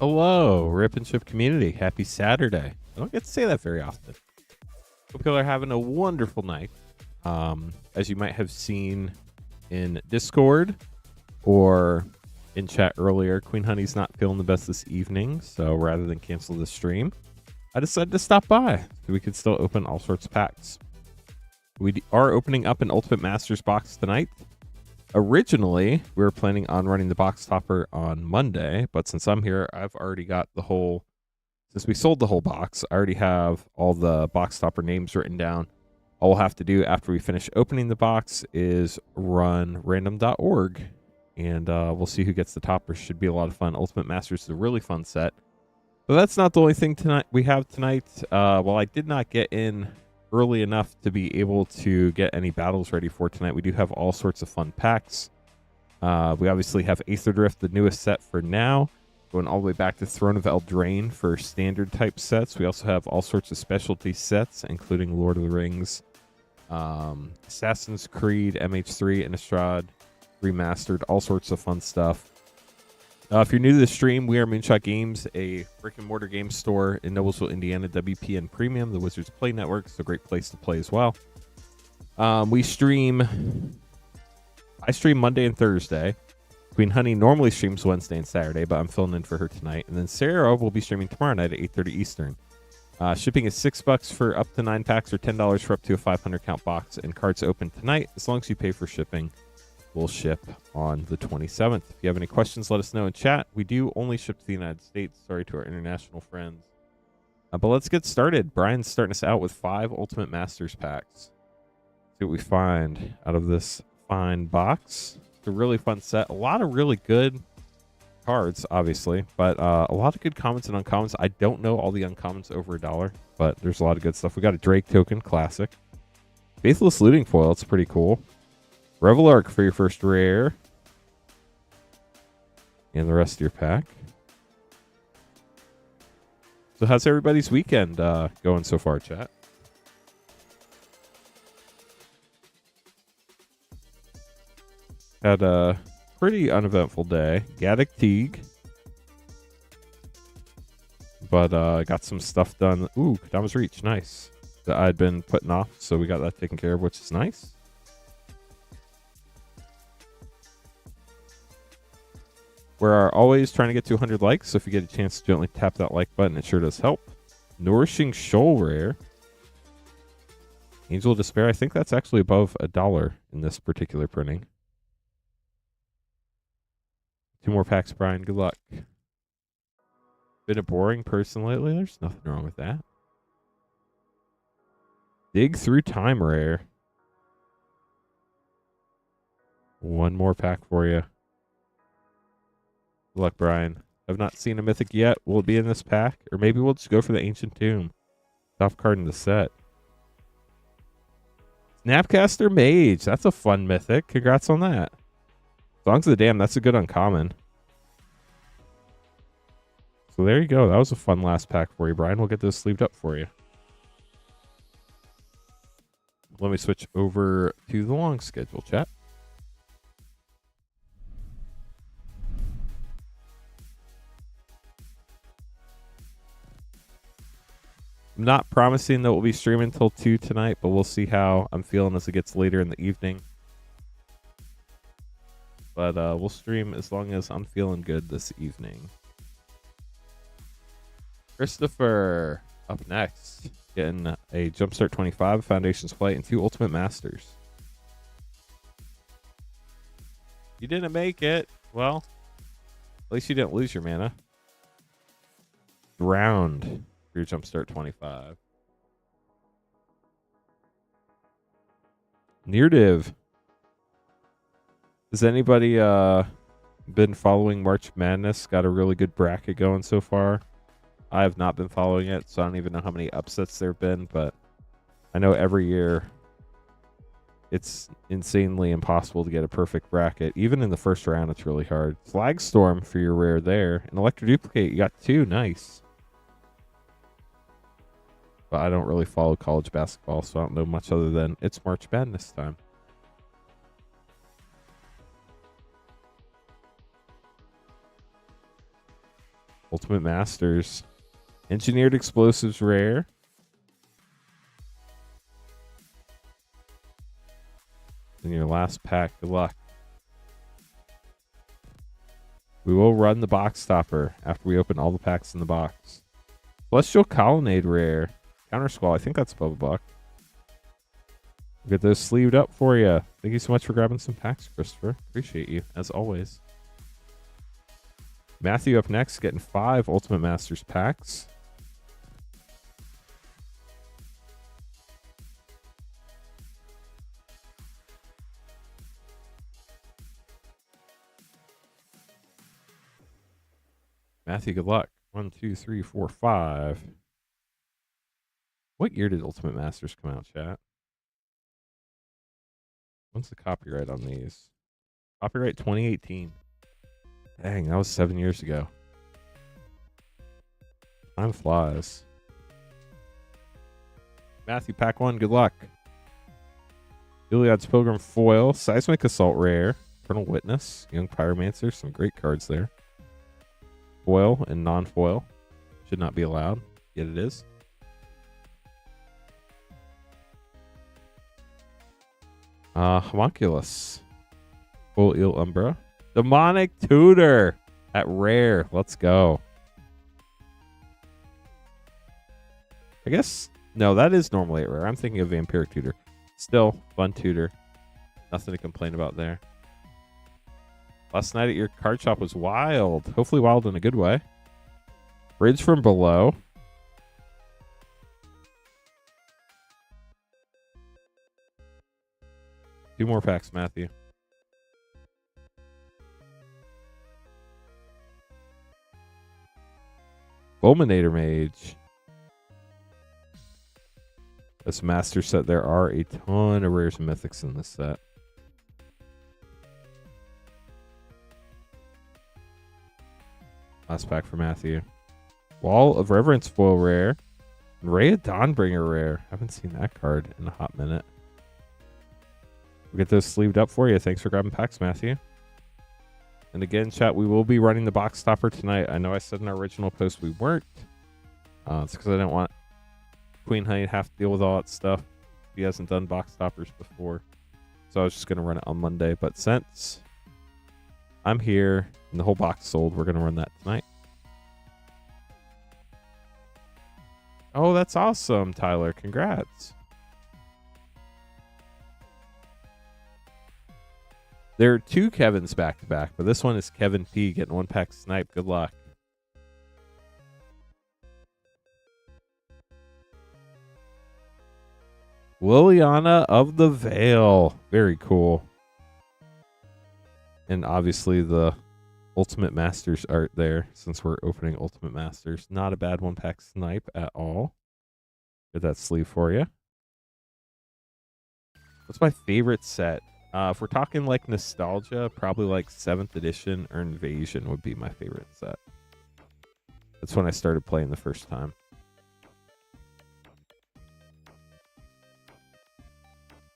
Hello, Rip and Chip community. Happy Saturday. I don't get to say that very often. Hope you all are having a wonderful night. As you might have seen in Discord or in chat earlier, Queen Honey's not feeling the best this evening, so rather than cancel the stream, I decided to stop by so we could still open all sorts of packs. We are opening up an Ultimate Masters box tonight. Originally, we were planning on running the box topper on Monday, but since I'm here, I've already got the whole, since we sold the whole box, I already have all the box topper names written down. All we'll have to do after we finish opening the box is run random.org, and we'll see who gets the topper. Should be a lot of fun. Ultimate Masters is a really fun set. But that's not the only thing tonight we have tonight. While I did not get in early enough to be able to get any battles ready for tonight, we do have all sorts of fun packs. We obviously have Aether Drift, the newest set for now, going all the way back to Throne of Eldraine for standard type sets. We also have all sorts of specialty sets, including Lord of the Rings, Assassin's Creed, MH3, Innistrad Remastered, all sorts of fun stuff. If you're new to the stream, we are Moonshot Games, a brick-and-mortar game store in Noblesville, Indiana, WPN Premium, the Wizards Play Network. It's a great place to play as well. I stream Monday and Thursday. Queen Honey normally streams Wednesday and Saturday, but I'm filling in for her tonight. And then Sarah will be streaming tomorrow night at 8:30 Eastern. Shipping is $6 for up to 9 packs or $10 for up to a 500 count box. And cards open tonight. As long as you pay for shipping, we'll ship on the 27th. If you have any questions, let us know in chat. We do only ship to the United States. Sorry to our international friends. But let's get started. Brian's starting us out with 5 Ultimate Masters packs. See what we find out of this fine box. It's a really fun set. A lot of really good cards, obviously, but a lot of good commons and uncommons. I don't know all the uncommons over $1, but there's a lot of good stuff. We got a Drake token, classic. Faithless Looting Foil, it's pretty cool. Revelark for your first rare. And the rest of your pack. So how's everybody's weekend going so far, chat? Had a pretty uneventful day. Gaddock Teague. But got some stuff done. Ooh, Kadama's Reach, nice. That I'd been putting off, so we got that taken care of, which is nice. We're always trying to get to 100 likes, so if you get a chance to gently tap that like button, it sure does help. Nourishing Shoal rare. Angel of Despair, I think that's actually above $1 in this particular printing. 2 more packs, Brian. Good luck. Been a boring person lately. There's nothing wrong with that. Dig Through Time rare. 1 more pack for you. Good luck, Brian. I've not seen a mythic yet. Will it be in this pack? Or maybe we'll just go for the Ancient Tomb. Top card in the set. Snapcaster Mage. That's a fun mythic. Congrats on that. Songs of the Dam. That's a good uncommon. So there you go. That was a fun last pack for you, Brian. We'll get those sleeved up for you. Let me switch over to the long schedule, chat. I'm not promising that we'll be streaming until 2 tonight, but we'll see how I'm feeling as it gets later in the evening. But we'll stream as long as I'm feeling good this evening. Christopher up next. Getting a Jumpstart 25, Foundations Flight, and 2 Ultimate Masters. You didn't make it. Well, at least you didn't lose your mana. Drowned. Your Jumpstart 25. Neardiv. Has anybody been following March Madness? Got a really good bracket going so far. I have not been following it, so I don't even know how many upsets there have been, but I know every year it's insanely impossible to get a perfect bracket. Even in the first round, it's really hard. Flagstorm for your rare there. And Electro Duplicate, you got 2. Nice. But I don't really follow college basketball, so I don't know much other than it's March Madness time. Ultimate Masters. Engineered Explosives rare. In your last pack, good luck. We will run the box stopper after we open all the packs in the box. Celestial Colonnade rare. Counter Squall. I think that's above $1. We'll get those sleeved up for you. Thank you so much for grabbing some packs, Christopher. Appreciate you, as always. Matthew up next, getting 5 Ultimate Masters packs. Matthew, good luck. 1, 2, 3, 4, 5. What year did Ultimate Masters come out, chat? When's the copyright on these? Copyright 2018. Dang, that was 7 years ago. Time flies. Matthew, pack 1, good luck. Iliad's Pilgrim foil, Seismic Assault rare, Eternal Witness, Young Pyromancer, some great cards there. Foil and non-foil. Should not be allowed, yet it is. Homunculus. Full Eel Umbra. Demonic Tutor at rare. Let's go. I guess, no, that is normally at rare. I'm thinking of Vampiric Tutor. Still, fun tutor. Nothing to complain about there. Last night at your card shop was wild. Hopefully wild in a good way. Bridge from Below. Two more packs, Matthew. Fulminator Mage. This master set, there are a ton of rares and mythics in this set. Last pack for Matthew. Wall of Reverence foil rare. Ray of Dawnbringer rare. Haven't seen that card in a hot minute. We'll get those sleeved up for you. Thanks for grabbing packs, Matthew. And again, chat, we will be running the box stopper tonight. I know I said in our original post we weren't. It's because I didn't want Queen Honey to have to deal with all that stuff. He hasn't done box stoppers before. So I was just going to run it on Monday. But since I'm here and the whole box sold, we're going to run that tonight. Oh, that's awesome, Tyler. Congrats. There are 2 Kevins back-to-back, but this one is Kevin P. getting 1 pack snipe. Good luck. Liliana of the Veil. Very cool. And obviously the Ultimate Masters art there, since we're opening Ultimate Masters. Not a bad 1 pack snipe at all. Get that sleeve for you. What's my favorite set? If we're talking like nostalgia, probably like 7th edition or Invasion would be my favorite set. That's when I started playing the first time.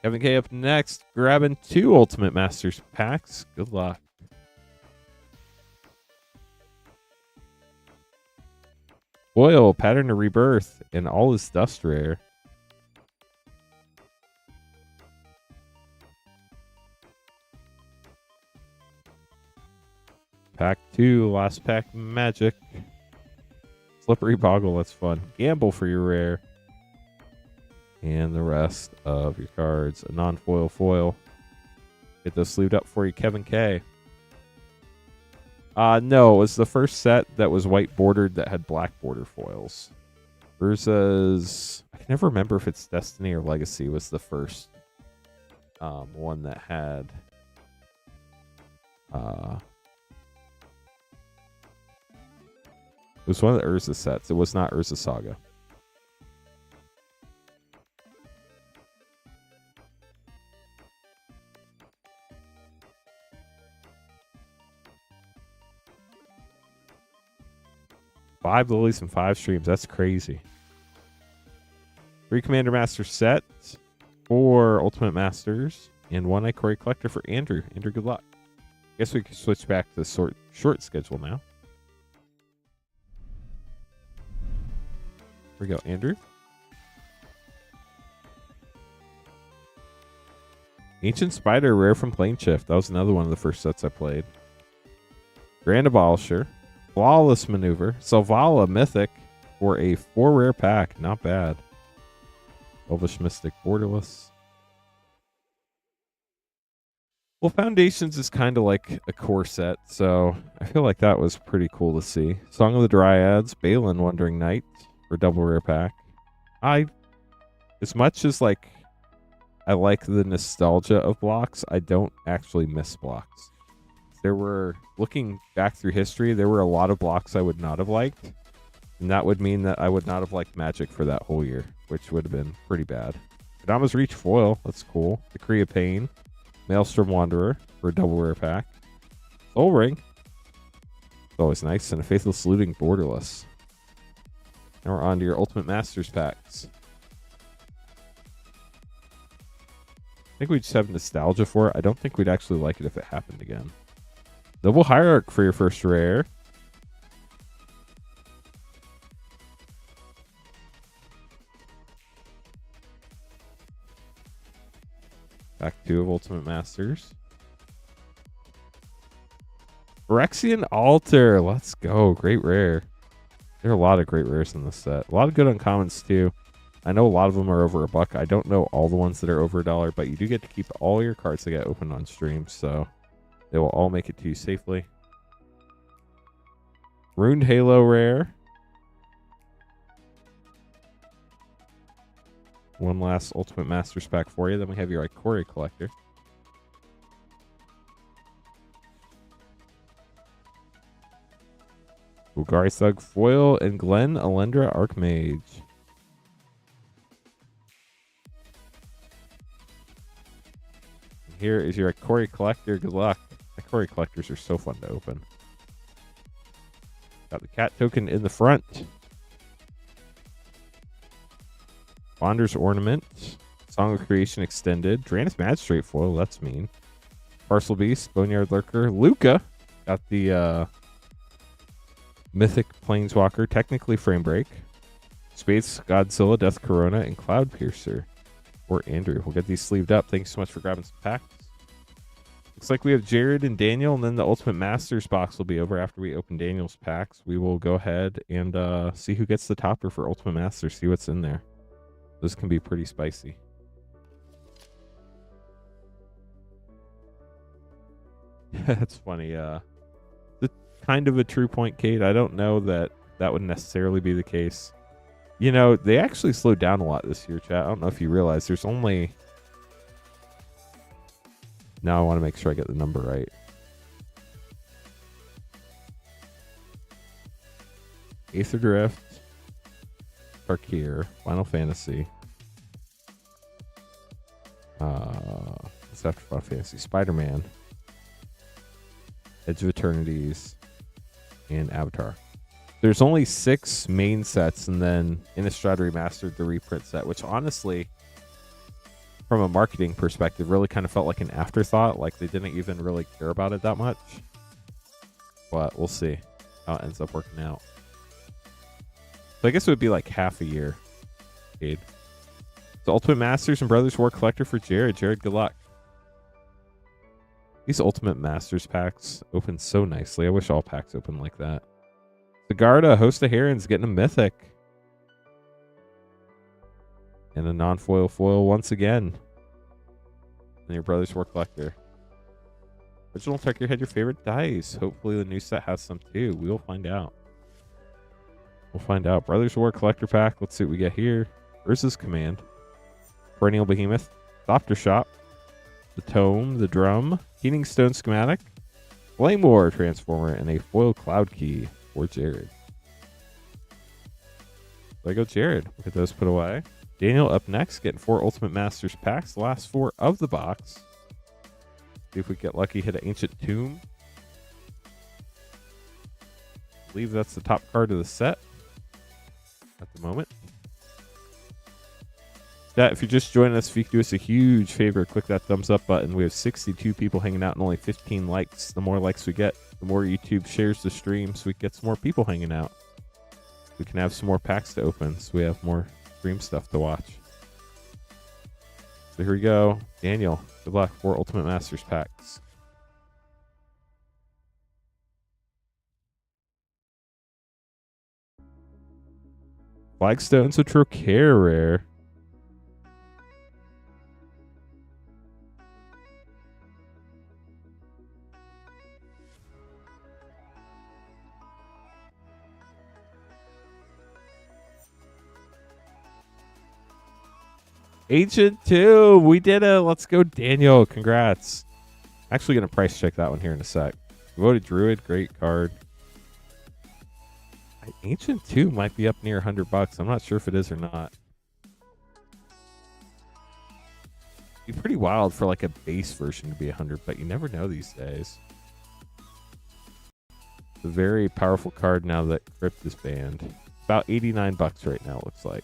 Kevin K up next, grabbing 2 Ultimate Masters packs. Good luck. Foil, Pattern of Rebirth, and all is dust rare. Pack 2, last pack, Magic. Slippery Boggle, that's fun. Gamble for your rare. And the rest of your cards. A non-foil foil. Get those sleeved up for you, Kevin K. No, it was the first set that was white bordered that had black border foils. Urza's, I can never remember if it's Destiny or Legacy, was the first one that had it was one of the Urza sets. It was not Urza Saga. Five lilies and 5 streams. That's crazy. 3 Commander Master sets, 4 Ultimate Masters, and 1 Ikoria Collector for Andrew. Andrew, good luck. Guess we can switch back to the short schedule now. we go, Andrew. Ancient Spider, rare from Plane Shift. That was another one of the first sets I played. Grand Abolisher. Flawless Maneuver. Selvala, Mythic for a 4 rare pack. Not bad. Elvish Mystic, Borderless. Well, Foundations is kind of like a core set, so I feel like that was pretty cool to see. Song of the Dryads, Balin, Wandering Knight for double rare pack. As much as like I like the nostalgia of blocks, I don't actually miss blocks. Looking back through history, there were a lot of blocks I would not have liked, and that would mean that I would not have liked Magic for that whole year, which would have been pretty bad. Kodama's Reach foil, that's cool. Decree of Pain. Maelstrom Wanderer for a double rare pack. Soul Ring. It's always nice. And a Faithless Looting, Borderless. Now we're on to your Ultimate Masters packs. I think we just have nostalgia for it. I don't think we'd actually like it if it happened again. Noble Hierarch for your first rare. Pack 2 of Ultimate Masters. Phyrexian Altar. Let's go. Great rare. There are a lot of great rares in this set. A lot of good uncommons too. I know a lot of them are over $1. I don't know all the ones that are over $1, but you do get to keep all your cards that get opened on stream, so they will all make it to you safely. Runed Halo rare. One last Ultimate Masters pack for you. Then we have your Ikoria Collector. Ugari Thug foil and Glenn Alendra Archmage. Here is your Ikoria Collector. Good luck. Ikoria Collectors are so fun to open. Got the cat token in the front. Wander's Ornament. Song of Creation Extended. Draenus Magistrate foil. That's mean. Parcel Beast. Boneyard Lurker. Luca. Got the Mythic Planeswalker. Technically Frame Break. Space Godzilla. Death Corona. And Cloud Piercer. Or Andrew. We'll get these sleeved up. Thanks so much for grabbing some packs. Looks like we have Jared and Daniel, and then the Ultimate Masters box will be over after we open Daniel's packs. We will go ahead and see who gets the topper for Ultimate Masters, see what's in there. This can be pretty spicy. That's funny. It's kind of a true point, Kate. I don't know that that would necessarily be the case. You know, they actually slowed down a lot this year, chat. I don't know if you realize there's only... Now I want to make sure I get the number right. Aether Drift, Tarkir, Final Fantasy. What's after Final Fantasy? Spider-Man, Edge of Eternities, and Avatar. There's only 6 main sets, and then Innistrad Remastered, the reprint set, which honestly, from a marketing perspective, really kind of felt like an afterthought. Like they didn't even really care about it that much. But we'll see how it ends up working out. So I guess it would be like half a year. Cade. The Ultimate Masters and Brothers War Collector for Jared. Jared, good luck. These Ultimate Masters packs open so nicely. I wish all packs open like that. Sigarda, Host of Herons, getting a Mythic. And a non-foil foil once again. And your Brothers War Collector. Original Tarkir had your favorite dice. Hopefully the new set has some too. We will find out. We'll find out. Brothers War Collector pack. Let's see what we get here. Urza's Command. Perennial Behemoth. Doctor Shop. The Tome. The Drum. Heating Stone Schematic. Flame War Transformer. And a foil Cloud Key for Jared. There you go, Jared. We'll get those put away. Daniel up next, getting 4 Ultimate Masters packs. The last 4 of the box. See if we get lucky, hit an Ancient Tomb. I believe that's the top card of the set at the moment. If you're just joining us, if you could do us a huge favor, click that thumbs up button. We have 62 people hanging out and only 15 likes. The more likes we get, the more YouTube shares the stream so we get some more people hanging out. we can have some more packs to open, so we have more stream stuff to watch. So here we go. Daniel, good luck. 4 Ultimate Masters packs. Flagstones of Trocare rare. Ancient 2. We did it. Let's go, Daniel. Congrats. Actually going to price check that one here in a sec. Voted Druid. Great card. Ancient 2 might be up near $100. I'm not sure if it is or not. Be pretty wild for like a base version to be 100, but you never know these days. It's a very powerful card now that Crypt is banned. About $89 right now, it looks like.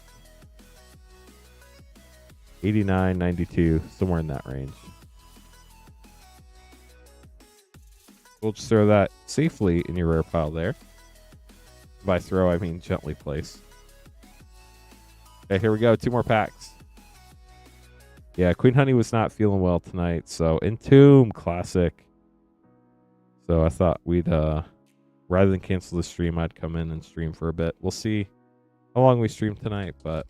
89, 92, somewhere in that range. We'll just throw that safely in your rare pile there. By throw, I mean gently place. Okay, here we go. 2 more packs. Yeah, Queen Honey was not feeling well tonight, so Entomb Classic. So I thought we'd, rather than cancel the stream, I'd come in and stream for a bit. We'll see how long we stream tonight, but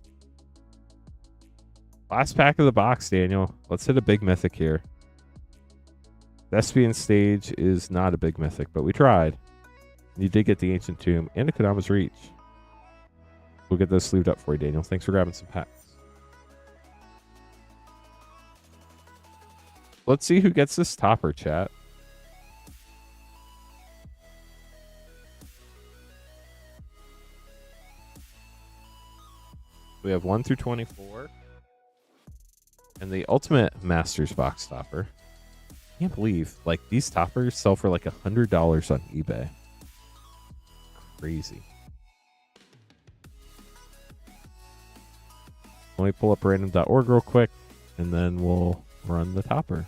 last pack of the box, Daniel. Let's hit a big mythic here. Thespian Stage is not a big mythic, but we tried. You did get the Ancient Tomb and a Kodama's Reach. We'll get those sleeved up for you, Daniel. Thanks for grabbing some packs. Let's see who gets this topper, chat. We have 1 through 24. And the Ultimate Masters box topper. Can't believe, like, these toppers sell for like $100 on eBay. Crazy. Let me pull up random.org real quick, and then we'll run the topper.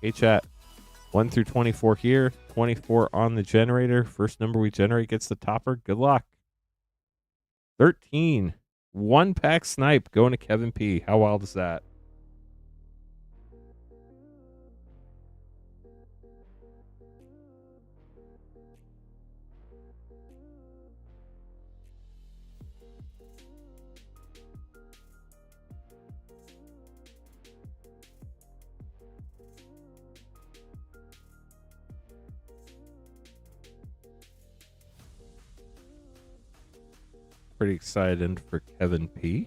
Hey, chat. 1 through 24 here. 24 on the generator. First number we generate gets the topper. Good luck. 13. 1 pack snipe going to Kevin P. How wild is that? Pretty excited for Kevin P.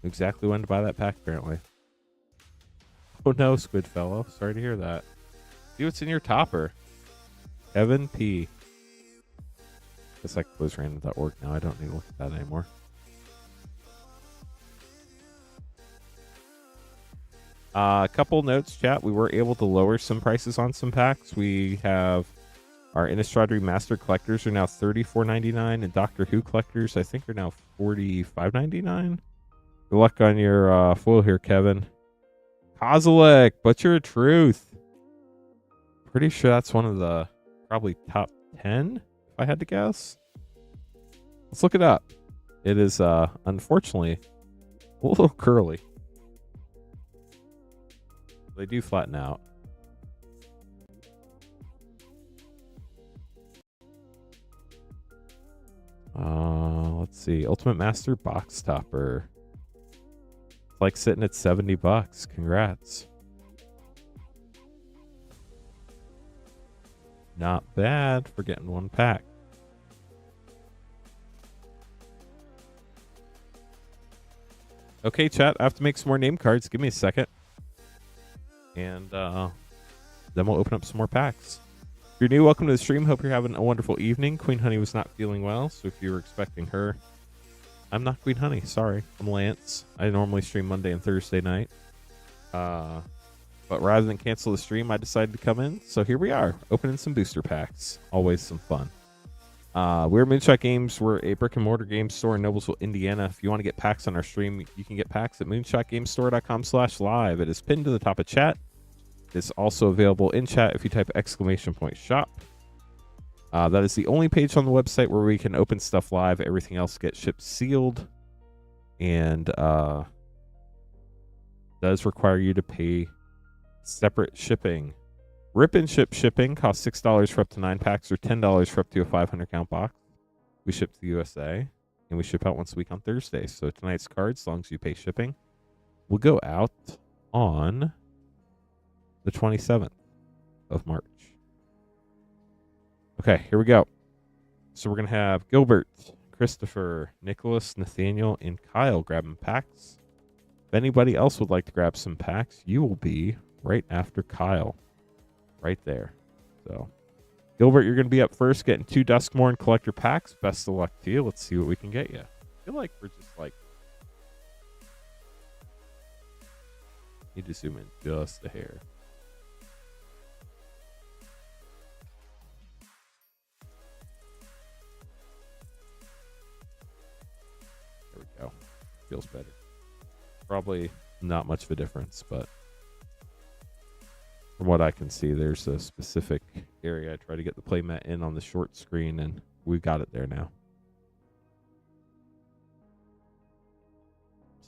Exactly when to buy that pack, apparently. Oh no, Squid Fellow. Sorry to hear that. See what's in your topper. Kevin P. Guess I close random.org now. I don't need to look at that anymore. A couple notes, chat. We were able to lower some prices on some packs. We have our Innistrad Remastered collectors are now $34.99, and Doctor Who collectors, I think, are now $45.99. Good luck on your foil here, Kevin. Kozilek, Butcher of Truth. Pretty sure that's one of the probably top 10, if I had to guess. Let's look it up. It is, unfortunately, a little curly. They do flatten out. Let's see. Ultimate Master box topper. It's like sitting at $70. Congrats. Not bad for getting 1 pack. Okay, chat. I have to make some more name cards. Give me a second. And then we'll open up some more packs. If you're new, welcome to the stream. Hope you're having a wonderful evening. Queen Honey was not feeling well, so if you were expecting her, I'm not Queen Honey. Sorry. I'm Lance. I normally stream Monday and Thursday night. But rather than cancel the stream, I decided to come in. So here we are, opening some booster packs. Always some fun. We're Moonshot Games. We're a brick and mortar game store in Noblesville, Indiana. If you want to get packs on our stream, you can get packs at moonshotgamestore.com/live. It is pinned to the top of chat. It's also available in chat if you type !shop. That is the only page on the website where we can open stuff live. Everything else gets shipped sealed, and does require you to pay separate shipping. Rip and ship shipping costs $6 for up to 9 packs or $10 for up to a 500 count box. We ship to the USA, and we ship out once a week on Thursday. So tonight's cards, as long as you pay shipping, will go out on the 27th of March. Okay, here we go. So we're going to have Gilbert, Christopher, Nicholas, Nathaniel, and Kyle grabbing packs. If anybody else would like to grab some packs, you will be right after Kyle. Right there. So, Gilbert, you're going to be up first, getting 2 Duskmorn collector packs. Best of luck to you. Let's see what we can get you. I feel like we're just like... Need to zoom in just a hair. There we go. Feels better. Probably not much of a difference, but... From what I can see, there's a specific area I try to get the playmat in on the short screen, and we've got it there now.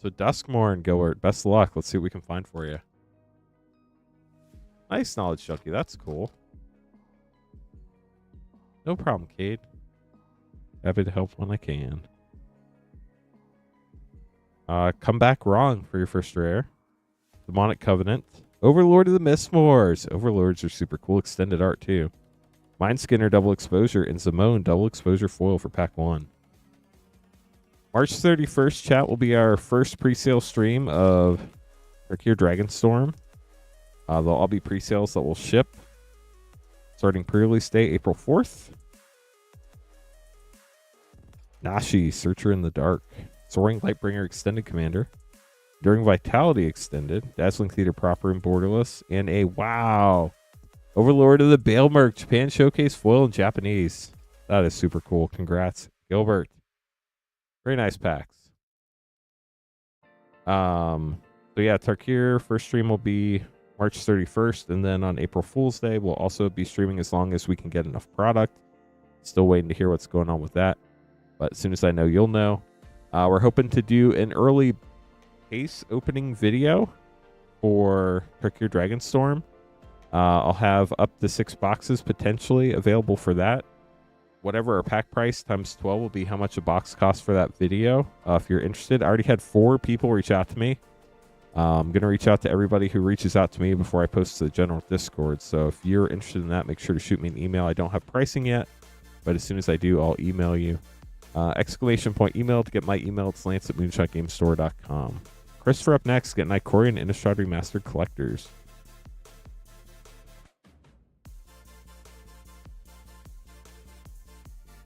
So Duskmore and Gilbert, best of luck. Let's see what we can find for you. Nice knowledge, Chunky. That's cool. No problem, Cade. Happy to help when I can. Come back wrong for your first rare. Demonic Covenant. Overlord of the Mistmores. Overlords are super cool. Extended art, too. Mindskinner double exposure and Zamone double exposure foil for pack 1. March 31st, chat, will be our first pre-sale stream of Tarkir Dragonstorm. They'll all be pre-sales that will ship starting pre-release day, April 4th. Nashi, Searcher in the Dark. Soaring Lightbringer Extended Commander. During Vitality Extended, Dazzling Theater Proper and Borderless, and a wow, Overlord of the Baelmerk Japan Showcase foil in Japanese. That is super cool. Congrats, Gilbert. Very nice packs. So yeah, Tarkir first stream will be March 31st, and then on April Fool's Day we'll also be streaming as long as we can get enough product. Still waiting to hear what's going on with that, but as soon as I know, you'll know. We're hoping to do an early case opening video for Tarkir Dragonstorm. I'll have up to 6 boxes potentially available for that. Whatever our pack price times 12 will be how much a box costs for that video. If you're interested, I already had 4 people reach out to me. I'm going to reach out to everybody who reaches out to me before I post to the general Discord. So if you're interested in that, make sure to shoot me an email. I don't have pricing yet, but as soon as I do, I'll email you. Exclamation point email to get my email. It's lance@moonshotgamestore.com. Christopher up next, getting Ikoria and Innistrad Remastered collectors.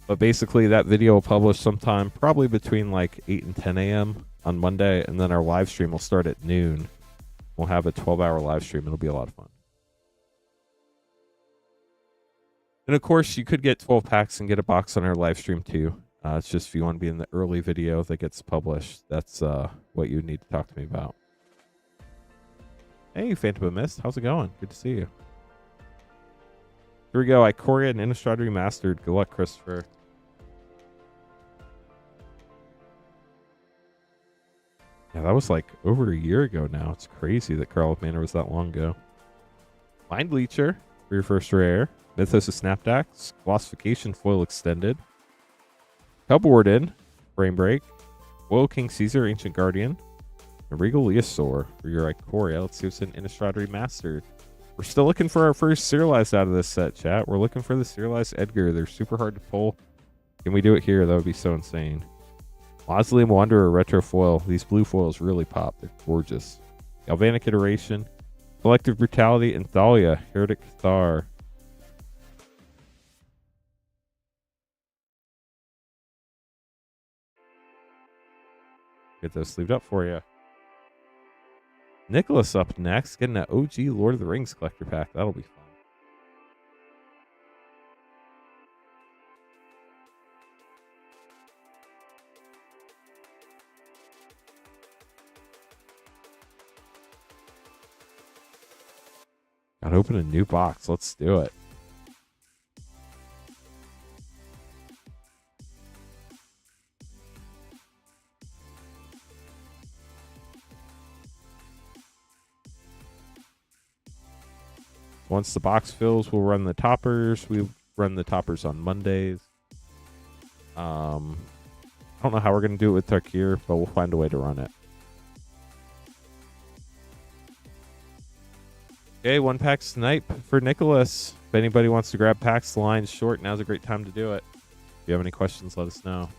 But basically, that video will publish sometime probably between like 8 and 10 a.m. on Monday, and then our live stream will start at noon. We'll have a 12-hour live stream. It'll be a lot of fun. And of course, you could get 12 packs and get a box on our live stream too. It's just if you want to be in the early video that gets published, that's what you need to talk to me about. Hey, Phantom of Mist. How's it going? Good to see you. Here we go. Ikoria and Innistrad Remastered. Good luck, Christopher. Yeah, that was like over a year ago now. It's crazy that Carl of Manor was that long ago. Mind Bleacher for your first rare. Mythos of Snapdax. Glossification Foil Extended. Cubwarden, Brain Break, Royal King Caesar, Ancient Guardian, and Regal Leosaur for your Ikoria. Let's see what's in Innistrad Remastered. We're still looking for our first serialized out of this set, chat. We're looking for the serialized Edgar. They're super hard to pull. Can we do it here? That would be so insane. Mausoleum Wanderer Retro Foil. These blue foils really pop. They're gorgeous. Galvanic Iteration, Collective Brutality, and Thalia, Heretic Thar. Get those sleeved up for you. Nicholas up next, getting an OG Lord of the Rings collector pack. That'll be fun. Gotta open a new box. Let's do it. Once the box fills, we'll run the toppers. We run the toppers on Mondays. I don't know how we're going to do it with Tarkir, but we'll find a way to run it. Okay, 1-pack snipe for Nicholas. If anybody wants to grab packs, the line's short. Now's a great time to do it. If you have any questions, let us know.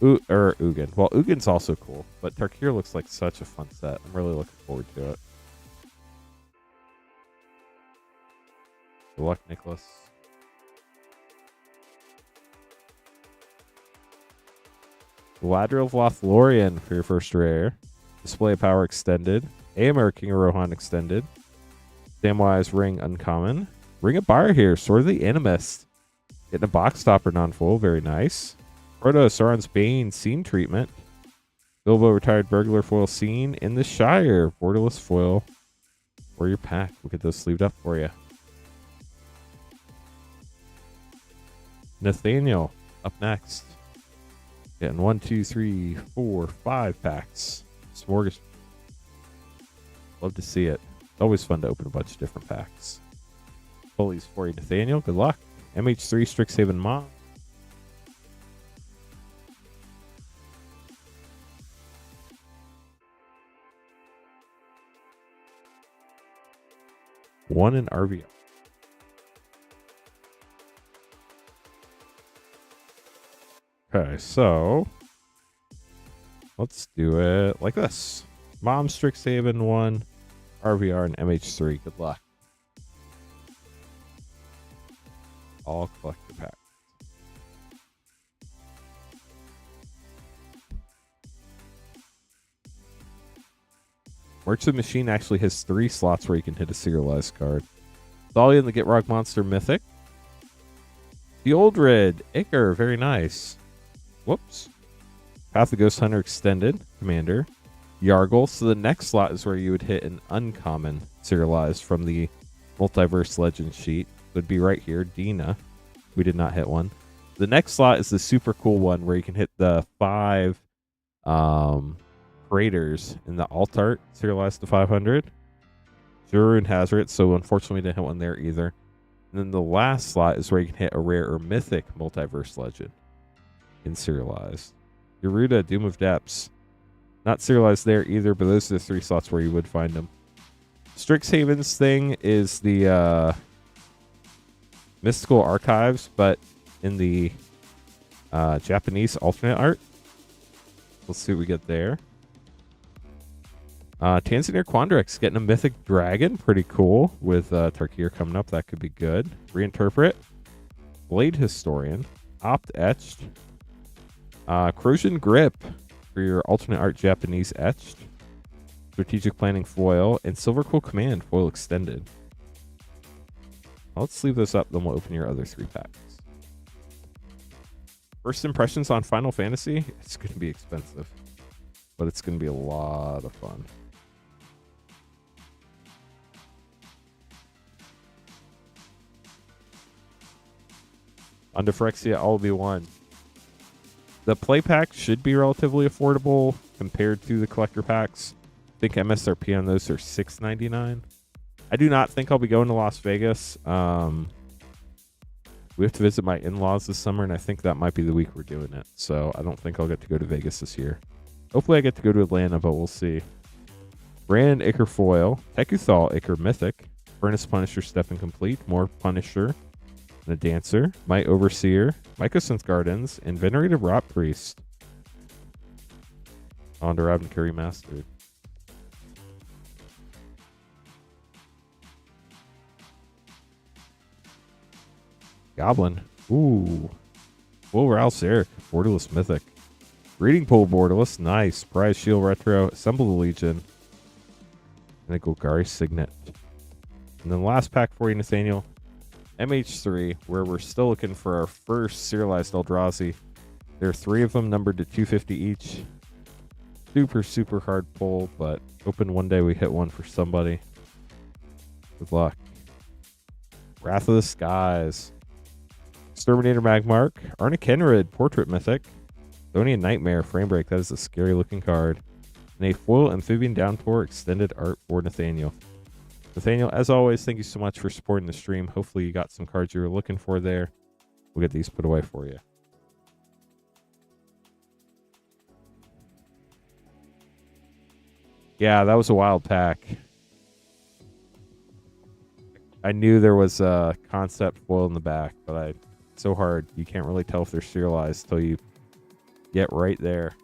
Ugin. Well, Ugin's also cool, but Tarkir looks like such a fun set. I'm really looking forward to it. Good luck, Nicholas. Galadriel Lothlorien for your first rare. Display Power extended. Aemir King of Rohan extended. Samwise Ring uncommon. Ring of Fire here. Sword of the Animist. Getting a box stopper non-full. Very nice. Frodo Sauron's Bane scene treatment. Bilbo Retired Burglar foil scene in the Shire. Borderless foil for your pack. We'll get those sleeved up for you. Nathaniel up next. Getting 1, 2, 3, 4, 5 packs. Smorgasbord. Love to see it. It's always fun to open a bunch of different packs. Pulleys for you, Nathaniel. Good luck. MH3 Strixhaven Mom. One in RBI. Okay, so let's do it like this. Mom Strixhaven 1, RVR, and MH3. Good luck. All collector packs. Merchant Machine actually has 3 slots where you can hit a serialized card. Thalia and the Gitrog Monster Mythic. The Old Red Iker, very nice. Whoops. Path of Ghost Hunter Extended, Commander. Yargle. So the next slot is where you would hit an uncommon serialized from the Multiverse Legend sheet. It would be right here. Dina. We did not hit one. The next slot is the super cool one where you can hit the 5 Craters in the alt art serialized to 500. Jurun Hazoret, so unfortunately we didn't hit one there either. And then the last slot is where you can hit a rare or mythic Multiverse Legend in serialized. Garuda, Doom of Depths. Not serialized there either, but those are the 3 slots where you would find them. Strixhaven's thing is the Mystical Archives, but in the Japanese alternate art. Let's see what we get there. Tanzanir Quandrix getting a Mythic Dragon. Pretty cool. With Tarkir coming up, that could be good. Reinterpret. Blade Historian. Opt Etched. Corrosion Grip for your alternate art Japanese Etched. Strategic Planning Foil. And Silverquill Command Foil Extended. Let's leave this up, then we'll open your other 3 packs. First impressions on Final Fantasy. It's going to be expensive, but it's going to be a lot of fun. On Phyrexia, all be one. The play pack should be relatively affordable compared to the collector packs. I think MSRP on those are $6.99. I do not think I'll be going to Las Vegas. We have to visit my in-laws this summer, and I think that might be the week we're doing it. So I don't think I'll get to go to Vegas this year. Hopefully I get to go to Atlanta, but we'll see. Brand Iker Foil, Tekuthal Iker Mythic, Furnace Punisher Step Incomplete, more Punisher, and a Dancer, Might Overseer, Mycosynth Gardens, and Venerated Rot Priest. On to Dominaria Remastered. Goblin. Ooh. Will Rouse Eric. Borderless Mythic. Breeding Pool Borderless. Nice. Prize Shield Retro. Assemble the Legion. And a Golgari Signet. And then the last pack for you, Nathaniel. MH3, where we're still looking for our first serialized Eldrazi. There are 3 of them numbered to 250 each. Super, super hard pull, but hoping one day we hit one for somebody. Good luck. Wrath of the Skies. Exterminator Magmark. Arnikenrid, Portrait Mythic. Thonian Nightmare, Frame Break. That is a scary looking card. And a foil Amphibian Downpour extended art for Nathaniel. Nathaniel, as always, thank you so much for supporting the stream. Hopefully you got some cards you were looking for there. We'll get these put away for you. Yeah, that was a wild pack. I knew there was a concept foil in the back, but it's so hard. You can't really tell if they're serialized till you get right there.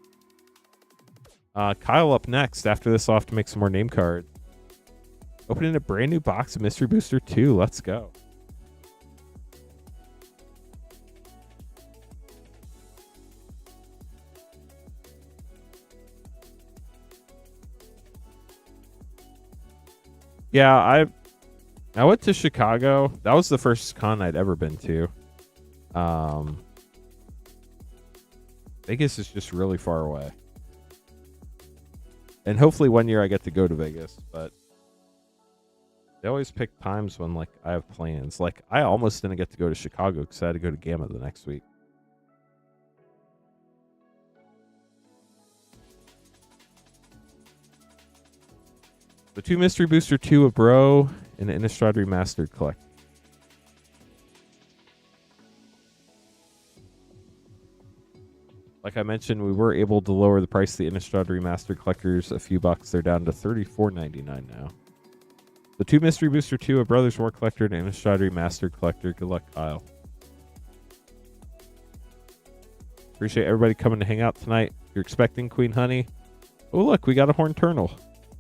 Kyle up next. After this, I'll have to make some more name cards. Opening a brand new box of Mystery Booster 2. Let's go. Yeah, I went to Chicago. That was the first con I'd ever been to. Vegas is just really far away. And hopefully one year I get to go to Vegas, but they always pick times when like I have plans. Like I almost didn't get to go to Chicago because I had to go to Gamma the next week. The 2 Mystery Booster 2 of Bro and an Innistrad Remastered collect. Like I mentioned, we were able to lower the price of the Innistrad Remastered collectors a few bucks. They're down to $34.99 now. The 2 Mystery Booster 2 of Brothers War Collector and Innistrad Remastered Collector. Good luck, Kyle. Appreciate everybody coming to hang out tonight. If you're expecting Queen Honey. Oh, look, we got a Horned Turtle.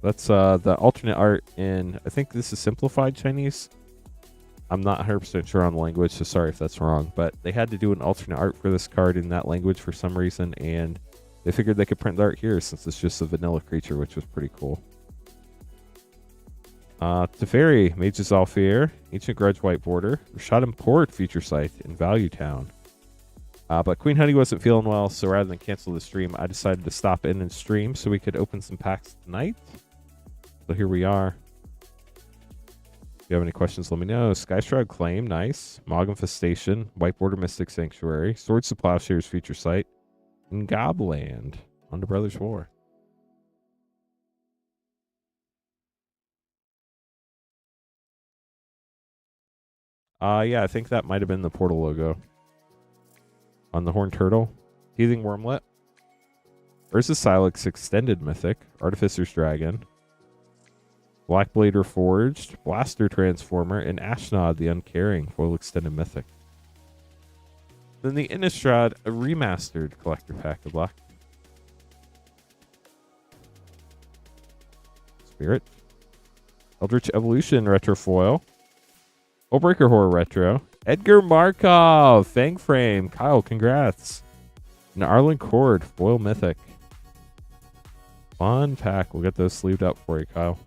That's the alternate art in, I think this is simplified Chinese. I'm not 100% sure on the language, so sorry if that's wrong. But they had to do an alternate art for this card in that language for some reason, and they figured they could print the art here since it's just a vanilla creature, which was pretty cool. Teferi, Mage's Alfear, Ancient Grudge White Border, Rashad Port Future Sight in Value Town. But Queen Honey wasn't feeling well, so rather than cancel the stream, I decided to stop in and stream so we could open some packs tonight. So here we are. If you have any questions, let me know. Sky Shroud Claim, nice. Mog Infestation, White Border Mystic Sanctuary, Swords to Plowshares Future Sight, and Gobland on to Brothers War. Yeah, I think that might have been the Portal logo. On the Horned Turtle. Teething Wormlet. Urza Silex Extended Mythic. Artificer's Dragon. Blackblade Reforged. Blaster Transformer. And Ashnod the Uncaring Foil Extended Mythic. Then the Innistrad Remastered Collector Pack of luck. Spirit. Eldritch Evolution Retro Foil. Hullbreaker Horror Retro. Edgar Markov, Fang Frame. Kyle, congrats. And Arlen Cord, Foil Mythic. Fun pack. We'll get those sleeved up for you, Kyle.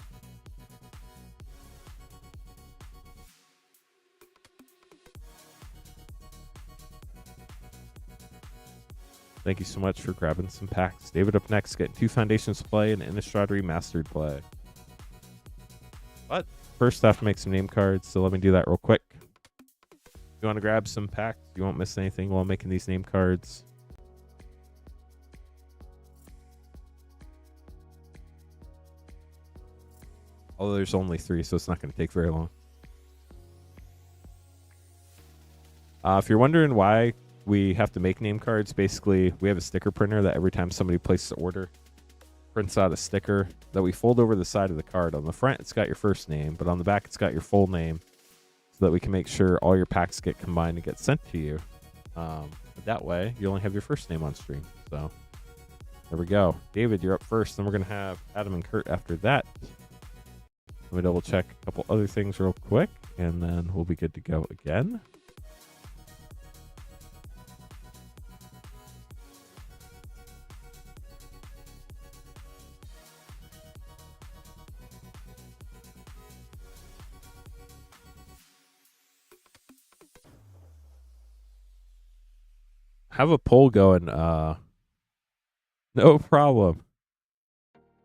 Thank you so much for grabbing some packs. David up next, getting 2 Foundations play and Innistrad Remastered play. But first, I have to make some name cards, so let me do that real quick. If you want to grab some packs, you won't miss anything while making these name cards. Although there's only 3, so it's not going to take very long. If you're wondering why we have to make name cards, basically we have a sticker printer that every time somebody places an order, prints out a sticker that we fold over the side of the card. On the front, it's got your first name, but on the back, it's got your full name, so that we can make sure all your packs get combined and get sent to you. That way, you only have your first name on stream. So there we go. David, you're up first. Then we're going to have Adam and Kurt after that. Let me double check a couple other things real quick, and then we'll be good to go again. Have a poll going. No problem.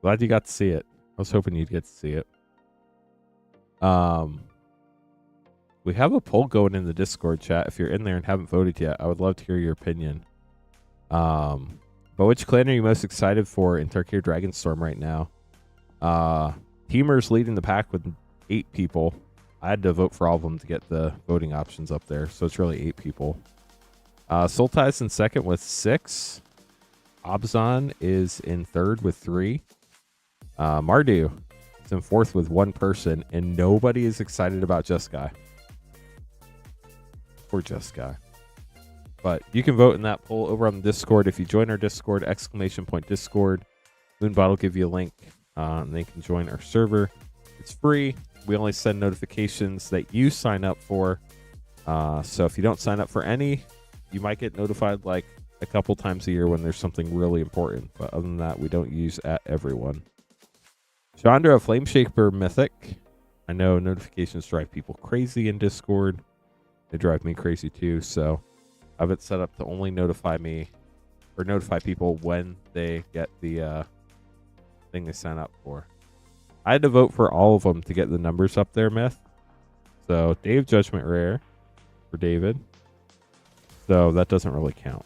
Glad you got to see it. I was hoping you'd get to see it. We have a poll going in the Discord chat. If you're in there and haven't voted yet, I would love to hear your opinion. But which clan are you most excited for in Tarkir Dragonstorm right now? Teamer's leading the pack with 8 people. I had to vote for all of them to get the voting options up there, so it's really 8 people. Sultai's in second with 6. Abzan is in third with 3. Mardu is in fourth with 1 person, and nobody is excited about Just Guy. Poor Just Guy. But you can vote in that poll over on the Discord. If you join our Discord, !Discord, Moonbot will give you a link, and they can join our server. It's free. We only send notifications that you sign up for. So if you don't sign up for any, you might get notified like a couple times a year when there's something really important. But other than that, we don't use @everyone. Chandra, Flameshaper Mythic. I know notifications drive people crazy in Discord. They drive me crazy too. So I have it set up to only notify me or notify people when they get the thing they sign up for. I had to vote for all of them to get the numbers up there, Myth. So Dave Judgment Rare for David. So that doesn't really count.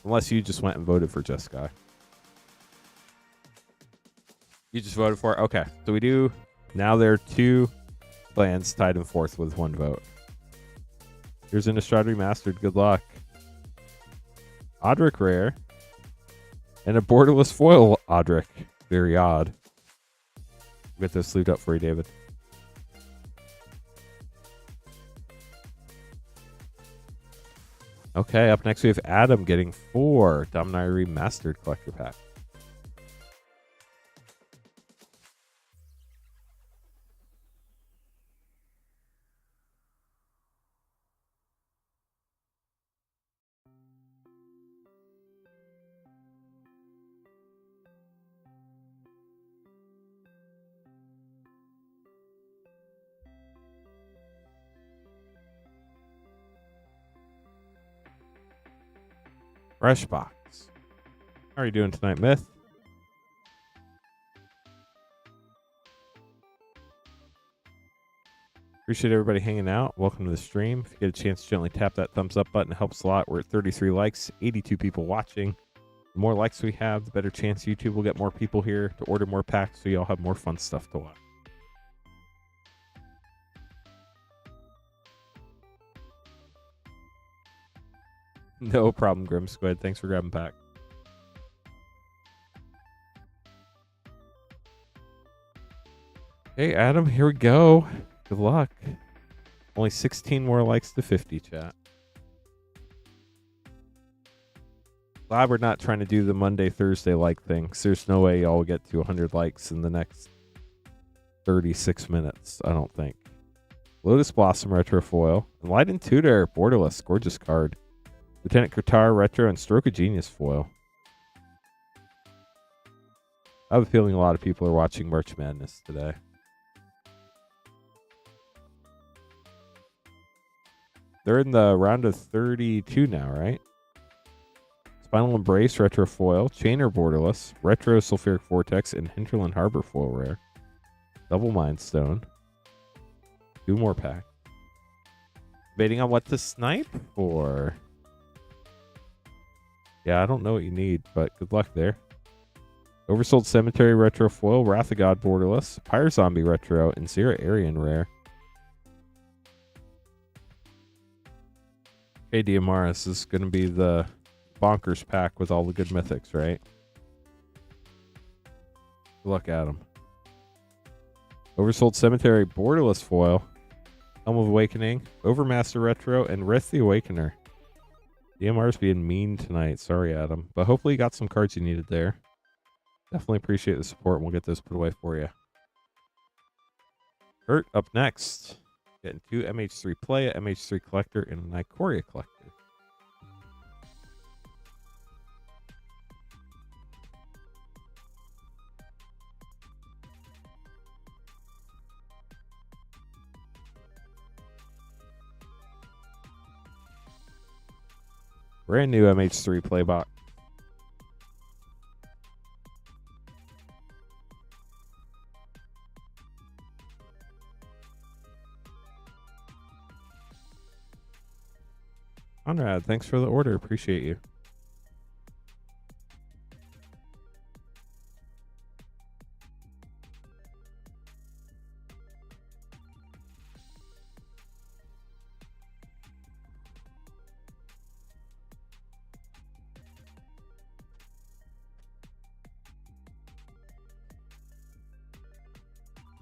Unless you just went and voted for Just Guy. You just voted for it? Okay. So we do. Now there are 2 clans tied in fourth with 1 vote. Here's Innistrad Remastered. Good luck. Odric Rare. And a borderless foil Odric. Very odd. We'll get this sleeved up for you, David. Okay, up next we have Adam getting 4 Dominaria Remastered collector pack. Fresh box. How are you doing tonight, Myth? Appreciate everybody hanging out. Welcome to the stream. If you get a chance, gently tap that thumbs up button. It helps a lot. We're at 33 likes, 82 people watching. The more likes we have, the better chance YouTube will get more people here to order more packs so y'all have more fun stuff to watch. No problem, Grim Squid. Thanks for grabbing pack. Hey, Adam, here we go. Good luck. Only 16 more likes to 50, chat. Glad we're not trying to do the Monday, Thursday like thing. There's no way y'all will get to 100 likes in the next 36 minutes, I don't think. Lotus Blossom Retro Foil. Enlightened Tutor, borderless, gorgeous card. Lieutenant Qatar Retro and Stroke of Genius Foil. I have a feeling a lot of people are watching March Madness today. They're in the round of 32 now, right? Spinal Embrace Retro Foil, Chainer Borderless, Retro Sulfuric Vortex, and Hinterland Harbor Foil Rare. Double Mind Stone. 2 more pack. Debating on what to snipe for. Yeah, I don't know what you need, but good luck there. Oversold Cemetery Retro Foil, Wrath of God Borderless, Pyre Zombie Retro, and Zero Aryan Rare. Hey, DMR, this is going to be the bonkers pack with all the good mythics, right? Good luck, Adam. Oversold Cemetery Borderless Foil, Helm of Awakening, Overmaster Retro, and Wrath the Awakener. DMR's being mean tonight. Sorry, Adam. But hopefully you got some cards you needed there. Definitely appreciate the support, and we'll get those put away for you. Kurt up next. Getting 2 MH3 Playa, MH3 Collector, and a Nicoria Collector. Brand new MH3 Playbox. Conrad, thanks for the order. Appreciate you.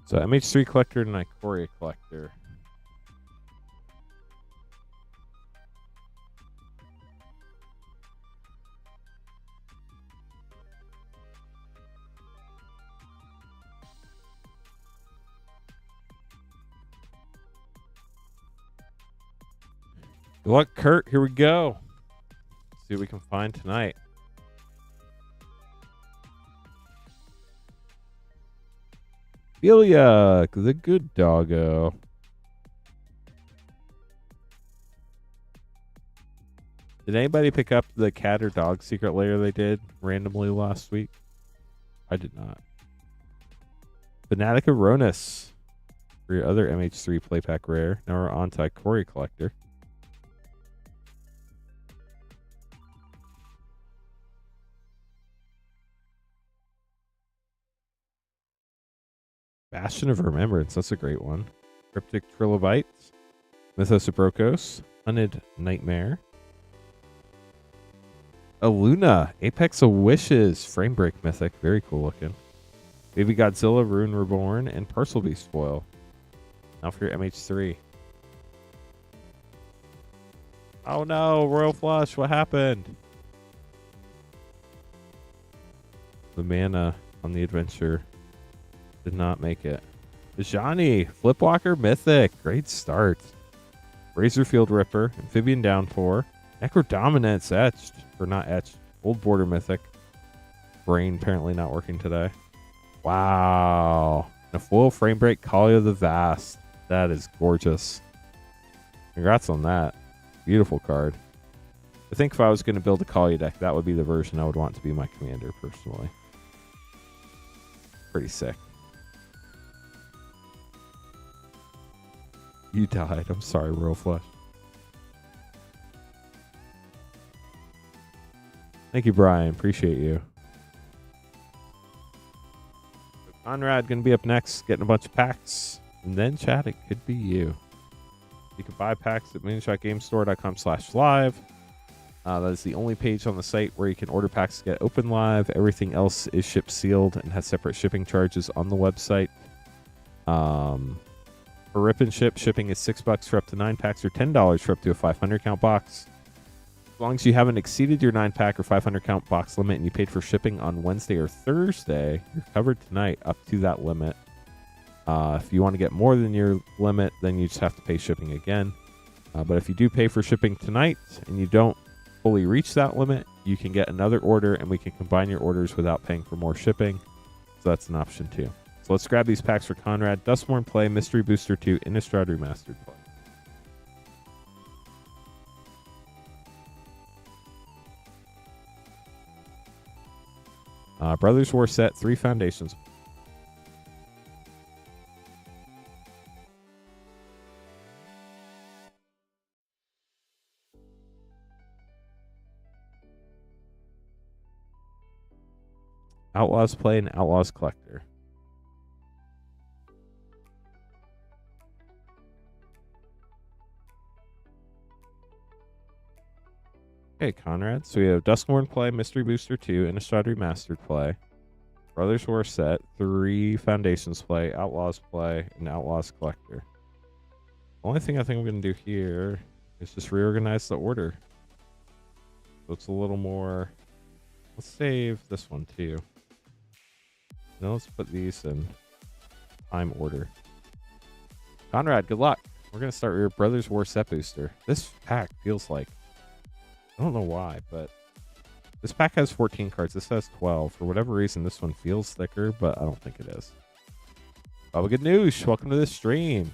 So MH3 collector and Ikoria collector. Good luck, Kurt. Here we go. See what we can find tonight. Ilya, the good doggo. Did anybody pick up the cat or dog secret layer they did randomly last week? I did not. Fanatic of Ronus for your other MH3 playpack rare. Now we're on to Ikoria collector. Bastion of Remembrance. That's a great one. Cryptic Trilobites. Mythos of Brokos. Hunted Nightmare. Aluna. Apex of Wishes. Framebreak Mythic. Very cool looking. Baby Godzilla. Rune Reborn. And Parcel Beast Foil. Now for your MH3. Oh no. Royal Flush. What happened? The mana on the adventure did not make it. Vajani, Flipwalker Mythic. Great start. Razorfield Ripper, Amphibian Downpour, Necrodominance Etched, or not etched, Old Border Mythic. Brain apparently not working today. Wow. And a full frame break Kali of the Vast. That is gorgeous. Congrats on that. Beautiful card. I think if I was going to build a Kali deck, that would be the version I would want to be my commander personally. Pretty sick. You died. I'm sorry, Royal Flush. Thank you, Brian. Appreciate you. So Conrad going to be up next, getting a bunch of packs. And then, chat, it could be you. You can buy packs at moonshotgamestore.com/live. That is the only page on the site where you can order packs to get open live. Everything else is ship sealed and has separate shipping charges on the website. For Rip and Ship, shipping is $6 for up to 9 packs or $10 for up to a 500 count box. As long as you haven't exceeded your 9-pack or 500 count box limit and you paid for shipping on Wednesday or Thursday, you're covered tonight up to that limit. If you want to get more than your limit, then you just have to pay shipping again. But if you do pay for shipping tonight and you don't fully reach that limit, you can get another order and we can combine your orders without paying for more shipping. So that's an option too. So let's grab these packs for Conrad. Dustborn Play, Mystery Booster 2, Innistrad Remastered Play. Brothers War Set, 3 Foundations. Outlaws Play and Outlaws Collector. Okay, Conrad. So we have Duskmorn Play, Mystery Booster 2, Innistrad Remastered Play, Brothers War Set, 3 Foundations Play, Outlaws Play, and Outlaws Collector. The only thing I think I'm going to do here is just reorganize the order. So it's a little more... Let's save this one too. Now let's put these in time order. Conrad, good luck. We're going to start with your Brothers War Set Booster. This pack feels like... I don't know why, but this pack has 14 cards. This has 12. For whatever reason, this one feels thicker, but I don't think it is. Baba Ganoush, welcome to the stream.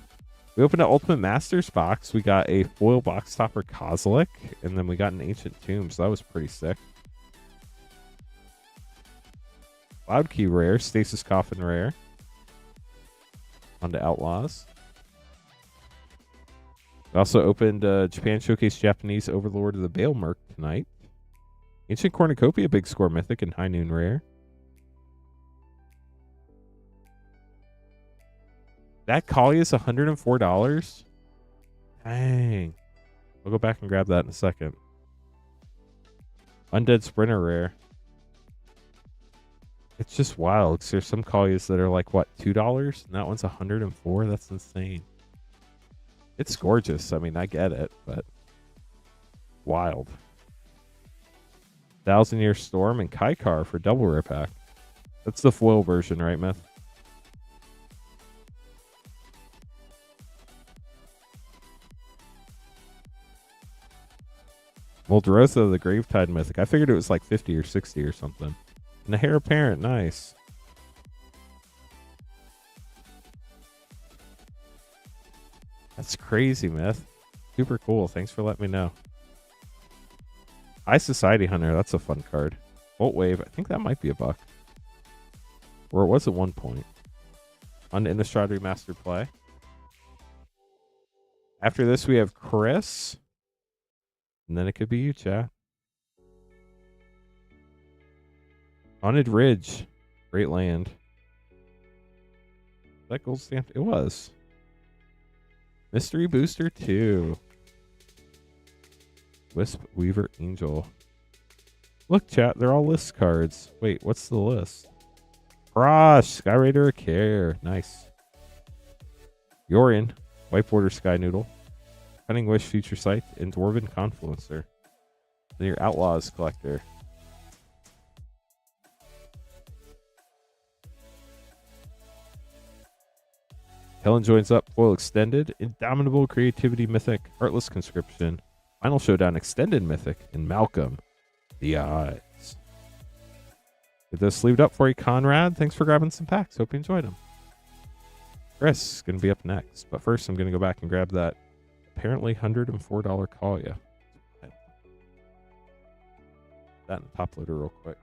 We opened an Ultimate Masters box. We got a foil box topper Kozilek, and then we got an Ancient Tomb, so that was pretty sick. Cloud Key rare, Stasis Coffin rare. On to Outlaws. We also opened Japan Showcase Japanese Overlord of the Bale Merc tonight. Ancient Cornucopia, big score mythic and High Noon rare. That Kali is $104. Dang. I'll go back and grab that in a second. Undead Sprinter rare. It's just wild because there's some Kalias that are like, what, $2? And that one's $104? That's insane. It's gorgeous. I mean, I get it, but wild. 1,000-Year Storm and Kaikar for double rare pack. That's the foil version, right, Myth? Muldrotha, the Gravetide Mythic. I figured it was like 50 or 60 or something. And the Heir Apparent, nice. That's crazy, Myth. Super cool. Thanks for letting me know. High Society Hunter, that's a fun card. Volt Wave, I think that might be $1. Or it was at one point. On the Dominaria Remastered play. After this, we have Chris. And then it could be you, chat. Haunted Ridge. Great land. Is that gold stamped? It was. Mystery Booster 2. Wisp Weaver Angel. Look, chat, they're all list cards. Wait, what's the list? Frosh, Sky Raider of Care. Nice. Yorion, White Border Sky Noodle. Cunning Wish Future Sight, and Dwarven Confluencer. Then your Outlaws Collector. Helen joins up. Foil Extended. Indomitable Creativity Mythic. Heartless Conscription. Final Showdown Extended Mythic. And Malcolm. The Eyes. Get those sleeved up for you, Conrad. Thanks for grabbing some packs. Hope you enjoyed them. Chris is going to be up next. But first, I'm going to go back and grab that apparently $104 Kalia. That in the top loader real quick.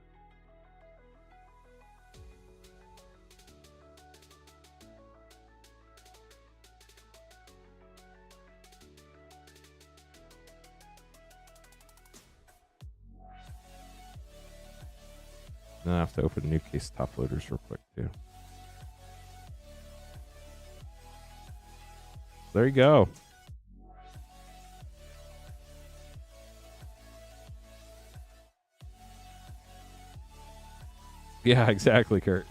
Then I have to open a new case top loaders real quick too. There you go. Yeah, exactly, Kurt.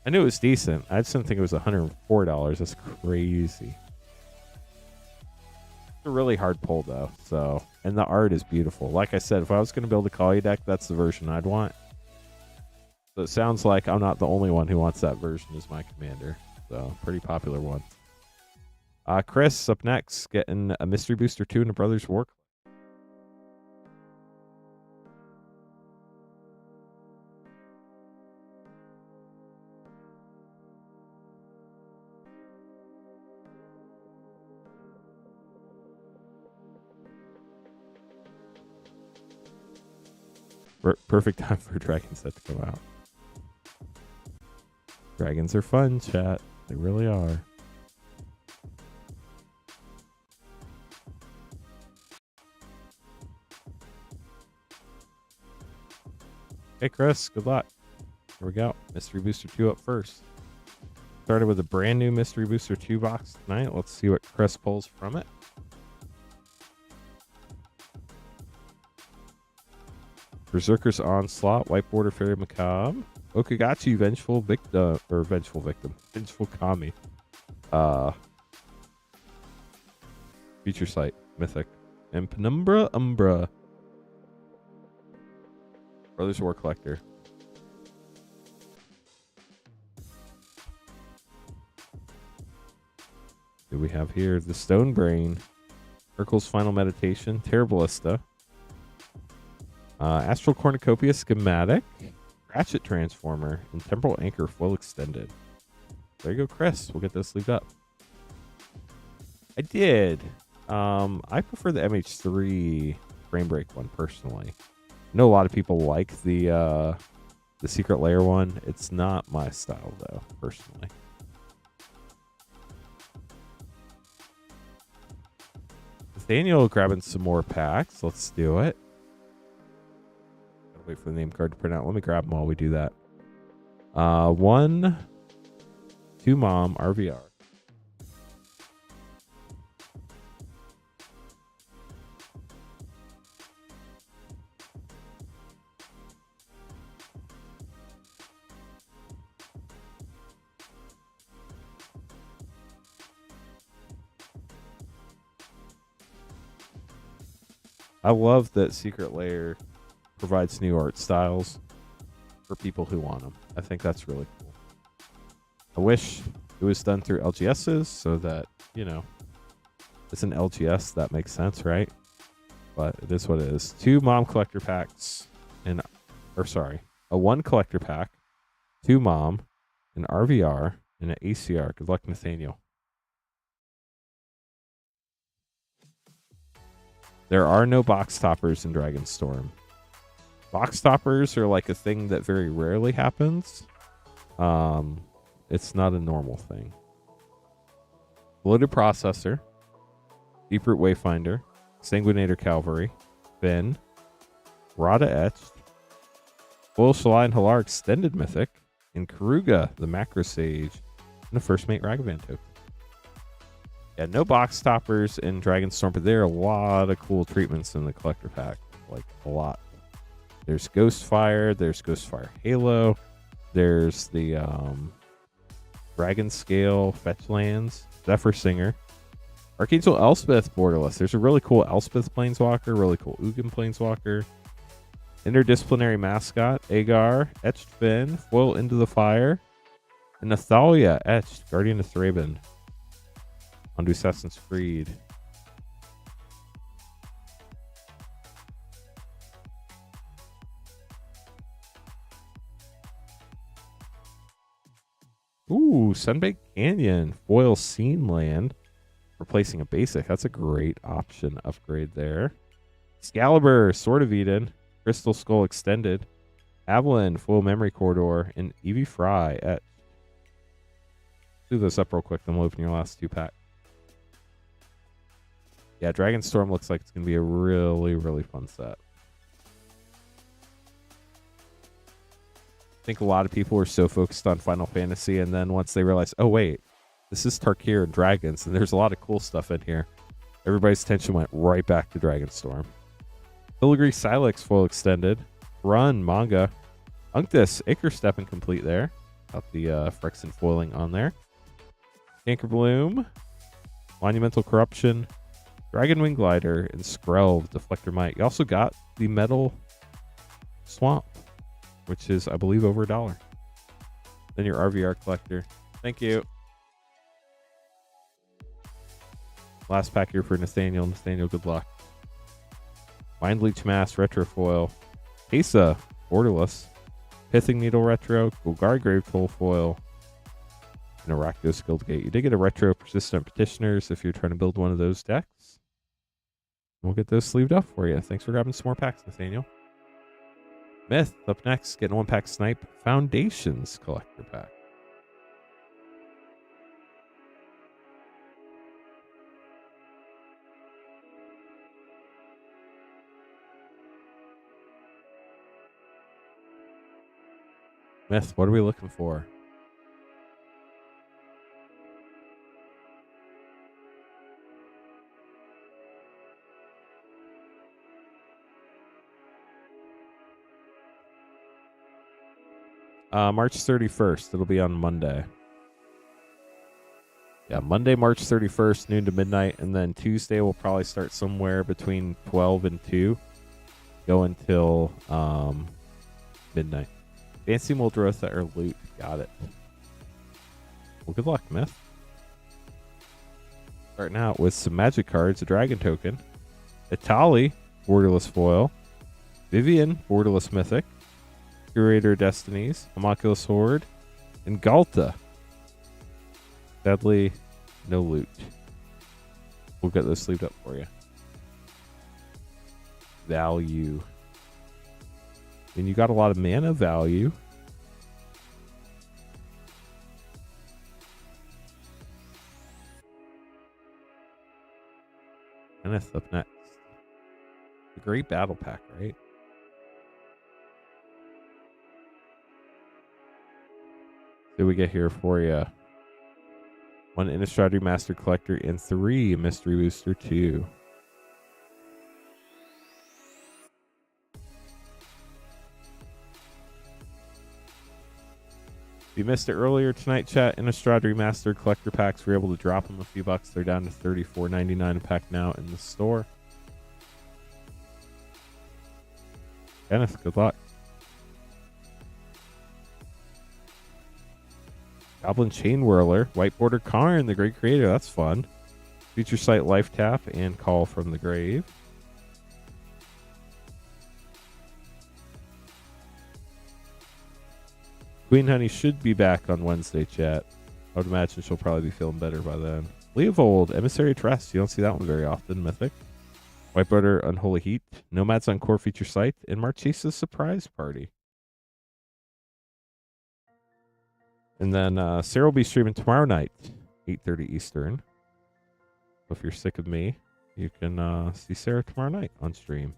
I knew it was decent. I just didn't think it was $104. That's crazy. It's a really hard pull, though. So, and the art is beautiful. Like I said, if I was going to build a Kali deck, that's the version I'd want. So it sounds like I'm not the only one who wants that version as my commander. So, pretty popular one. Chris, up next, getting a Mystery Booster 2 and a Brothers War. Perfect time for a dragon set to come out. Dragons are fun, chat. They really are. Hey, Chris, good luck. Here we go. Mystery Booster 2 up first. Started with a brand new Mystery Booster 2 box tonight. Let's see what Chris pulls from it. Berserker's Onslaught, White Border Fairy Macabre, Okagachi, Vengeful Victim, Vengeful Kami, Feature Sight, Mythic, and Penumbra Umbra, Brothers War Collector. Who do we have here? The Stone Brain, Urkel's Final Meditation, Terriblista, Astral Cornucopia Schematic, Ratchet Transformer, and Temporal Anchor Full Extended. There you go, Chris. We'll get this sleeved up. I did. I prefer the MH3 Frame Break one personally. I know a lot of people like the Secret Lair one. It's not my style though, personally. Nathaniel grabbing some more packs. Let's do it. Gotta wait for the name card to print out. Let me grab them while we do that. 1, 2 mom, RVR. I love that Secret Lair provides new art styles for people who want them. I think that's really cool. I wish it was done through LGSs so that, you know, it's an LGS. That makes sense, right? But it is what it is. 2 mom collector packs and, a 1 collector pack, 2 mom, an RVR, and an ACR. Good luck, Nathaniel. There are no box toppers in Dragonstorm. Box toppers are like a thing that very rarely happens. It's not a normal thing. Loaded Processor, Deeproot Wayfinder, Sanguinator Cavalry, Finn, Rada Etched, Foil Shalai Halar Extended Mythic, and Karuga, the Macro Sage, and a First Mate Ragavan token. Yeah, no box toppers in Dragonstorm, but there are a lot of cool treatments in the collector pack. Like, a lot. There's Ghostfire, there's Ghostfire Halo, there's the Dragon Scale Fetch Lands, Zephyr Singer, Archangel Elspeth borderless. There's a really cool Elspeth Planeswalker, really cool Ugin Planeswalker, Interdisciplinary Mascot, Agar, Etched Finn, Foil Into the Fire, and Nathalia Etched, Guardian of Thraben. On Assassin's Creed. Ooh, Sunbaked Canyon. Foil Scene Land. Replacing a basic. That's a great option upgrade there. Excalibur, Sword of Eden. Crystal Skull Extended. Avalon, Full Memory Corridor. And Eevee Fry at. Do this up real quick, then we'll open your last 2 packs. Yeah, Dragonstorm looks like it's going to be a really, really fun set. I think a lot of people were so focused on Final Fantasy, and then once they realized, oh, wait, this is Tarkir and Dragons, and there's a lot of cool stuff in here, everybody's attention went right back to Dragonstorm. Filigree Silex Foil Extended. Run Manga. Unctus Acre Step Incomplete there. Got the Phyrexian foiling on there. Canker Bloom. Monumental Corruption. Dragonwing Glider, and Skrelv, Deflector Might. You also got the Metal Swamp, which is, I believe, over $1. Then your RVR collector. Thank you. Last pack here for Nathaniel. Nathaniel, good luck. Mind Leech Mass, Retro Foil. Asa, Borderless. Pithing Needle Retro. Golgari Gravetoll Foil. And a Rakdos Guildgate. You did get a Retro Persistent Petitioners if you're trying to build one of those decks. We'll get those sleeved up for you. Thanks for grabbing some more packs, Nathaniel. Myth up next, getting 1-pack Snipe Foundations collector pack. Myth, what are we looking for? March 31st. It'll be on Monday. Yeah, Monday, March 31st, noon to midnight. And then Tuesday, we'll probably start somewhere between 12 and 2. Go until midnight. Fancy Muldrotha or Loot. Got it. Well, good luck, Myth. Starting out with some magic cards, a dragon token. Itali, borderless foil. Vivian, borderless mythic. Curator Destinies, Homunculus Horde, and Galta. Sadly, no loot. We'll get those sleeved up for you. Value. And you got a lot of mana value. Kenneth up next. The Great Battle Pack, right? What do we get here for you? 1 Innistrad Remastered Collector and 3 Mystery Booster 2. If you missed it earlier tonight, chat, Innistrad Remastered Collector Packs, we're able to drop them a few bucks. They're down to $34.99 a pack now in the store. Kenneth, good luck. Goblin Chain Whirler, White Border Karn, the Great Creator. That's fun. Future Sight Life Tap and Call from the Grave. Queen Honey should be back on Wednesday, chat. I would imagine she'll probably be feeling better by then. Leovold, Emissary Trust. You don't see that one very often. Mythic. White Border, Unholy Heat. Nomads on Core Feature Site. And Marchesa's Surprise Party. And then Sarah will be streaming tomorrow night, 8:30 Eastern. So if you're sick of me, you can see Sarah tomorrow night on stream.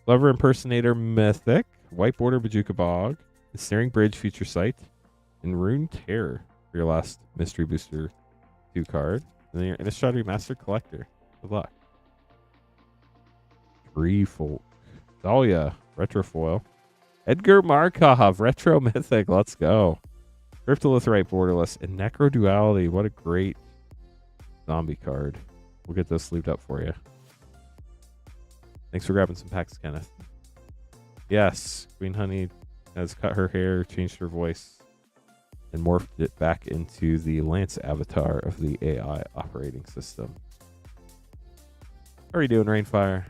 Lover Impersonator Mythic. White Border Bajuka Bog. The Snaring Bridge Feature Site. And Rune Terror for your last Mystery Booster 2 card. And then your Innistrad Remastered Collector. Good luck. Tree Folk. Dahlia, Retrofoil. Edgar Markov, Retro Mythic. Let's go. Cryptolitherite Borderless and Necro Duality. What a great zombie card. We'll get this sleeved up for you. Thanks for grabbing some packs, Kenneth. Yes, Queen Honey has cut her hair, changed her voice, and morphed it back into the Lance avatar of the AI operating system. How are you doing, Rainfire?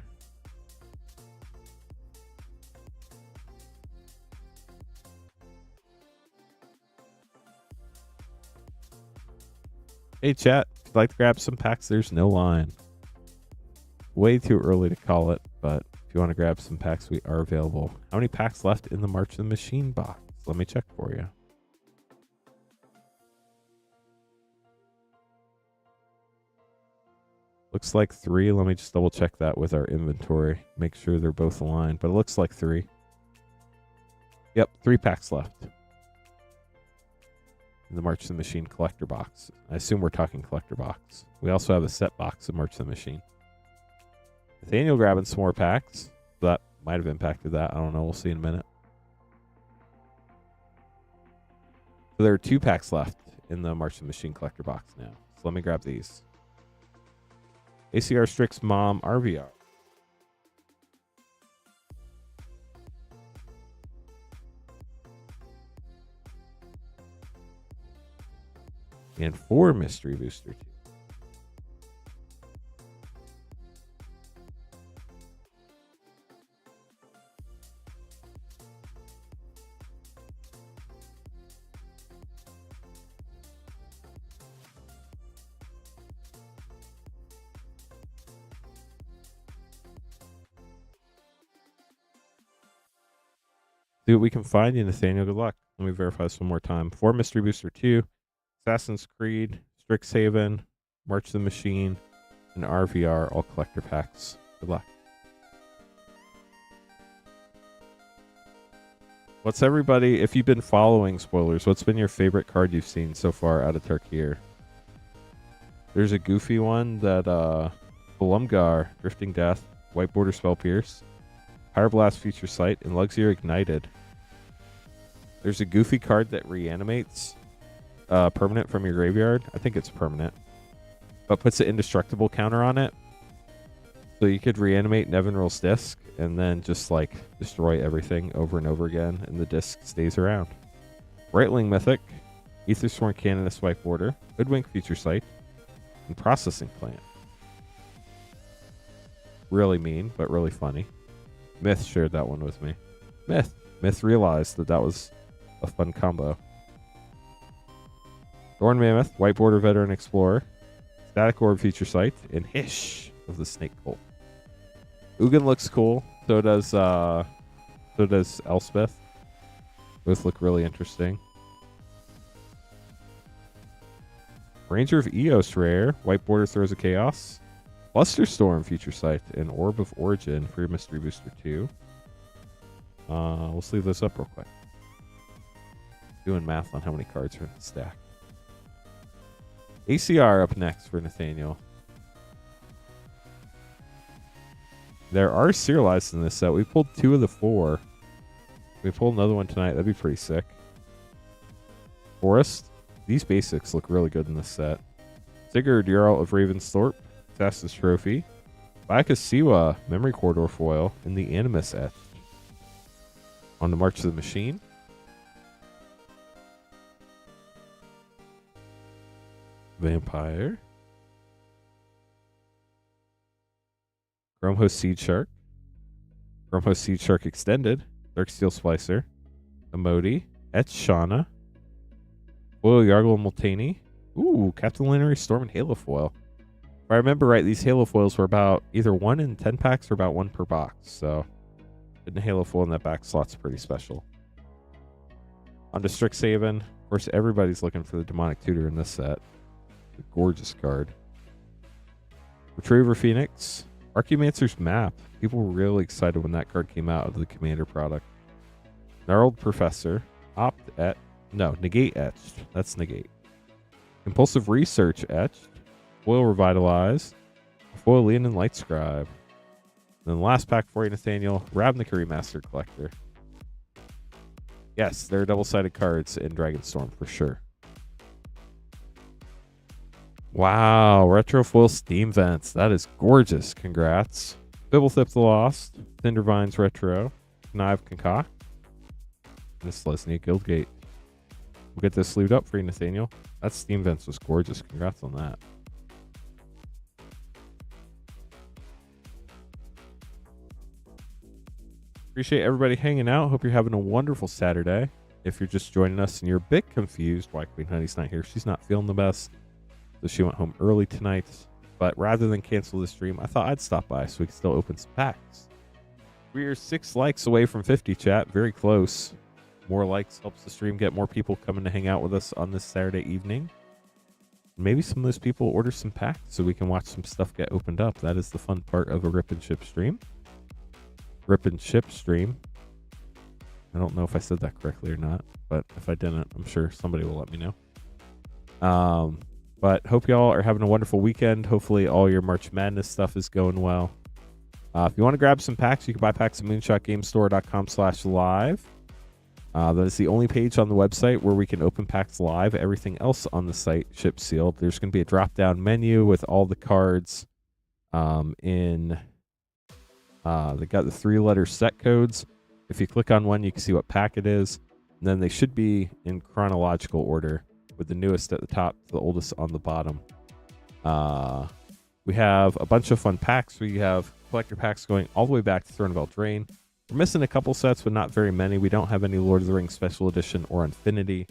Hey, chat. If you'd like to grab some packs, there's no line. Way too early to call it, but if you want to grab some packs, we are available. How many packs left in the March of the Machine box? Let me check for you. Looks like 3. Let me just double check that with our inventory. Make sure they're both aligned, but it looks like 3. Yep, 3 packs left. In the March of the Machine collector box. I assume we're talking collector box. We also have a set box of March of the Machine. Nathaniel grabbing some more packs. That might have impacted that. I don't know. We'll see in a minute. So there are 2 packs left in the March of the Machine collector box now. So let me grab these. ACR Strix Mom RVR. And 4 Mystery Booster 2. See what we can find you, Nathaniel. Good luck. Let me verify this one more time. 4 Mystery Booster 2. Assassin's Creed, Strixhaven, March of the Machine, and RVR, all collector packs. Good luck. What's everybody, if you've been following spoilers, what's been your favorite card you've seen so far out of Tarkir? There's a goofy one that, Belumgar, Drifting Death, White Border Spell Pierce, Pyroblast Feature Sight, and Luxio Ignited. There's a goofy card that reanimates permanent from your graveyard. I think it's permanent, but puts an indestructible counter on it, so you could reanimate Nevinral's disc and then just like destroy everything over and over again, and the disc stays around. Brightling Mythic, Aethersworn Canonist White Border, Hoodwink Feature Sight, and Processing Plant. Really mean, but really funny. Myth shared that one with me. Myth realized that was a fun combo. Thorn Mammoth, White Border Veteran Explorer, Static Orb Feature Sight, and Hish of the Snake Cult. Ugin looks cool. So does Elspeth. Both look really interesting. Ranger of Eos rare. White Border Throws of Chaos. Flusterstorm Future Sight and Orb of Origin for your Mystery Booster 2. We'll sleeve this up real quick. Doing math on how many cards are in the stack. ACR up next for Nathaniel. There are serialized in this set. We pulled 2 of the 4. If we pull another one tonight, that'd be pretty sick. Forest. These basics look really good in this set. Sigurd, Jarl of Ravensthorpe. Thassa's Trophy. Baikasiwa, Memory Corridor Foil. And the Animus Etched. On the March of the Machine. Vampire. Chromhost Seed Shark. Chromhost Seed Shark Extended. Darksteel Splicer. Emoti. Etch Shauna. Foil Yargle Multani. Ooh, Captain Lannery Storm and Halo Foil. If I remember right, these Halo Foils were about either 1 in 10 packs or about 1 per box. So, getting a Halo Foil in that back slot's pretty special. On to Strixhaven. Of course, everybody's looking for the Demonic Tutor in this set. A gorgeous card. Retriever Phoenix. Archaeomancer's Map. People were really excited when that card came out of the Commander product. Gnarled Professor. Negate Etched. That's Negate. Impulsive Research Etched. Foil Revitalize. Foil Leonin Lightscribe. And then the last pack for you, Nathaniel. Ravnica Remastered Collector. Yes, there are double-sided cards in Dragonstorm for sure. Wow, Retro Foil Steam Vents. That is gorgeous. Congrats. Bibblethip the Lost. Cindervines Retro. Knive Concoct. And this Lesnia Guildgate. We'll get this sleeved up for you, Nathaniel. That Steam Vents was gorgeous. Congrats on that. Appreciate everybody hanging out. Hope you're having a wonderful Saturday. If you're just joining us and you're a bit confused why Queen Honey's not here, she's not feeling the best. So she went home early tonight. But rather than cancel the stream, I thought I'd stop by so we can still open some packs. We are 6 likes away from 50, chat. Very close. More likes helps the stream get more people coming to hang out with us on this Saturday evening. Maybe some of those people order some packs so we can watch some stuff get opened up. That is the fun part of a Rip and Ship stream. Rip and Ship stream. I don't know if I said that correctly or not, but if I didn't, I'm sure somebody will let me know. But hope y'all are having a wonderful weekend. Hopefully all your March Madness stuff is going well. If you want to grab some packs, you can buy packs at moonshotgamestore.com/live. That is the only page on the website where we can open packs live. Everything else on the site ships sealed. There's going to be a drop-down menu with all the cards they got the 3-letter set codes. If you click on one, you can see what pack it is. And then they should be in chronological order, with the newest at the top to the oldest on the bottom. We have a bunch of fun packs. We have collector packs going all the way back to Throne of Eldraine. We're missing a couple sets, but not very many. We don't have any Lord of the Rings Special Edition or Infinity.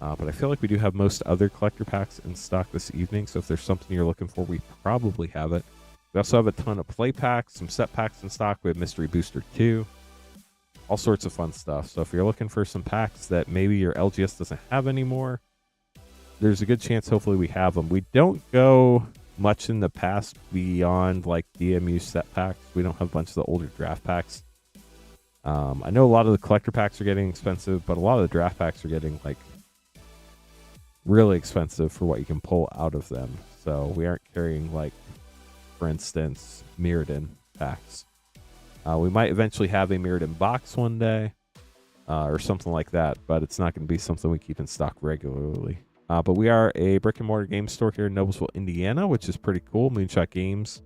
But I feel like we do have most other collector packs in stock this evening. So if there's something you're looking for, we probably have it. We also have a ton of play packs, some set packs in stock. We have Mystery Booster 2. All sorts of fun stuff. So if you're looking for some packs that maybe your LGS doesn't have anymore, there's a good chance hopefully we have them. We don't go much in the past beyond like DMU set packs. We don't have a bunch of the older draft packs. I know a lot of the collector packs are getting expensive, but a lot of the draft packs are getting like really expensive for what you can pull out of them. So we aren't carrying like, for instance, Mirrodin packs. We might eventually have a Mirrodin box one day or something like that, but it's not going to be something we keep in stock regularly. But we are a brick and mortar game store here in Noblesville, Indiana, which is pretty cool. Moonshot Games.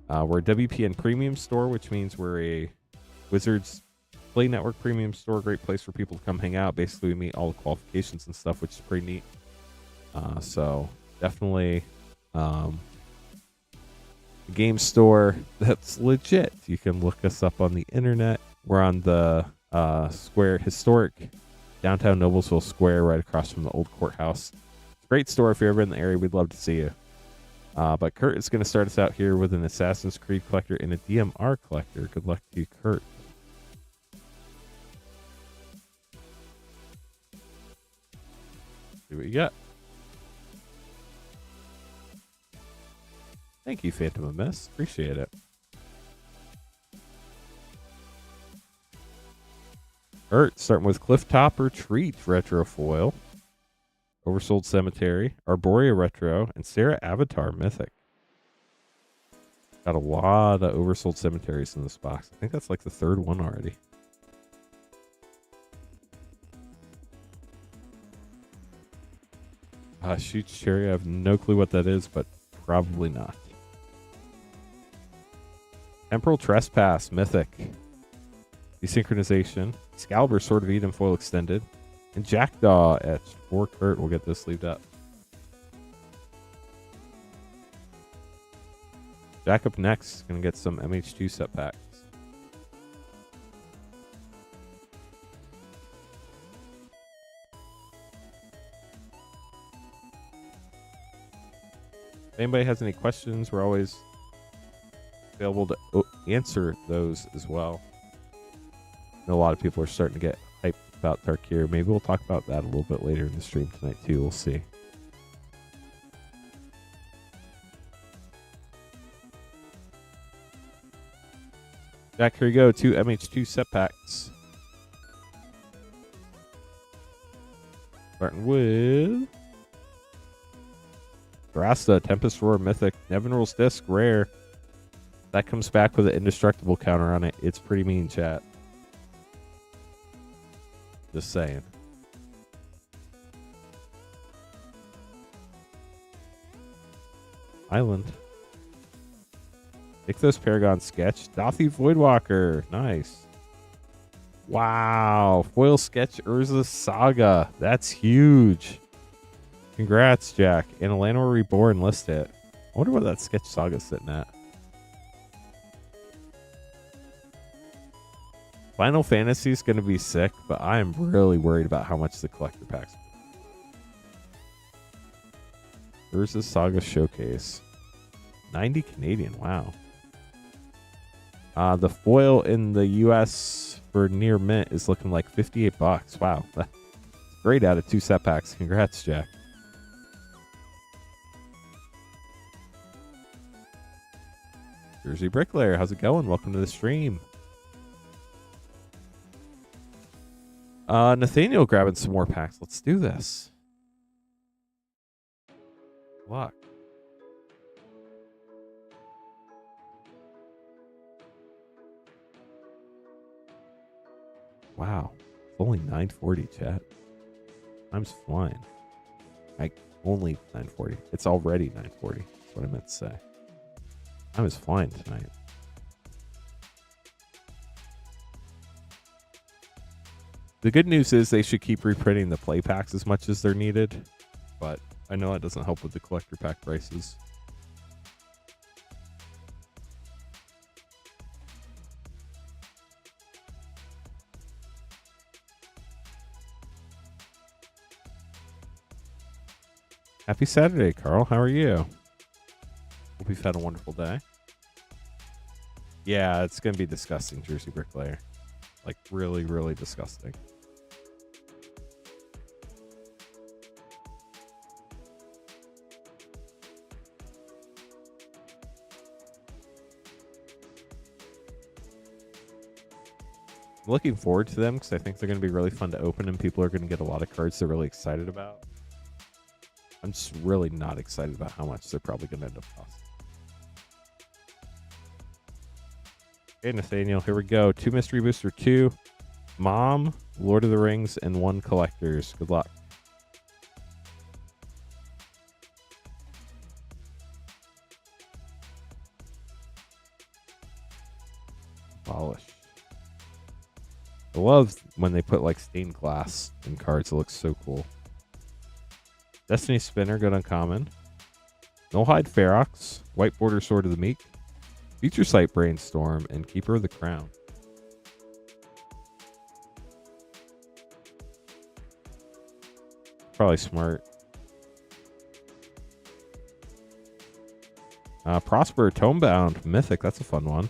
We're a WPN premium store, which means we're a Wizards Play Network premium store. Great place for people to come hang out. Basically, we meet all the qualifications and stuff, which is pretty neat. So definitely a game store that's legit. You can look us up on the internet. We're on the historic downtown Noblesville Square, right across from the old courthouse. It's a great store. If you're ever in the area, we'd love to see you. But Kurt is going to start us out here with an Assassin's Creed collector and a DMR collector. Good luck to you, Kurt. See what you got. Thank you, Phantom of Mist. Appreciate it. Alright, starting with Clifftop Retreat Retro Foil, Oversold Cemetery, Arborea Retro, and Sarah Avatar Mythic. Got a lot of Oversold Cemeteries in this box. I think that's like the third one already. Shoots Cherry. I have no clue what that is, but probably not. Temporal Trespass Mythic. Desynchronization. Excalibur Sword of Eden Foil Extended. And Jackdaw etched. For Kurt, we'll get this sleeved up. Jack up next. Gonna get some MH2 set packs. If anybody has any questions, we're always available to answer those as well. I know a lot of people are starting to get hyped about Tarkir. Maybe we'll talk about that a little bit later in the stream tonight too. We'll see. Jack, here you go. 2 MH2 set packs. Starting with Drasta, Tempest Roar Mythic, Nevin Rules Disc, Rare. That comes back with an indestructible counter on it. It's pretty mean, chat. Just saying. Island. Ichthos Paragon Sketch. Dothi Voidwalker. Nice. Wow. Foil Sketch Urza Saga. That's huge. Congrats, Jack. And Alanor Reborn list it. I wonder what that Sketch Saga's sitting at. Final Fantasy is going to be sick, but I am really worried about how much the collector packs. Urza Saga Showcase. 90 Canadian. Wow. The foil in the US for near mint is looking like $58. Wow. That's great out of 2 set packs. Congrats, Jack. Jersey Bricklayer, how's it going? Welcome to the stream. Nathaniel grabbing some more packs. Let's do this. Luck. Wow. It's only 940, chat. Time's flying. Only 940. It's already 940. That's what I meant to say. Time is flying tonight. The good news is they should keep reprinting the play packs as much as they're needed, but I know that doesn't help with the collector pack prices. Happy Saturday, Carl. How are you? Hope you've had a wonderful day. Yeah, it's going to be disgusting, Jersey Bricklayer. Like, really, really disgusting. I'm looking forward to them because I think they're going to be really fun to open and people are going to get a lot of cards they're really excited about. I'm just really not excited about how much they're probably going to end up costing. Okay, Nathaniel, here we go. 2 Mystery Booster 2, Mom, Lord of the Rings, and 1 Collectors. Good luck. Polish. I love when they put like stained glass in cards. It looks so cool. Destiny Spinner, good uncommon. Nullhide Ferox, White Border Sword of the Meek, Future Sight Brainstorm, and Keeper of the Crown. Probably smart. Prosper, Tomebound, Mythic, that's a fun one.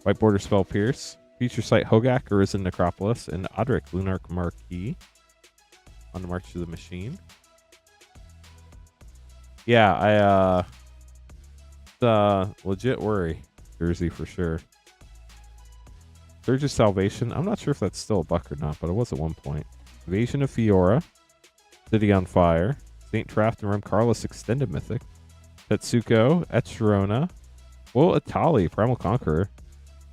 White Border Spell Pierce, Future Sight Hogak, Arisen Necropolis, and Odric, Lunarch Marquis. On the March to the Machine. Yeah, Legit worry. Jersey for sure. Surge of Salvation. I'm not sure if that's still a buck or not, but it was at one point. Invasion of Fiora. City on Fire. Saint Traft and Rem Carlos Extended Mythic. Tetsuko. Echerona. Will Atali, Primal Conqueror.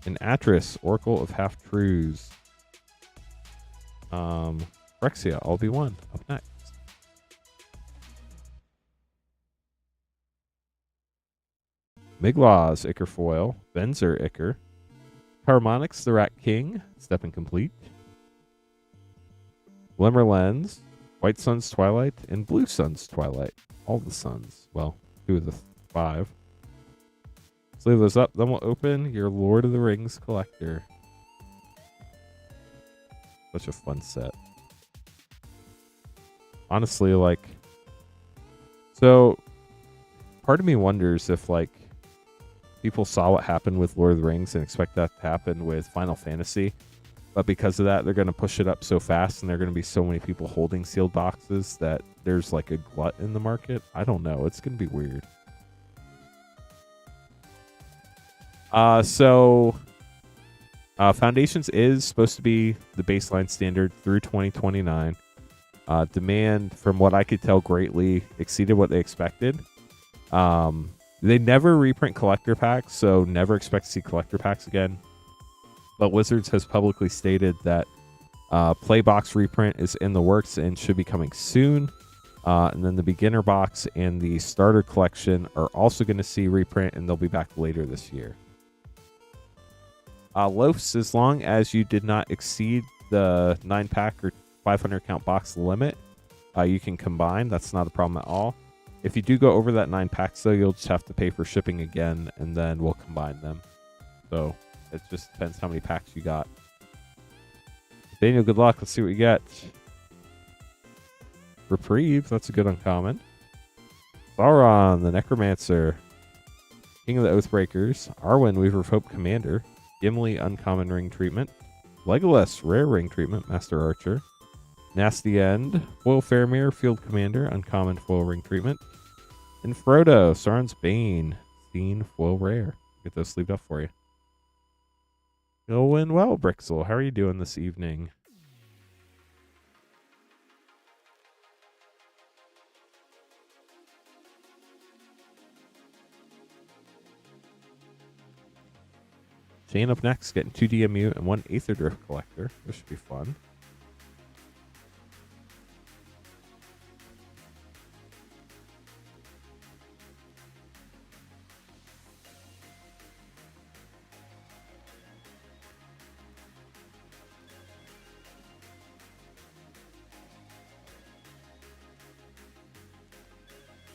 And Atris, Oracle of Half Truths. Rexia, all be one. Up next. Miglaws, Ichor Foil. Benzer, Ichor. Harmonix, the Rat King. Step Incomplete. Glimmer Lens. White Sun's Twilight. And Blue Sun's Twilight. All the suns. Well, 2 of the 5. Let's leave those up. Then we'll open your Lord of the Rings collector. Such a fun set. Honestly, like... So, part of me wonders if, like, people saw what happened with Lord of the Rings and expect that to happen with Final Fantasy. But because of that, they're going to push it up so fast and there are going to be so many people holding sealed boxes that there's like a glut in the market. I don't know. It's going to be weird. Foundations is supposed to be the baseline standard through 2029. Demand, from what I could tell, greatly exceeded what they expected. They never reprint collector packs, so never expect to see collector packs again. But Wizards has publicly stated that Playbox reprint is in the works and should be coming soon. And then the beginner box and the starter collection are also going to see reprint, and they'll be back later this year. Loafs, as long as you did not exceed the 9-pack or 500 count box limit, you can combine. That's not a problem at all. If you do go over that 9-packs, though, you'll just have to pay for shipping again, and then we'll combine them. So it just depends how many packs you got. Daniel, good luck. Let's see what you get. Reprieve, that's a good uncommon. Sauron, the Necromancer. King of the Oathbreakers. Arwen, Weaver of Hope Commander. Gimli, uncommon ring treatment. Legolas, rare ring treatment, Master Archer. Nasty End, foil Faramir, Field Commander, uncommon foil ring treatment. And Frodo, Sauron's Bane, Seen, foil rare. Get those sleeved up for you. Going well, Brixel. How are you doing this evening? Jane up next, getting 2 DMU and 1 Aether Drift Collector. This should be fun.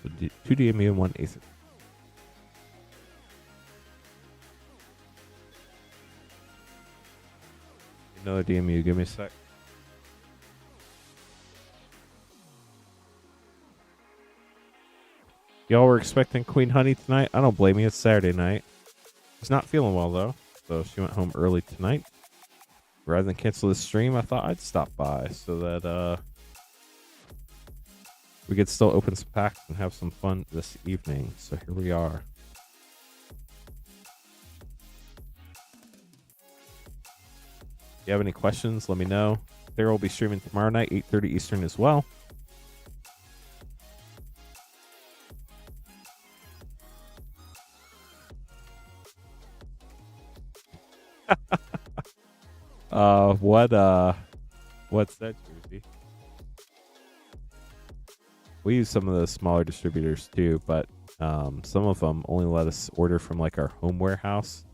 So 2 DMU and 1 Aether. Another DMU, give me a sec. Y'all were expecting Queen Honey tonight? I don't blame you, it's Saturday night. She's not feeling well though, so she went home early tonight. Rather than cancel the stream, I thought I'd stop by so that we could still open some packs and have some fun this evening. So here we are. If you have any questions, let me know. Sarah will be streaming tomorrow night, 8:30 Eastern as well. What's that, Jersey? We use some of the smaller distributors too, but some of them only let us order from like our home warehouse.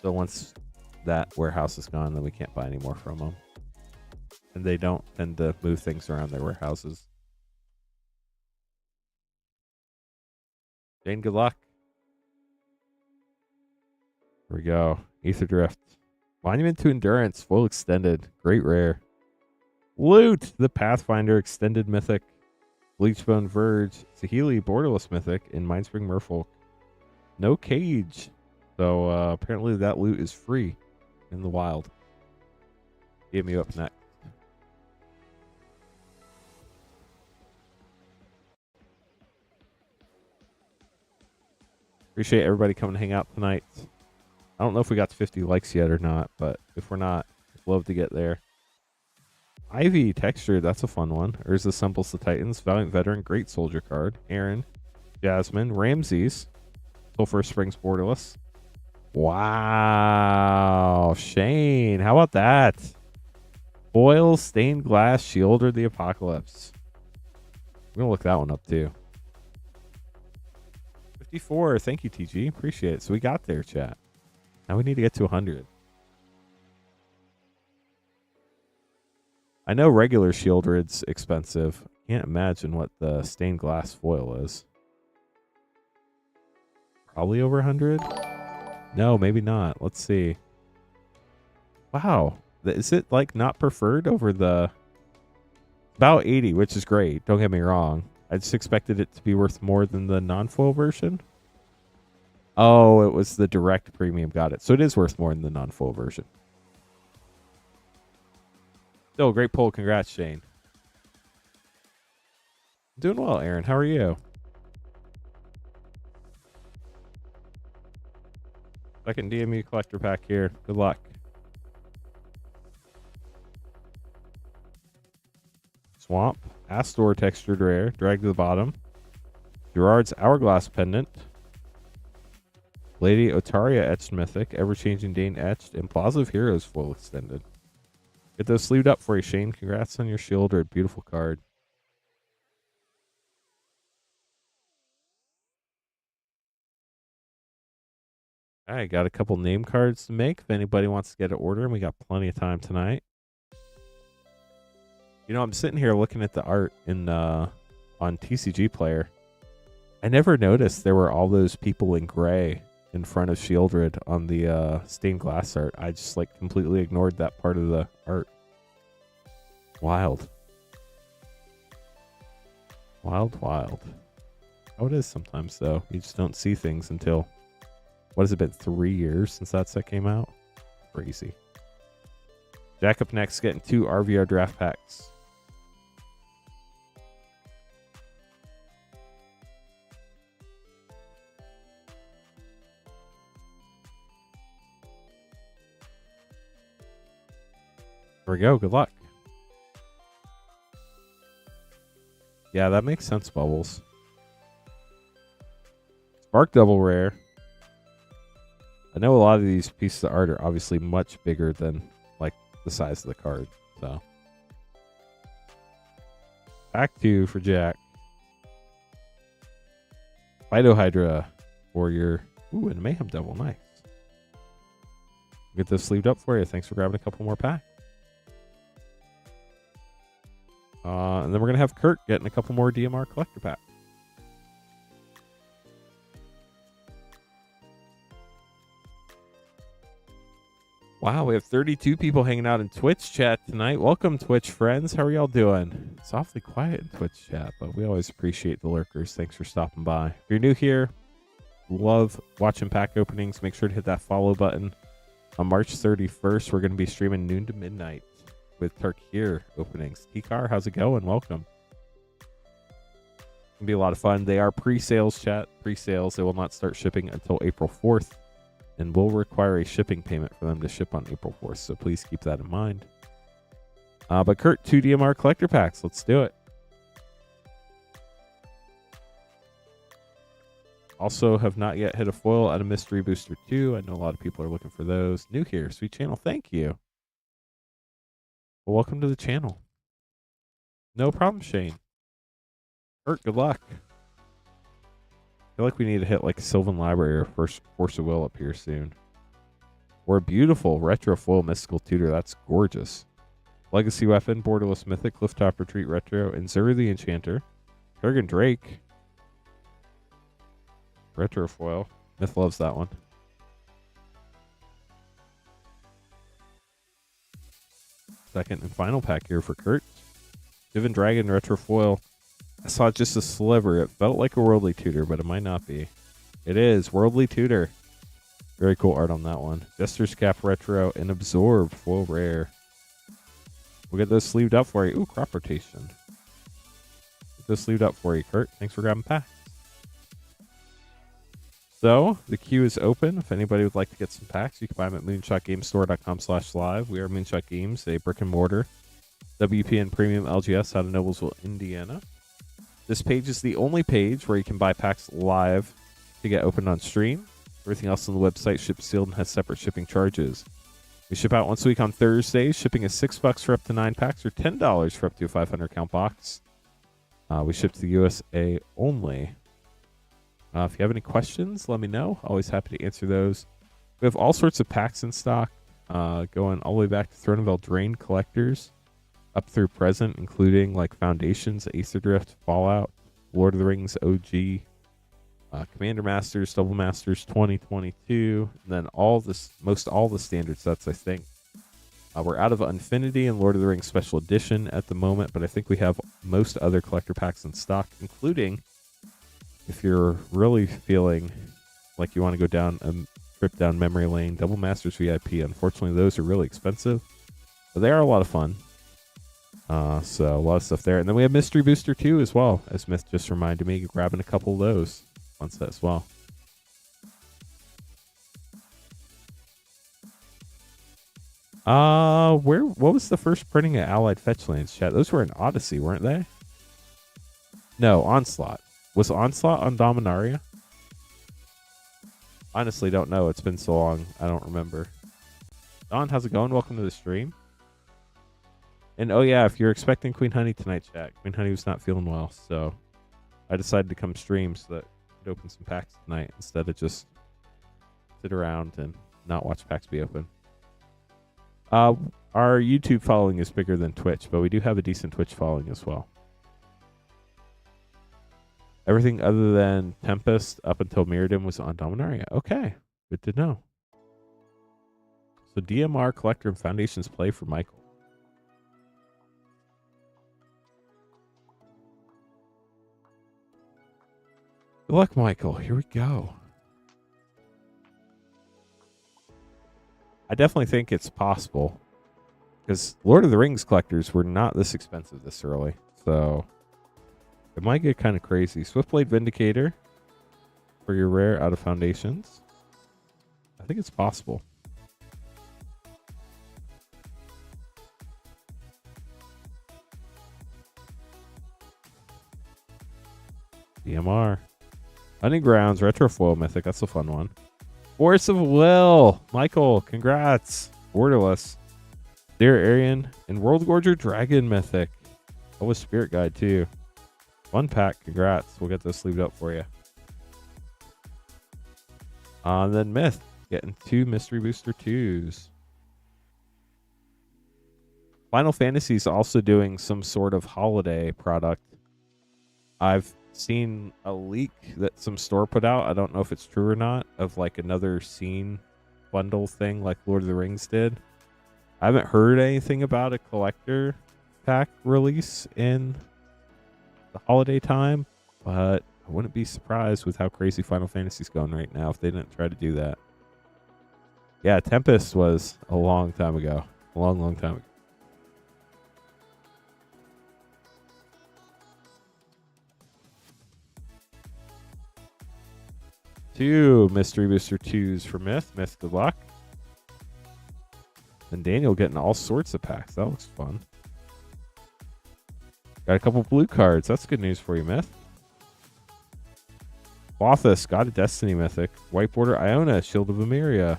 So once that warehouse is gone, then we can't buy any more from them. And they don't tend to move things around their warehouses. Jane, good luck. Here we go. Aether Drift. Monument to Endurance, full extended. Great rare. Loot, the Pathfinder extended mythic. Bleachbone Verge, Saheeli Borderless mythic, and Mindspring Merfolk. No cage. So apparently that loot is free in the wild. Give me up next. Appreciate everybody coming to hang out tonight. I don't know if we got to 50 likes yet or not, but if we're not, I'd love to get there. Ivy texture, that's a fun one. Urza Symbols the Titans, Valiant Veteran, Great Soldier card. Aaron, Jasmine, Ramses, Sulfur Springs Borderless. Wow, Shane, how about that? Foil, Stained Glass, Shielder the Apocalypse. We're going to look that one up too. 54, thank you TG, appreciate it. So we got there, chat. Now we need to get to 100. I know regular Shieldred's expensive. Can't imagine what the stained glass foil is. Probably over 100? No, maybe not. Let's see. Wow. Is it like not preferred over the... About 80, which is great. Don't get me wrong. I just expected it to be worth more than the non-foil version. Oh, it was the direct premium. Got it. So it is worth more than the non-foil version. Still, great poll. Congrats, Shane. Doing well, Aaron. How are you? Second DMU collector pack here. Good luck. Swamp. Astor textured rare. Drag to the bottom. Gerard's Hourglass pendant. Lady Otaria etched mythic. Ever-changing Dane etched. And Plaza of Heroes full extended. Get those sleeved up for you, Shane. Congrats on your shield or a beautiful card. All right, got a couple name cards to make. If anybody wants to get an order, and we got plenty of time tonight. You know, I'm sitting here looking at the art in on TCG Player. I never noticed there were all those people in gray in front of Shieldred on the stained glass art. I just like completely ignored that part of the art. Wild. Wild, wild. How it is sometimes, though. You just don't see things until... What has it been, 3 years since that set came out? Crazy. Jack up next, getting 2 RVR draft packs. There we go. Good luck. Yeah, that makes sense, Bubbles. Spark double rare. I know a lot of these pieces of art are obviously much bigger than like the size of the card. So pack 2 for Jack. Phytohydra for your and Mayhem Devil. Nice. Get this sleeved up for you. Thanks for grabbing a couple more packs. And then we're going to have Kurt getting a couple more DMR collector packs. Wow, we have 32 people hanging out in Twitch chat tonight. Welcome, Twitch friends. How are y'all doing? It's awfully quiet in Twitch chat, but we always appreciate the lurkers. Thanks for stopping by. If you're new here, love watching pack openings. Make sure to hit that follow button. On March 31st, we're going to be streaming noon to midnight with Tarkir openings. T-Car, how's it going? Welcome. It's going to be a lot of fun. They are pre-sales, chat. Pre-sales. They will not start shipping until April 4th. And will require a shipping payment for them to ship on April 4th. So please keep that in mind. But Kurt, 2 DMR collector packs. Let's do it. Also have not yet hit a foil out of Mystery Booster 2. I know a lot of people are looking for those. New here. Sweet channel. Thank you. Well, welcome to the channel. No problem, Shane. Kurt, good luck. I feel like we need to hit like Sylvan Library or Force of Will up here soon. Or a beautiful retro foil Mystical Tutor. That's gorgeous. Legacy Weapon, Borderless Mythic, Clifftop Retreat Retro, and Zuri the Enchanter. Kurgan Drake. Retro foil. Myth loves that one. Second and final pack here for Kurt. Divan Dragon Retro foil. I saw just a sliver. It felt like a Worldly Tutor, but it might not be. It is. Worldly Tutor. Very cool art on that one. Jester's Cap Retro and Absorbed foil rare. We'll get those sleeved up for you. Ooh, crop rotation. Get those sleeved up for you, Kurt. Thanks for grabbing packs. So the queue is open. If anybody would like to get some packs, you can buy them at moonshotgamestore.com/live. We are Moonshot Games, a brick and mortar WPN Premium LGS out of Noblesville, Indiana. This page is the only page where you can buy packs live to get opened on stream. Everything else on the website ships sealed and has separate shipping charges. We ship out once a week on Thursdays. Shipping is $6 for up to 9 packs or $10 for up to a 500 count box. We ship to the USA only. If you have any questions, let me know. Always happy to answer those. We have all sorts of packs in stock, going all the way back to Throne of Eldraine collectors up through present, including like Foundations, Aether Drift, Fallout, Lord of the Rings OG, Commander Masters, Double Masters 2022, and then all the standard sets, I think. We're out of Infinity and Lord of the Rings Special Edition at the moment, but I think we have most other collector packs in stock, including if you're really feeling like you want to go down a trip down memory lane, Double Masters VIP. Unfortunately, those are really expensive, but they are a lot of fun. So a lot of stuff there. And then we have Mystery Booster 2 as well, as Myth just reminded me, grabbing a couple of those on set as well. What was the first printing of Allied Fetch Lands, chat? Those were in Odyssey, weren't they? No, Onslaught. Was Onslaught on Dominaria? Honestly, don't know. It's been so long. I don't remember. Don, how's it going? Welcome to the stream. And oh yeah, if you're expecting Queen Honey tonight, chat, Queen Honey was not feeling well, so I decided to come stream so that I could open some packs tonight instead of just sit around and not watch packs be open. Our YouTube following is bigger than Twitch, but we do have a decent Twitch following as well. Everything other than Tempest up until Mirrodin was on Dominaria. Okay, good to know. So DMR, Collector, and Foundations play for Michael. Good luck, Michael. Here we go. I definitely think it's possible because Lord of the Rings collectors were not this expensive this early. So it might get kind of crazy. Swiftblade Vindicator for your rare out of Foundations. I think it's possible. DMR. Hunting Grounds, Retrofoil Mythic. That's a fun one. Force of Will. Michael, congrats. Borderless. Dear Arian. And World Gorger Dragon Mythic. Oh, with Spirit Guide, too. One pack. Congrats. We'll get this sleeved up for you. And then Myth. Getting 2 Mystery Booster 2s. Final Fantasy is also doing some sort of holiday product. I've seen a leak that some store put out. I don't know if it's true or not, of like another scene bundle thing like Lord of the Rings did. I haven't heard anything about a collector pack release in the holiday time, but I wouldn't be surprised with how crazy Final Fantasy's going right now if they didn't try to do that. Yeah, Tempest was a long time ago. A long time ago. Two Mystery Booster 2s for Myth. Myth, good luck. And Daniel getting all sorts of packs. That looks fun. Got a couple blue cards. That's good news for you, Myth. Lothus, God of Destiny Mythic. White Border Iona, Shield of Emeria.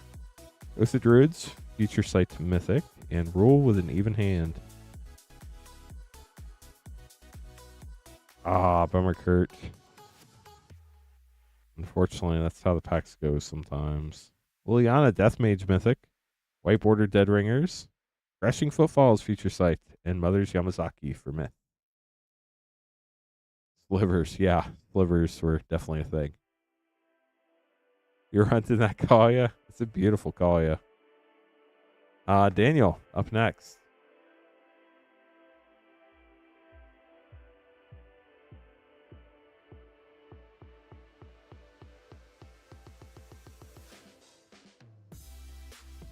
Oath of Druids, Future Sight Mythic. And Rule with an Even Hand. Ah, bummer, Kurt. Unfortunately, that's how the packs go sometimes. Liliana, Deathmage Mythic. White Border Dead Ringers. Crashing Footfalls, Future Sight. And Mother's Yamazaki for Myth. Slivers, yeah. Slivers were definitely a thing. You're hunting that Kalia? It's a beautiful Kalia. Daniel, up next.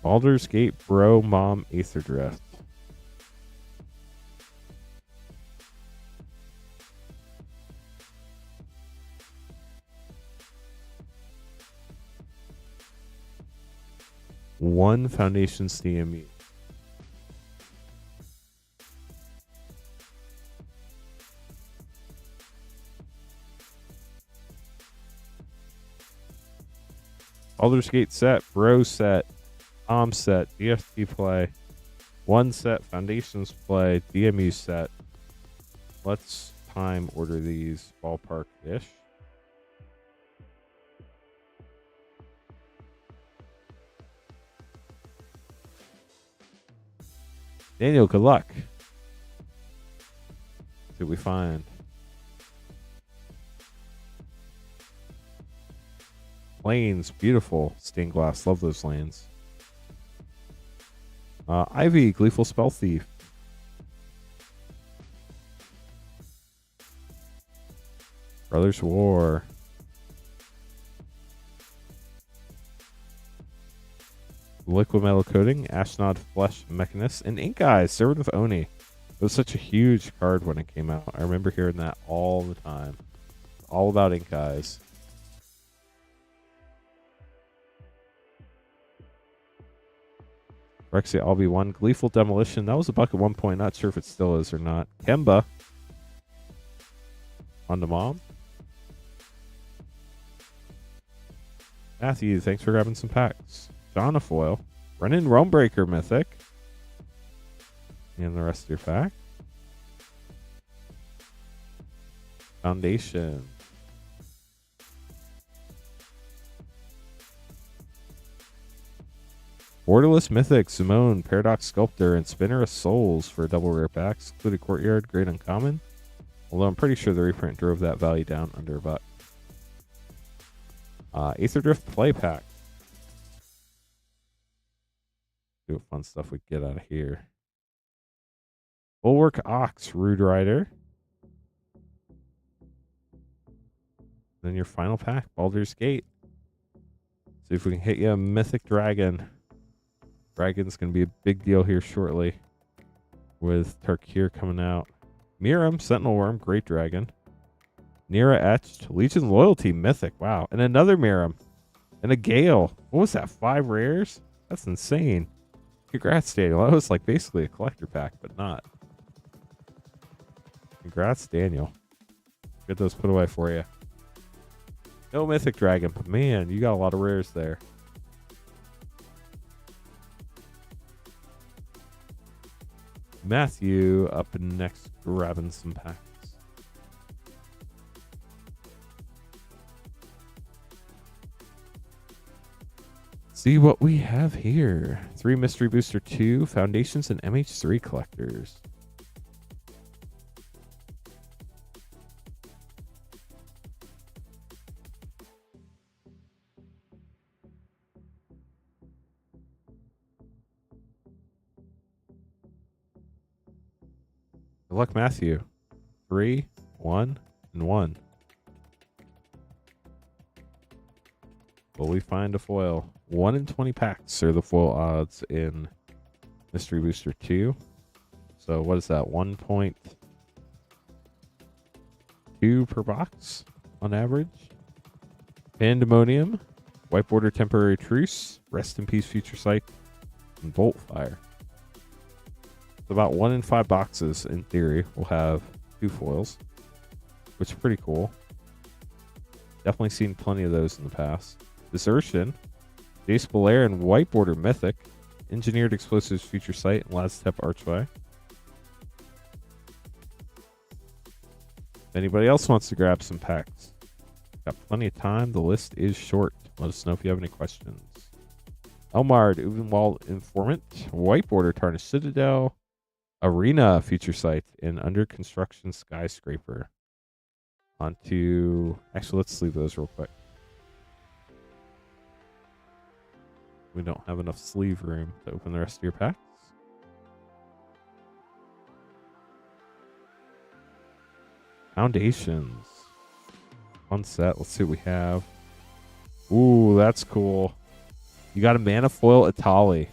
Baldur's Gate Bro Mom Aether Drift. 1 Foundation CME. Baldur's Gate set, Bro set, Tom set, DFT play, 1 set, Foundations play, DMU set. Let's time order these ballpark-ish. Daniel, good luck. See what we find. Lanes, beautiful. Stained glass, love those lanes. Ivy, Gleeful Spell Thief. Brothers War. Liquid Metal Coating, Ashnod Flesh Mechanist, and Ink Eyes, Servant of Oni. It was such a huge card when it came out. I remember hearing that all the time. All about Ink Eyes. Rexia LB1, Gleeful Demolition. That was a buck at one point. Not sure if it still is or not. Kemba. On the mom. Matthew, thanks for grabbing some packs. Jonafoil. Brennan Realmbreaker Mythic. And the rest of your pack. Foundation. Borderless Mythic, Simone, Paradox Sculptor, and Spinner of Souls for double rare packs. Included Courtyard, Great Uncommon. Although I'm pretty sure the reprint drove that value down under a buck. Aether Drift Play Pack. See what fun stuff we get out of here. Bulwark Ox, Rude Rider. Then your final pack, Baldur's Gate. See if we can hit you a Mythic Dragon. Dragon's going to be a big deal here shortly with Tarkir coming out. Miram, Sentinel Worm, Great Dragon. Nira Etched, Legion Loyalty, Mythic. Wow. And another Miram. And a Gale. What was that? 5 rares? That's insane. Congrats, Daniel. That was like basically a collector pack, but not. Congrats, Daniel. Get those put away for you. No Mythic Dragon, but man, you got a lot of rares there. Matthew up next, grabbing some packs. See what we have here. 3 Mystery Booster 2, Foundations, and MH3 collectors. Good luck, Matthew. 3, 1, and 1. Will we find a foil? 1 in 20 packs are the foil odds in Mystery Booster 2. So what is that? 1.2 per box on average. Pandemonium, White Border Temporary Truce, Rest in Peace Future Sight, and Bolt Fire. About 1 in 5 boxes, in theory, will have 2 foils, which is pretty cool. Definitely seen plenty of those in the past. Desertion, Jace Belair and White Border Mythic, Engineered Explosives Future Sight, and Last Step Archway. If anybody else wants to grab some packs, got plenty of time. The list is short. Let us know if you have any questions. Elmard, Uvenwald Informant, White Border Tarnished Citadel, Arena Future Sight, and Under Construction Skyscraper. Actually, let's leave those real quick. We don't have enough sleeve room to open the rest of your packs. Foundations. One set. Let's see what we have. Ooh, that's cool. You got a Mana Foil Atali.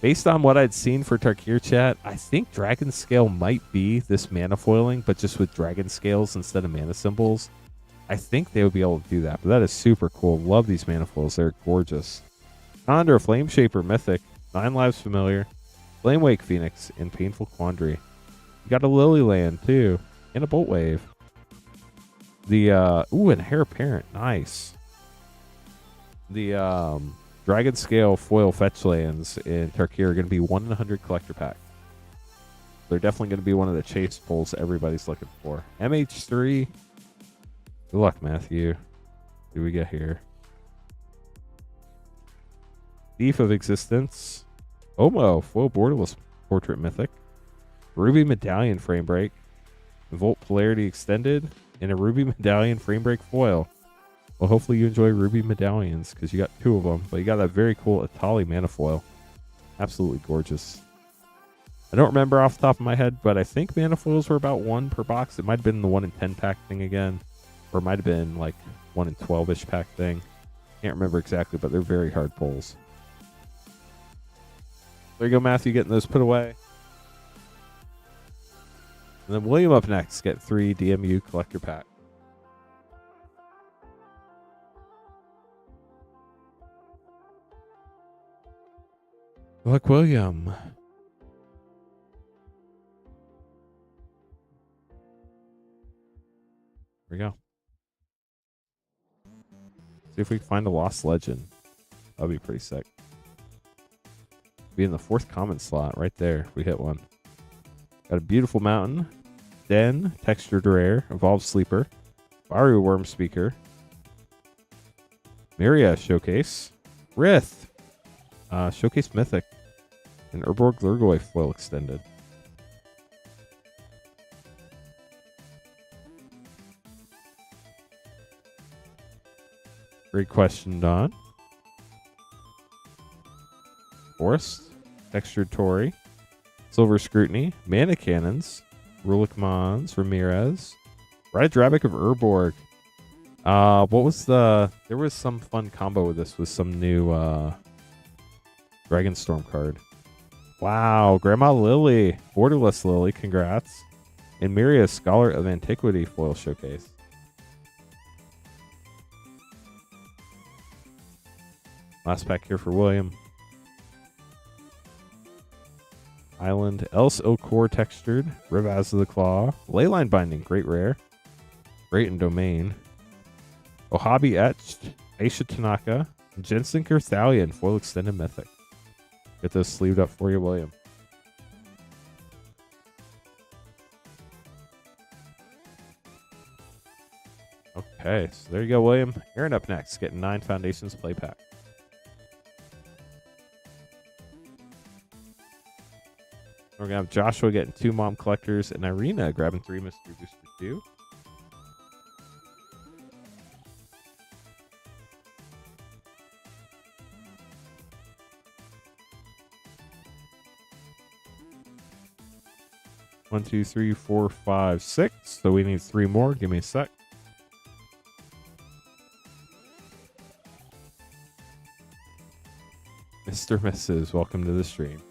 Based on what I'd seen for Tarkir chat, I think Dragon Scale might be this mana foiling, but just with Dragon Scales instead of mana symbols. I think they would be able to do that, but that is super cool. Love these mana foils. They're gorgeous. Condor, Flame Shaper, Mythic, 9 Lives Familiar, Flame Wake Phoenix, and Painful Quandary. You got a Lilyland too, and a Bolt Wave. The and Heir Apparent, nice. The Dragon Scale foil fetch lands in Tarkir are going to be 1 in 100 collector pack. They're definitely going to be one of the chase pulls everybody's looking for. MH3. Good luck, Matthew. What do we get here? Thief of Existence. Omo, foil borderless portrait mythic. Ruby Medallion frame break. Volt Polarity Extended. And a Ruby Medallion frame break foil. Well, hopefully you enjoy Ruby Medallions because you got 2 of them. But you got that very cool Atali mana foil. Absolutely gorgeous. I don't remember off the top of my head, but I think mana foils were about 1 per box. It might have been the 1 in 10 pack thing again. Or it might have been like 1 in 12-ish pack thing. Can't remember exactly, but they're very hard pulls. There you go, Matthew, getting those put away. And then William up next, get 3 DMU collector pack. Good luck, William. Here we go. See if we can find a lost legend. That'd be pretty sick. Be in the 4th common slot right there if we hit one. Got a beautiful mountain. Den, textured rare, evolved sleeper, Baru worm speaker, Myria showcase, Rith, showcase mythic, and Urborg Lurgoy foil extended. Great question, Don. Forest, textured Tori, Silver Scrutiny, Mana Cannons, Rulik Mons, Ramirez, Red Drabic of Urborg. What was the... There was some fun combo with this with some new Dragonstorm card. Wow, Grandma Lily, Borderless Lily, congrats. And Myria, Scholar of Antiquity foil showcase. Last pack here for William. Island, Else Okor textured, Rivaz of the Claw, Leyline Binding, great rare, Great in Domain, Ohabi Etched, Aisha Tanaka, Jensen Thalion, foil extended mythic. Get those sleeved up for you, William. Okay, so there you go, William. Aaron up next, getting 9 Foundations play pack. We're going to have Joshua getting 2 Mom Collectors and Irina grabbing 3 Mystery Booster 2. One, two, three, four, five, 6. So we need 3 more. Give me a sec. Mr. Mrs., welcome to the stream.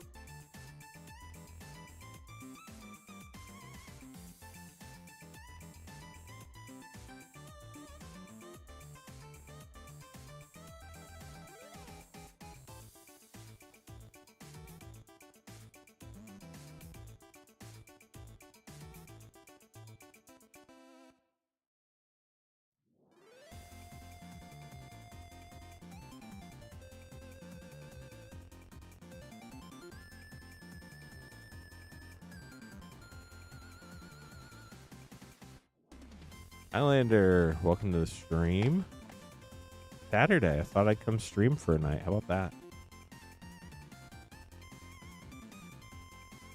Highlander, welcome to the stream. Saturday, I thought I'd come stream for a night. How about that?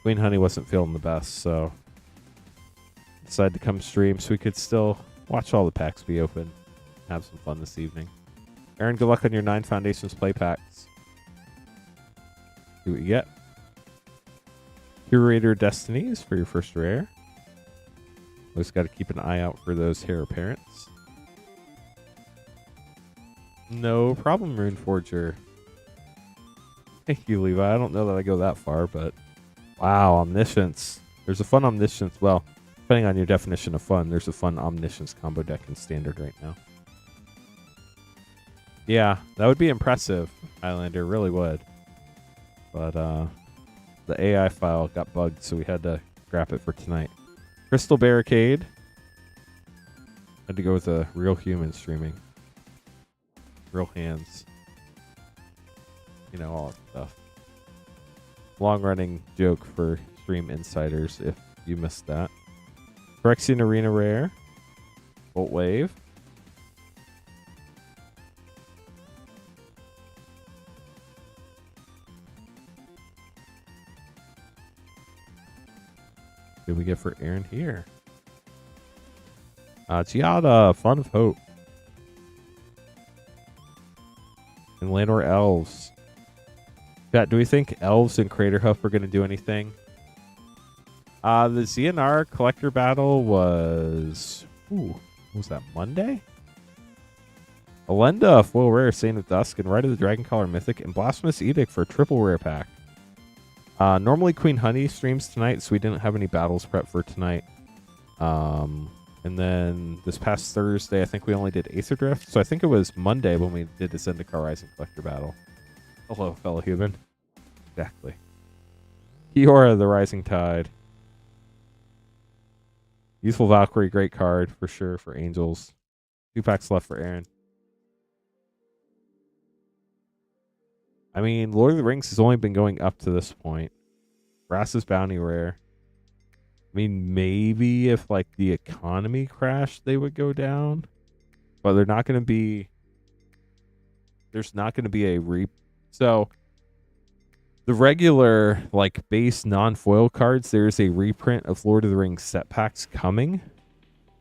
Queen Honey wasn't feeling the best, so decided to come stream so we could still watch all the packs be open. Have some fun this evening. Aaron, good luck on your 9 Foundations play packs. See what you get. Curator Destinies for your first rare. Always got to keep an eye out for those Heir Apparents. No problem, Runeforger. Thank you, Levi. I don't know that I go that far, but wow, Omniscience. There's a fun Omniscience. Well, depending on your definition of fun, there's a fun Omniscience combo deck in Standard right now. Yeah, that would be impressive. Highlander really would. But the AI file got bugged, so we had to scrap it for tonight. Crystal Barricade. Had to go with a real human streaming. Real hands. You know, all that stuff. Long-running joke for stream insiders if you missed that. Phyrexian Arena Rare. Volt Wave. What did we get for Aaron here? Giada, Font of Hope. And Landor Elves. Pat, do we think Elves and Craterhoof are going to do anything? The ZNR collector battle was... Ooh, what was that, Monday? Alenda, foil rare, Saint of Dusk, and Rite of the Dragon Collar Mythic, and Blasphemous Edict for a triple rare pack. Normally Queen Honey streams tonight, so we didn't have any battles prep for tonight. And then this past Thursday, I think we only did Aether Drift. So I think it was Monday when we did the Zendikar Rising Collector Battle. Hello, fellow human. Exactly. Kiora, the Rising Tide. Useful Valkyrie, great card for sure for Angels. 2 packs left for Aaron. I mean, Lord of the Rings has only been going up to this point. Brass's Bounty Rare. I mean, maybe if like the economy crashed, they would go down. But they're not going to be... There's not going to be a So, the regular, like, base non-foil cards, there's a reprint of Lord of the Rings set packs coming.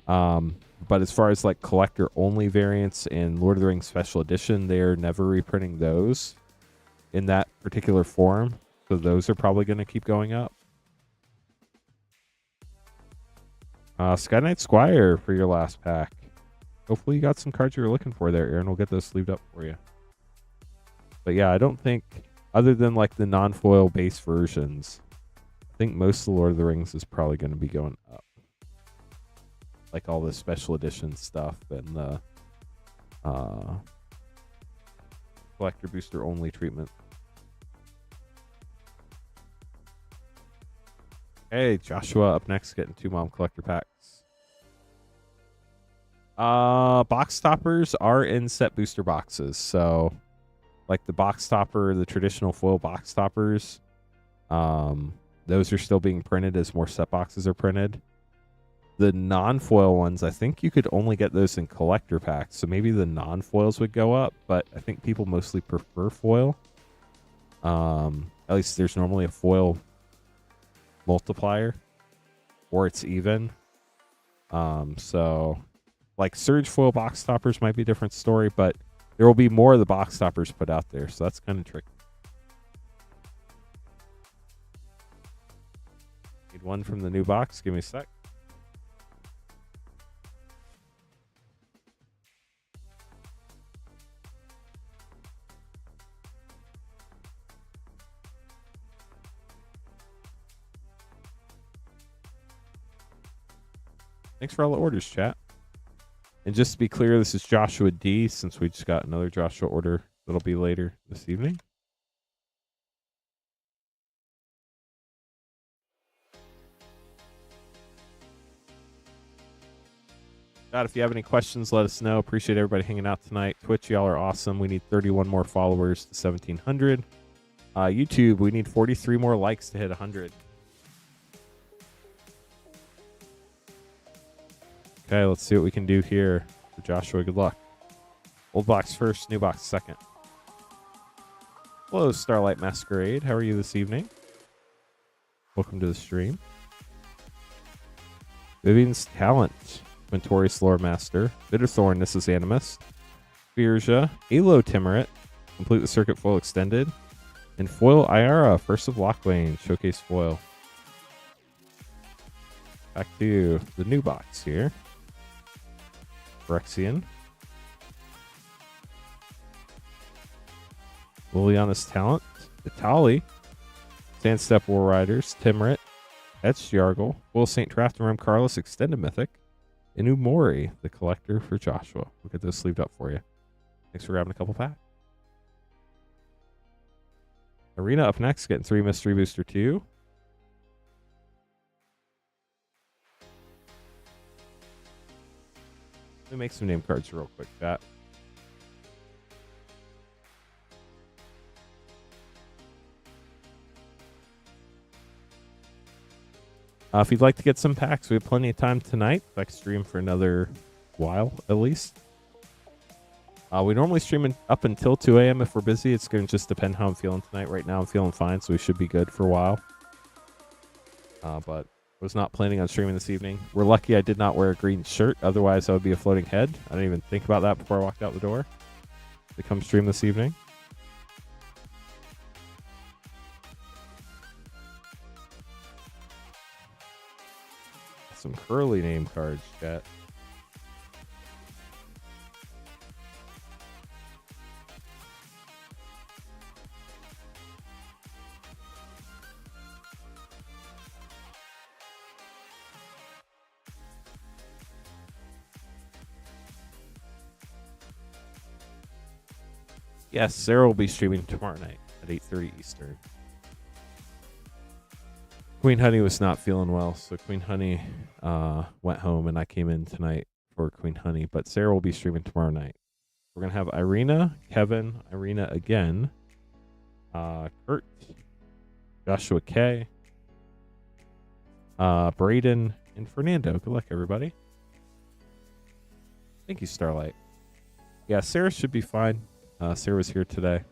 But as far as, like, collector-only variants and Lord of the Rings Special Edition, they're never reprinting those in that particular form. So those are probably going to keep going up. Sky Knight Squire for your last pack. Hopefully you got some cards you were looking for there, Aaron. We'll get those sleeved up for you. But yeah, I don't think, other than like the non-foil base versions, I think most of the Lord of the Rings is probably going to be going up. Like all the special edition stuff and the collector booster only treatment. Hey, Joshua up next, getting 2 mom collector packs. Box toppers are in set booster boxes. So, like the box topper, the traditional foil box toppers, those are still being printed as more set boxes are printed. The non-foil ones, I think you could only get those in collector packs. So maybe the non-foils would go up, but I think people mostly prefer foil. At least there's normally a foil multiplier, or it's even. So like Surge foil box toppers might be a different story, but there will be more of the box toppers put out there, so that's kind of tricky. Need one from the new box. Give me a sec. Thanks for all the orders, chat. And just to be clear, this is Joshua D, since we just got another Joshua order that'll be later this evening. God, if you have any questions, let us know. Appreciate everybody hanging out tonight. Twitch, y'all are awesome. We need 31 more followers to 1,700. YouTube, we need 43 more likes to hit 100. Okay, let's see what we can do here for Joshua. Good luck. Old box first, new box second. Hello, Starlight Masquerade. How are you this evening? Welcome to the stream. Vivian's Talent. Mentorius Lore Master. Bitterthorn, This is Animus. Spirja. Alo Timurit. Complete the Circuit Foil Extended. And Foil Iara, First of Locklane. Showcase Foil. Back to the new box here. Phyrexian. Liliana's Talent. Vitali. Sandstep War Riders. Timurit. Etched Yargle. Will St. Trafton Carlos Extended Mythic. Inumori, the collector for Joshua. We'll get those sleeved up for you. Thanks for grabbing a couple packs. Arena up next, getting 3 Mystery Booster 2. Let me make some name cards real quick, chat. If you'd like to get some packs, we have plenty of time tonight. I can stream for another while, at least. We normally stream up until 2 a.m. if we're busy. It's going to just depend how I'm feeling tonight. Right now, I'm feeling fine, so we should be good for a while. But I was not planning on streaming this evening. We're lucky I did not wear a green shirt. Otherwise, I would be a floating head. I didn't even think about that before I walked out the door to come stream this evening. Some curly name cards, chat. Yes, Sarah will be streaming tomorrow night at 8:30 Eastern. Queen Honey was not feeling well, so Queen Honey went home, and I came in tonight for Queen Honey. But Sarah will be streaming tomorrow night. We're going to have Irina, Kevin, Irina again, Kurt, Joshua K, Braden, and Fernando. Good luck, everybody. Thank you, Starlight. Yeah, Sarah should be fine. Sarah was here today.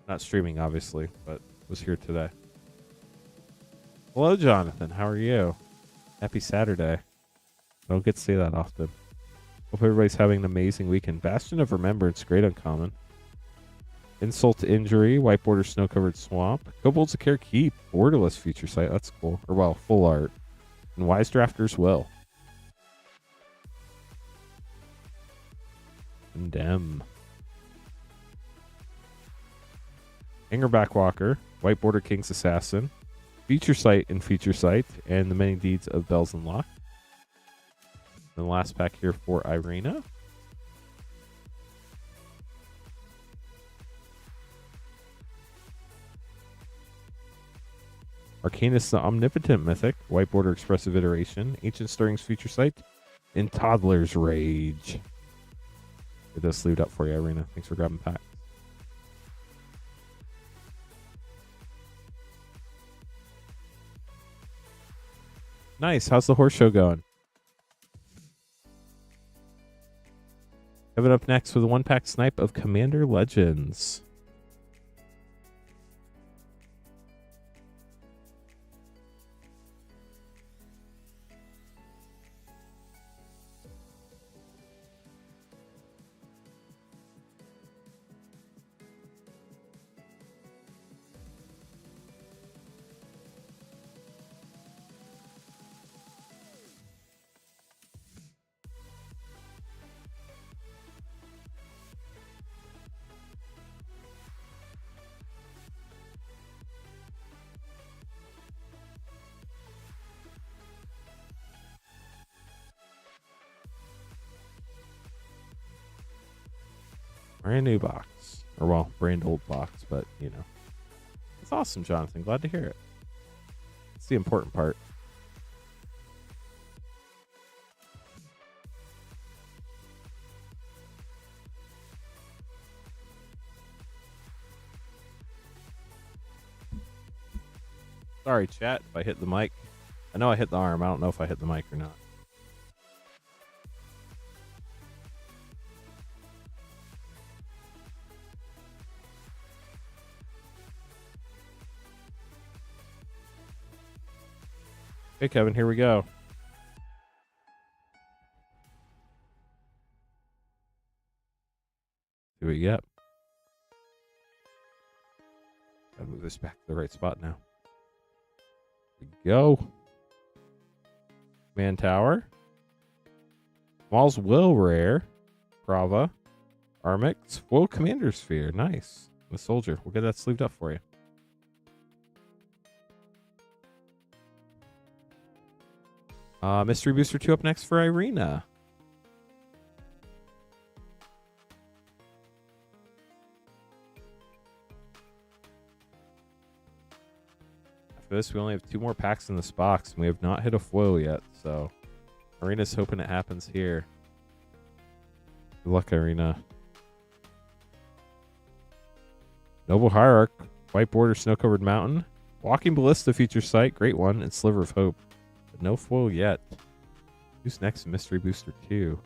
Not streaming, obviously, but was here today. Hello, Jonathan. How are you? Happy Saturday. I don't get to say that often. Hope everybody's having an amazing weekend. Bastion of Remembrance, great uncommon. Insult to Injury, White Border Snow-Covered Swamp. Kobolds of Care Keep, Borderless feature site. That's cool. Or, well, full art. And Wise Drafter's Will. Condemn. Angerback Walker, White Border King's Assassin, Feature Site and Feature Site, and the Many Deeds of Bells and Lock. And the last pack here for Irina. Arcanus the Omnipotent Mythic, White Border Expressive Iteration, Ancient Stirrings Feature Site, and Toddler's Rage. Get this sleeved up for you, Irina. Thanks for grabbing packs. Nice. How's the horse show going? Coming up next with a 1-pack snipe of Commander Legends. Brand new box. Or, well, brand old box, but, you know. It's awesome, Jonathan. Glad to hear it. It's the important part. Sorry, chat, if I hit the mic. I know I hit the arm. I don't know if I hit the mic or not. Hey, Kevin, here we go. See what you get. Gotta move this back to the right spot now. Here we go. Man Tower. Mall's Will Rare. Brava. Armix. Foil Commander Sphere. Nice. The Soldier. We'll get that sleeved up for you. Mystery Booster 2 up next for Irina. After this, we only have 2 more packs in this box, and we have not hit a foil yet, so Irina's hoping it happens here. Good luck, Irina. Noble Hierarch, White Border, Snow-Covered Mountain. Walking Ballista feature site, great one, and Sliver of Hope. But no foil yet. Who's next? Mystery Booster 2.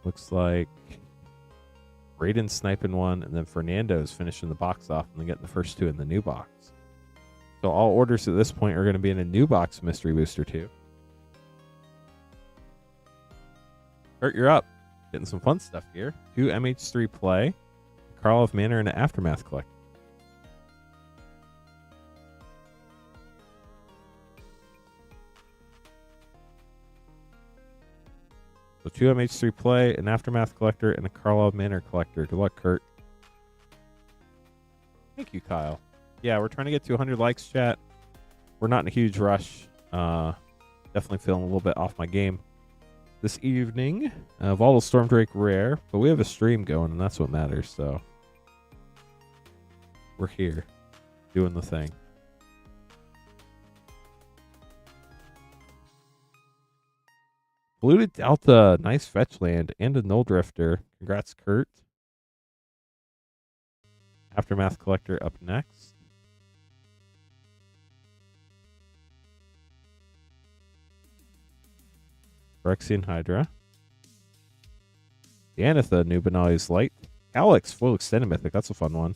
Looks like Raiden's sniping one, and then Fernando's finishing the box off and then getting the first 2 in the new box. So all orders at this point are going to be in a new box Mystery Booster 2. Kurt, you're up. Getting some fun stuff here. 2 MH3 play. Karlov Manor and an Aftermath Collect. So 2 MH3 play, an Aftermath Collector, and a Karlov Manor Collector. Good luck, Kurt. Thank you, Kyle. Yeah, we're trying to get to 100 likes, chat. We're not in a huge rush. Definitely feeling a little bit off my game this evening. Volatile Stormdrake rare, but we have a stream going, and that's what matters, so we're here doing the thing. Polluted Delta, nice fetch land, and a Null Drifter. Congrats, Kurt. Aftermath Collector up next. Phyrexian Hydra. Dianatha, new Benali's Light. Alex, full extended mythic. That's a fun one.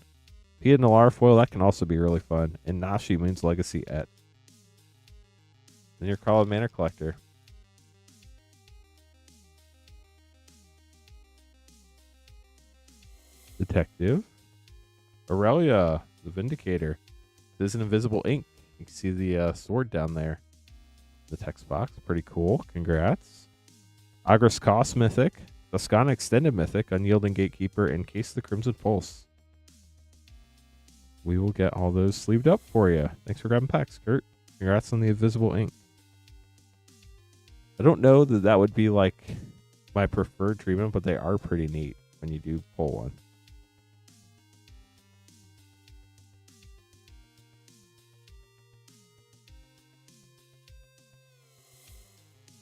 Pia Nalar foil, that can also be really fun. And Nashi, Moon's Legacy Et. Then your Karlov Manor Collector. Detective. Aurelia, the Vindicator. This is an invisible ink. You can see the sword down there. The text box. Pretty cool. Congrats. Agris Koss Mythic. Tuscana Extended Mythic. Unyielding Gatekeeper. And Case of the Crimson Pulse. We will get all those sleeved up for you. Thanks for grabbing packs, Kurt. Congrats on the invisible ink. I don't know that that would be like my preferred treatment, but they are pretty neat when you do pull one.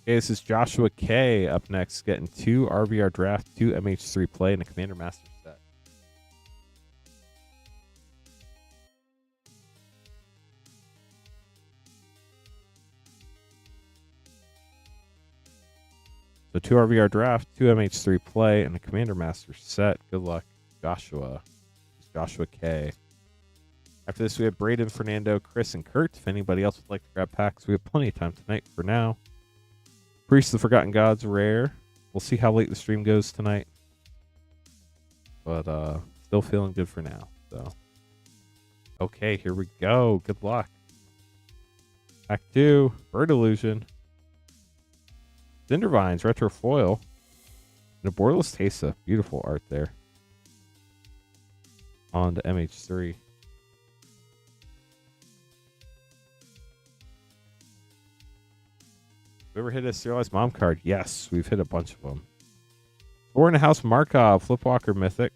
Okay, this is Joshua K up next, getting 2 RVR Draft, 2 MH3 play, and a Commander Master set. So 2 RVR Draft, 2 MH3 play, and a Commander Master set. Good luck, Joshua. It's Joshua K. After this, we have Braden, Fernando, Chris, and Kurt. If anybody else would like to grab packs, we have plenty of time tonight. For now, Priest of the Forgotten Gods rare. We'll see how late the stream goes tonight. But still feeling good for now. So okay, here we go. Good luck. Pack 2, Bird Illusion. Cindervines, Retro Foil. And a Borderless Tesa. Beautiful art there. On to MH3. We ever hit a serialized mom card? Yes, we've hit a bunch of them. 4 in a House Markov, Flipwalker Mythic,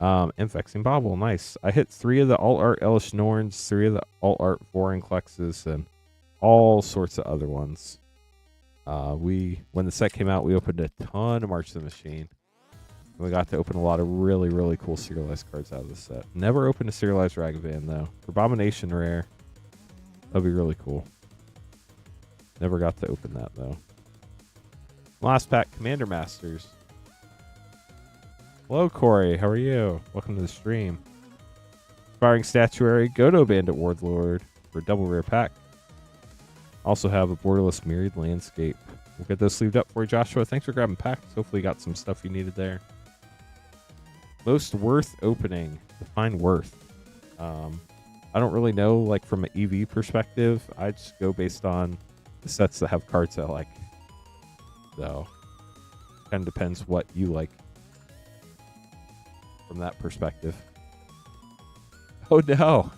Infexing Bobble, nice. I hit 3 of the Alt Art Elish Norns, 3 of the Alt Art Vorinclexes, and all sorts of other ones. When the set came out, we opened a ton of March of the Machine. And we got to open a lot of really, really cool serialized cards out of the set. Never opened a serialized Ragavan, though. Abomination rare. That'd be really cool. Never got to open that, though. Last pack, Commander Masters. Hello, Corey. How are you? Welcome to the stream. Firing Statuary, Godo Bandit Wardlord for a double rare pack. Also have a Borderless Myriad Landscape. We'll get those sleeved up for you, Joshua. Thanks for grabbing packs. Hopefully you got some stuff you needed there. Most worth opening. Define worth. I don't really know, like, from an EV perspective. I just go based on the sets that have cards I like. So, kind of depends what you like from that perspective. Oh no!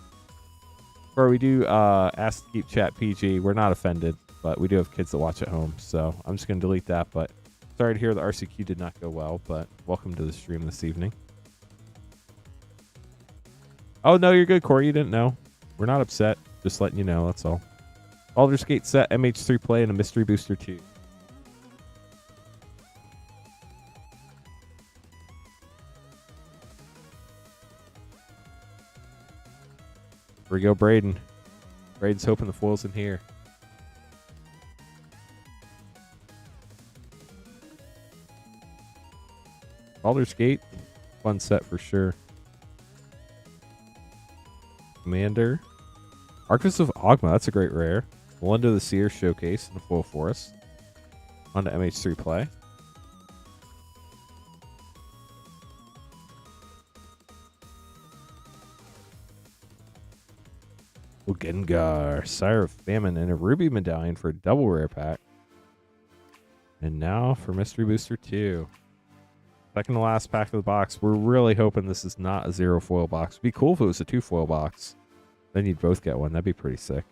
Or we do ask to keep chat PG. We're not offended, but we do have kids that watch at home, so I'm just going to delete that. But sorry to hear the RCQ did not go well, but welcome to the stream this evening. Oh, no, you're good, Corey. You didn't know. We're not upset. Just letting you know, that's all. Baldur's Gate set, MH3 play, and a Mystery Booster 2. Here we go, Braden. Braden's hoping the foil's in here. Baldur's Gate, fun set for sure. Commander. Arcus of Ogma, that's a great rare. Melinda the Seer Showcase in the foil forest. On to MH3 play. Gengar, Sire of Famine, and a Ruby Medallion for a double rare pack. And now for Mystery Booster 2. Second to last pack of the box. We're really hoping this is not a 0 foil box. It'd be cool if it was a 2 foil box. Then you'd both get one. That'd be pretty sick.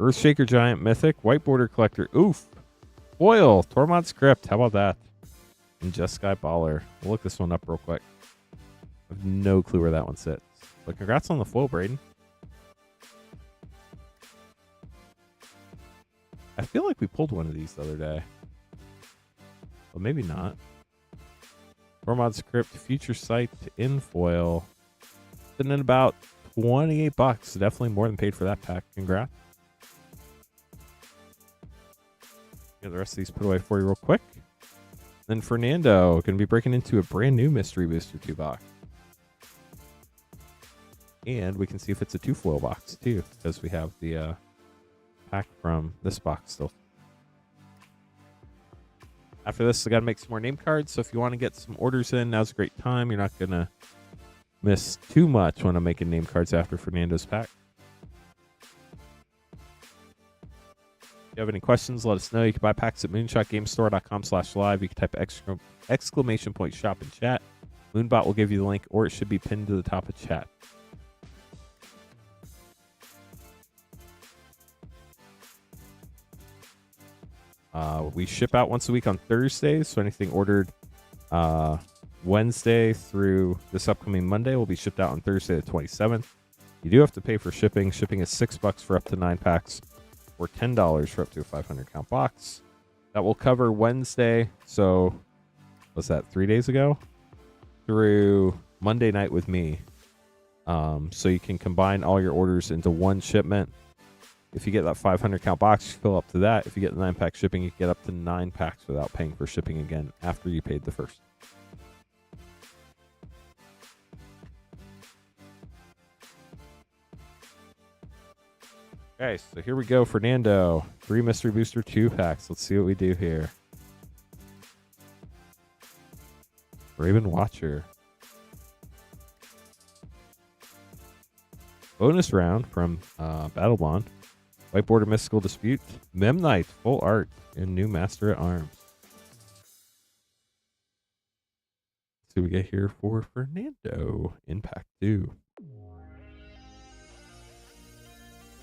Earthshaker Giant Mythic, White Border Collector. Oof. Foil, Tormod's Crypt. How about that? And Just Sky Baller. We'll look this one up real quick. I have no clue where that one sits. But congrats on the foil, Braden. I feel like we pulled one of these the other day. But maybe not. Tormod's Crypt, Future Sight in foil. Sitting at about $28. Definitely more than paid for that pack. Congrats. Get the rest of these put away for you real quick. Then Fernando going to be breaking into a brand new Mystery Booster 2 box. And we can see if it's a 2 foil box too, because we have the pack from this box still. After this, I got to make some more name cards. So if you want to get some orders in, now's a great time. You're not going to miss too much when I'm making name cards after Fernando's pack. If you have any questions, let us know. You can buy packs at moonshotgamestore.com/live. You can type exclamation point shop in chat. Moonbot will give you the link, or it should be pinned to the top of chat. We ship out once a week on Thursdays, so anything ordered Wednesday through this upcoming Monday will be shipped out on Thursday the 27th. You do have to pay for shipping. Shipping is $6 for up to 9 packs, or $10 for up to a 500 count box. That will cover Wednesday, so was that 3 days ago? Through Monday night with me. So you can combine all your orders into one shipment. If you get that 500 count box, you fill up to that. If you get the 9-pack shipping, you get up to 9 packs without paying for shipping again after you paid the first. Okay, so here we go, Fernando. 3 Mystery Booster 2 packs. Let's see what we do here. Raven Watcher. Bonus round from Battle Bond. White Border Mystical Dispute. Memnite, full art, and new Master at Arms. Let's see what we get here for Fernando in pack 2.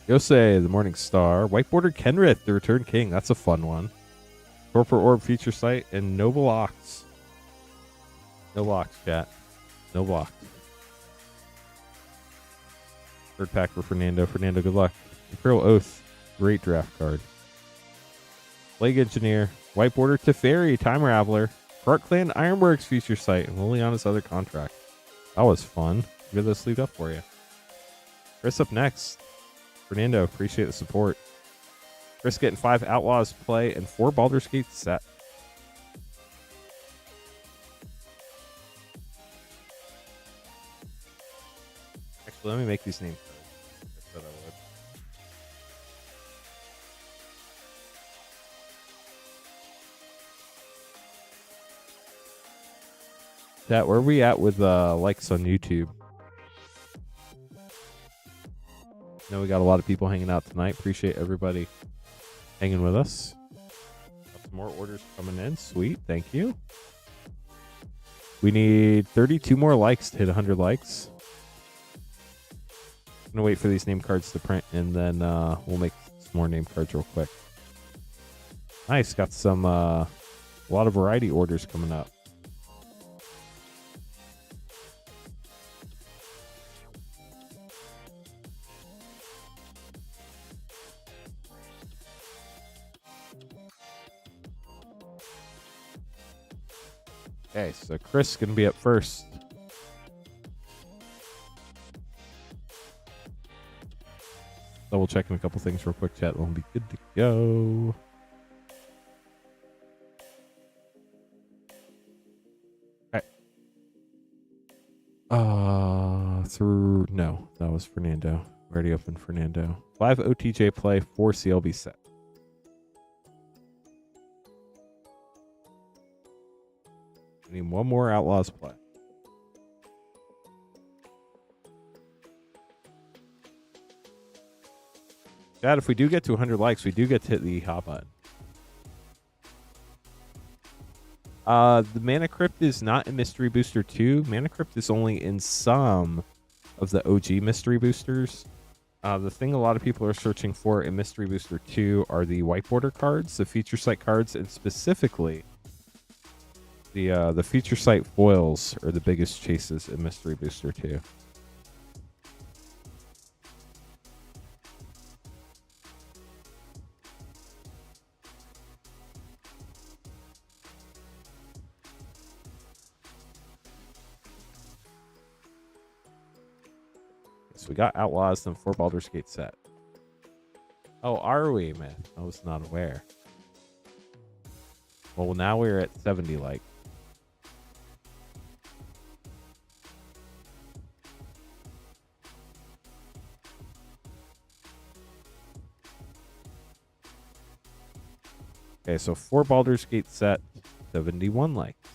Yosei, the Morning Star. White Border Kenrith, the Return King. That's a fun one. Torpor Orb, Future Sight, and Noble Ox. No Ox, chat. No Ox. Third pack for Fernando. Fernando, good luck. Imperial Oath, great draft card. Plague Engineer, White Border Teferi, Time Raveler, Bart Clan Ironworks Future Sight, and Liliana's other contract. That was fun. Get those sleeved up for you. Chris up next. Fernando, appreciate the support. Chris getting 5 Outlaws play and 4 Baldur's Gate set. Actually, let me make these names. I said I would. Chat, where are we at with likes on YouTube? I know we got a lot of people hanging out tonight. Appreciate everybody hanging with us. Got some more orders coming in. Sweet. Thank you. We need 32 more likes to hit 100 likes. Gonna wait for these name cards to print, and then we'll make some more name cards real quick. Nice, got some a lot of variety orders coming up. Okay, so Chris is gonna be up first. Double checking a couple things real quick, chat. We'll be good to go. No, that was Fernando. We already opened Fernando. 5 OTJ play, 4 CLB set. We need one more Outlaws play. Chad, if we do get to 100 likes, we do get to hit the hot button. The Mana Crypt is not in Mystery Booster 2. Mana Crypt is only in some of the OG Mystery Boosters. The thing a lot of people are searching for in Mystery Booster 2 are the white border cards, the feature site cards, and specifically the feature site foils are the biggest chases in Mystery Booster 2. So we got Outlaws and 4 Baldur's Gate set. Oh, are we, man? I was not aware. Well, now we're at 70 like. Okay, so 4 Baldur's Gate set, 71 likes.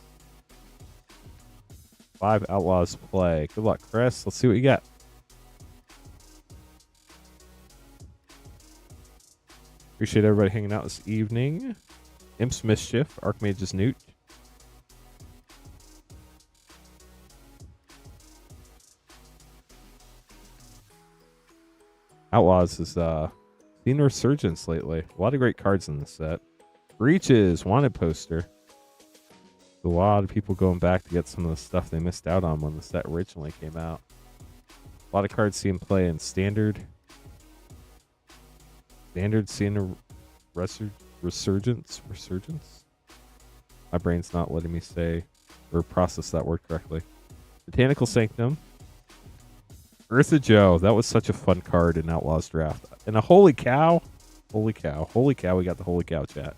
5 Outlaws play. Good luck, Chris. Let's see what you got. Appreciate everybody hanging out this evening. Imps Mischief, Archmage's Newt. Outlaws has seen a resurgence lately. A lot of great cards in this set. Breaches, Wanted poster. A lot of people going back to get some of the stuff they missed out on when the set originally came out. A lot of cards seeing play in Standard. Standard seeing a resurgence. My brain's not letting me say or process that word correctly. Botanical Sanctum. Eartha Joe. That was such a fun card in Outlaws Draft. And a holy cow. Holy cow. Holy cow. We got the holy cow chat.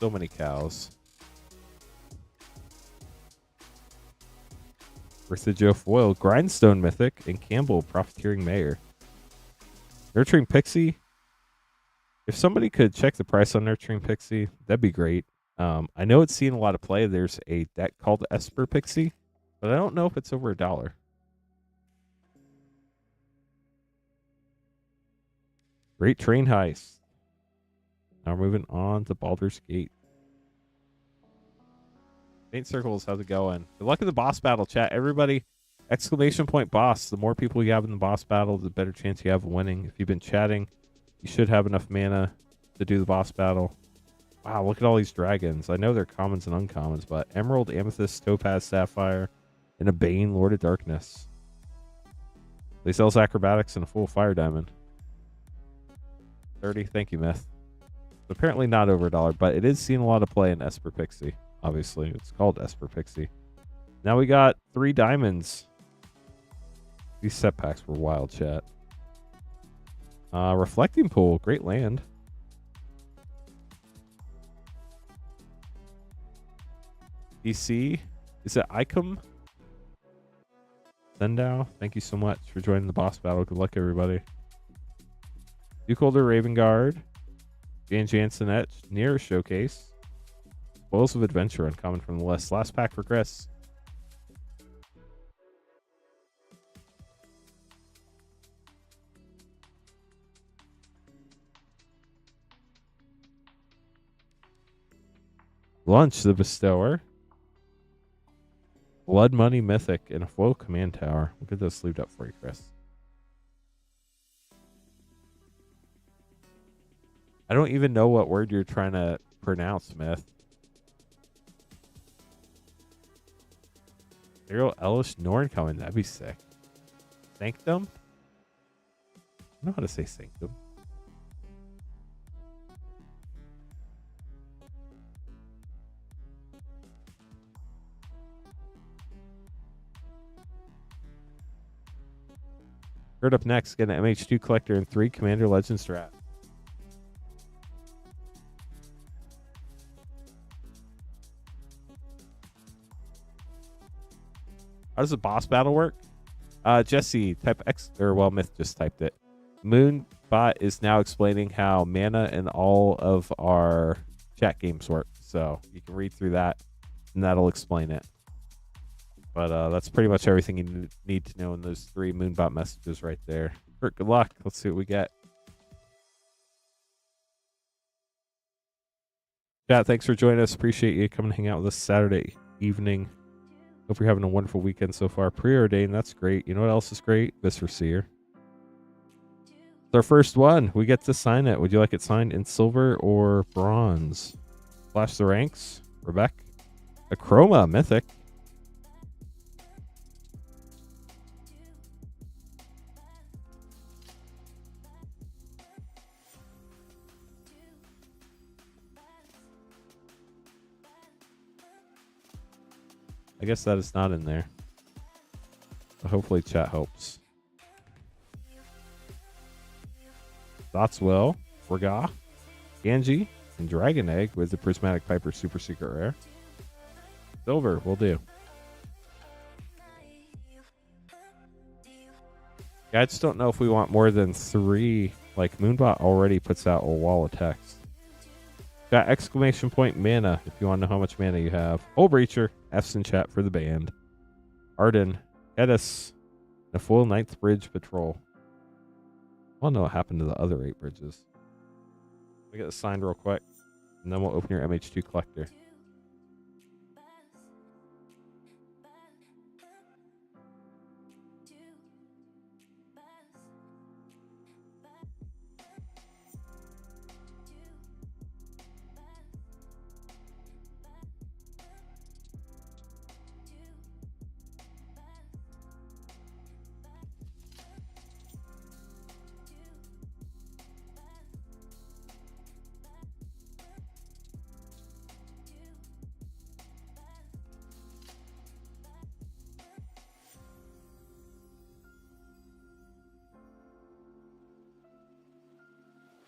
So many cows. Eartha Joe foil. Grindstone Mythic. And Campbell Profiteering Mayor. Nurturing Pixie. If somebody could check the price on Nurturing Pixie, that'd be great. I know it's seen a lot of play. There's a deck called Esper Pixie, but I don't know if it's over $1. Great Train Heist. Now we're moving on to Baldur's Gate. Paint Circles, how's it going? Good luck in the boss battle, chat. Everybody, exclamation point boss. The more people you have in the boss battle, the better chance you have of winning. If you've been chatting, you should have enough mana to do the boss battle. Wow, look at all these dragons. I know they're commons and uncommons, but Emerald, Amethyst, Topaz, Sapphire, and a Bane, Lord of Darkness. They sells acrobatics and a full fire diamond. 30, thank you, Myth. Apparently not over $1, but it is seeing a lot of play in Esper Pixie. Obviously, it's called Esper Pixie. Now we got 3 diamonds. These set packs were wild, chat. Reflecting Pool, great land. DC, is it Icom? Sendow, thank you so much for joining the boss battle. Good luck, everybody. Duke Holder, Raven Guard, Jan Jansen Etch, Near Showcase, Spoils of Adventure, uncommon from the list. Last pack for Chris. Lunch, the Bestower. Blood Money Mythic and a foil command tower. We'll get those sleeved up for you, Chris. I don't even know what word you're trying to pronounce, Myth. Ariel Ellis Norn coming. That'd be sick. Sanctum? I know how to say Sanctum. Third up next, get an MH2 collector and 3 Commander Legend strat. How does the boss battle work? Jesse, type X, or well, Myth just typed it. Moonbot is now explaining how mana and all of our chat games work. So you can read through that, and that'll explain it. But that's pretty much everything you need to know in those 3 Moonbot messages right there. Kurt, good luck. Let's see what we get. Chat, thanks for joining us. Appreciate you coming to hang out with us Saturday evening. Hope you're having a wonderful weekend so far. Preordained, that's great. You know what else is great? Viscer Seer. It's our first one. We get to sign it. Would you like it signed in silver or bronze? Flash the ranks. Rebecca. A Chroma Mythic. I guess that is not in there. But hopefully chat helps. Dotswell, Forga, Ganji, and Dragon Egg with the Prismatic Piper Super Secret Rare. Silver will do. Yeah, I just don't know if we want more than 3. Like, Moonbot already puts out a wall of text. Got exclamation point mana if you want to know how much mana you have. Old Breacher, F's in chat for the band. Arden, Edis, a full 9th Bridge Patrol. I want to know what happened to the other 8 bridges. Let me get this signed real quick, and then we'll open your MH2 collector.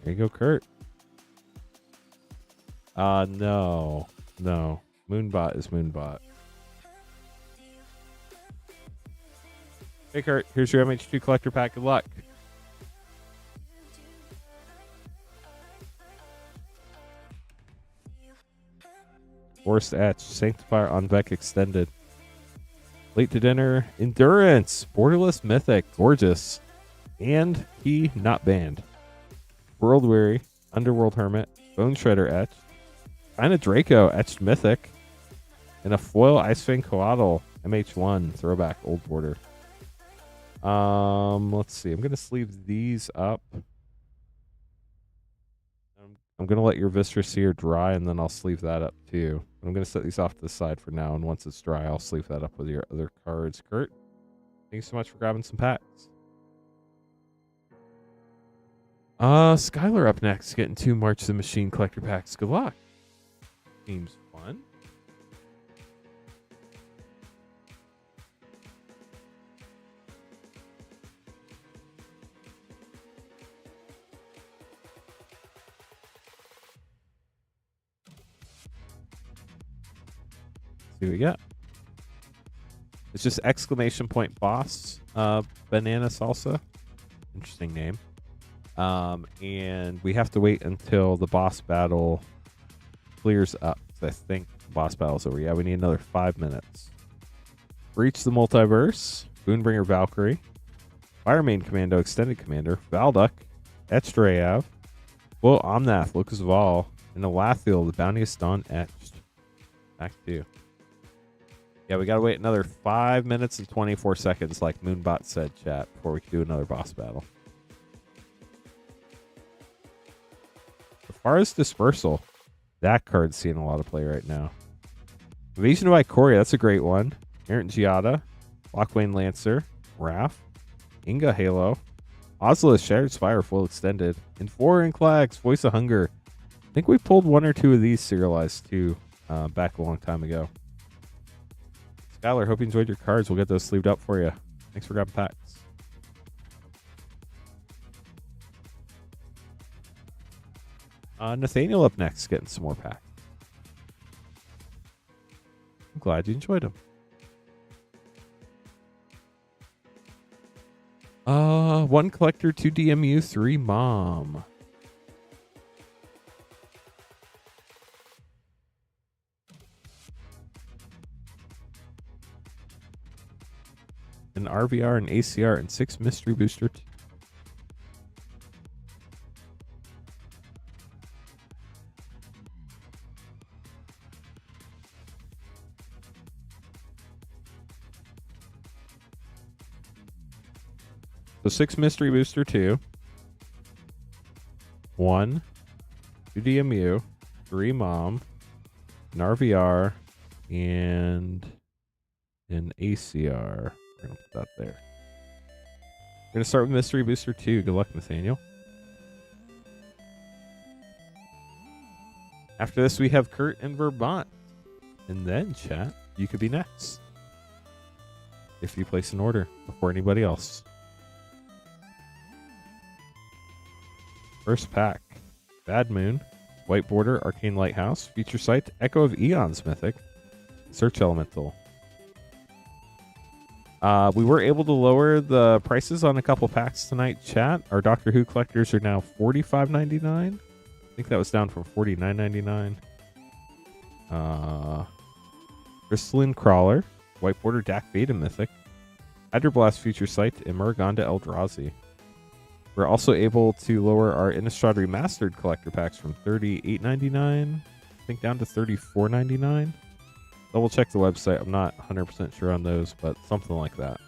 There you go, Kurt. No. No. Moonbot is Moonbot. Hey, Kurt. Here's your MH2 collector pack. Good luck. Forced Etch. Sanctifier on Vec Extended. Late to Dinner. Endurance. Borderless Mythic. Gorgeous. And he not banned. World Weary, Underworld Hermit, Bone Shredder Etch, China Draco Etched Mythic, and a foil Icefang Coatl MH1 throwback old border. Let's see. I'm gonna sleeve these up. I'm gonna let your Viscer Seer dry, and then I'll sleeve that up too. I'm gonna set these off to the side for now, and once it's dry, I'll sleeve that up with your other cards. Kurt, thanks so much for grabbing some packs. Skylar up next, getting 2 March the Machine collector packs. Good luck. Seems fun. See what we got. It's just exclamation point boss, banana salsa. Interesting name. And we have to wait until the boss battle clears up. I think the boss battle's over. Yeah, we need another 5 minutes. Breach the Multiverse, Boonbringer Valkyrie, Firemane Commando Extended Commander, Valduck, Etched Rayav, Will Omnath, Locus Val, and Elathiel, the Bounteous Dawn Etched. Back to you. Yeah, we got to wait another 5 minutes and 24 seconds, like Moonbot said, chat, before we can do another boss battle. As far as Dispersal, that card's seeing a lot of play right now. Invasion of Ikoria, that's a great one. Errant Giada, Lockwayne Lancer, Raph, Inga Halo, Ozla Shattered Spire full extended, and 4 Inclags, Voice of Hunger. I think we pulled 1 or 2 of these serialized too back a long time ago. Skylar, hope you enjoyed your cards. We'll get those sleeved up for you. Thanks for grabbing packs. Nathaniel up next, getting some more packs. I'm glad you enjoyed them. 1 collector, 2 DMU, 3 mom. An RVR, an ACR, and 6 mystery booster. So 6 mystery booster 2. 1, 2 DMU, 3 mom, an RVR, and an ACR. We're going to put that there. We're going to start with mystery booster 2. Good luck, Nathaniel. After this, we have Kurt and Vermont. And then, chat, you could be next. If you place an order before anybody else. First pack. Bad Moon, White Border, Arcane Lighthouse, Feature Site, Echo of Eons Mythic, Search Elemental. We were able to lower the prices on a couple packs tonight, chat. Our Doctor Who collectors are now $45.99. I think that was down from $49.99. Crystalline Crawler, White Border, Dak Beta Mythic, Hydroblast Future Sight, and Murgonda Eldrazi. We're also able to lower our Innistrad Remastered collector packs from $38.99, I think, down to $34.99. Double check the website. I'm not 100% sure on those, but something like that.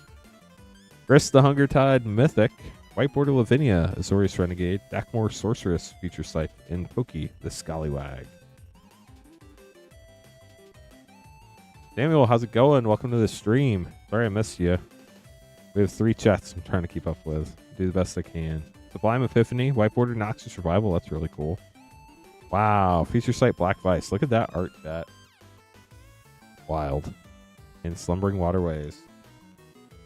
Grist the Hunger Tide Mythic, White Border Lavinia, Azorius Renegade, Dakmor Sorceress Future Sight, and Pokey the Scallywag. Samuel, how's it going? Welcome to the stream. Sorry I missed you. We have 3 chats I'm trying to keep up with. Do the best I can. Sublime Epiphany, White Border Noxus Survival. That's really cool. Wow. Feature Site Black Vice. Look at that art, chat. Wild. And Slumbering Waterways.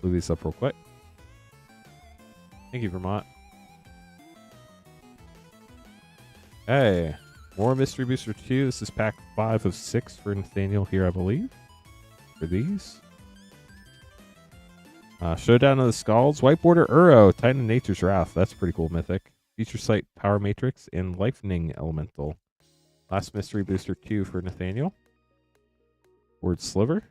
Blew these up real quick. Thank you, Vermont. Hey. More Mystery Booster 2. This is pack 5 of 6 for Nathaniel here, I believe. For these. Showdown of the Skalds, White Border Uro, Titan of Nature's Wrath. That's pretty cool mythic. Feature Site Power Matrix and Lightning Elemental. Last Mystery Booster 2 for Nathaniel. Word Sliver.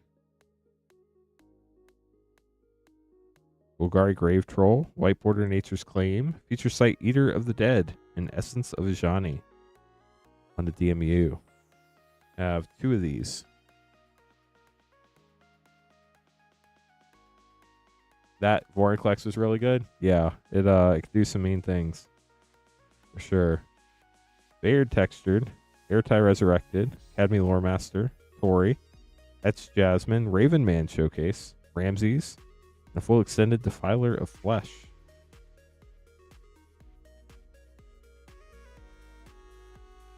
Golgari Grave Troll, White Border Nature's Claim, Feature Site Eater of the Dead, and Essence of Ajani on the DMU. I have 2 of these. That Vorinclex was really good. Yeah, it could do some mean things. For sure. Bayard Textured, Airtie Resurrected, Academy Lore Master, Tori, Etched Jasmine, Ravenman Showcase, Ramses, and a full extended Defiler of Flesh.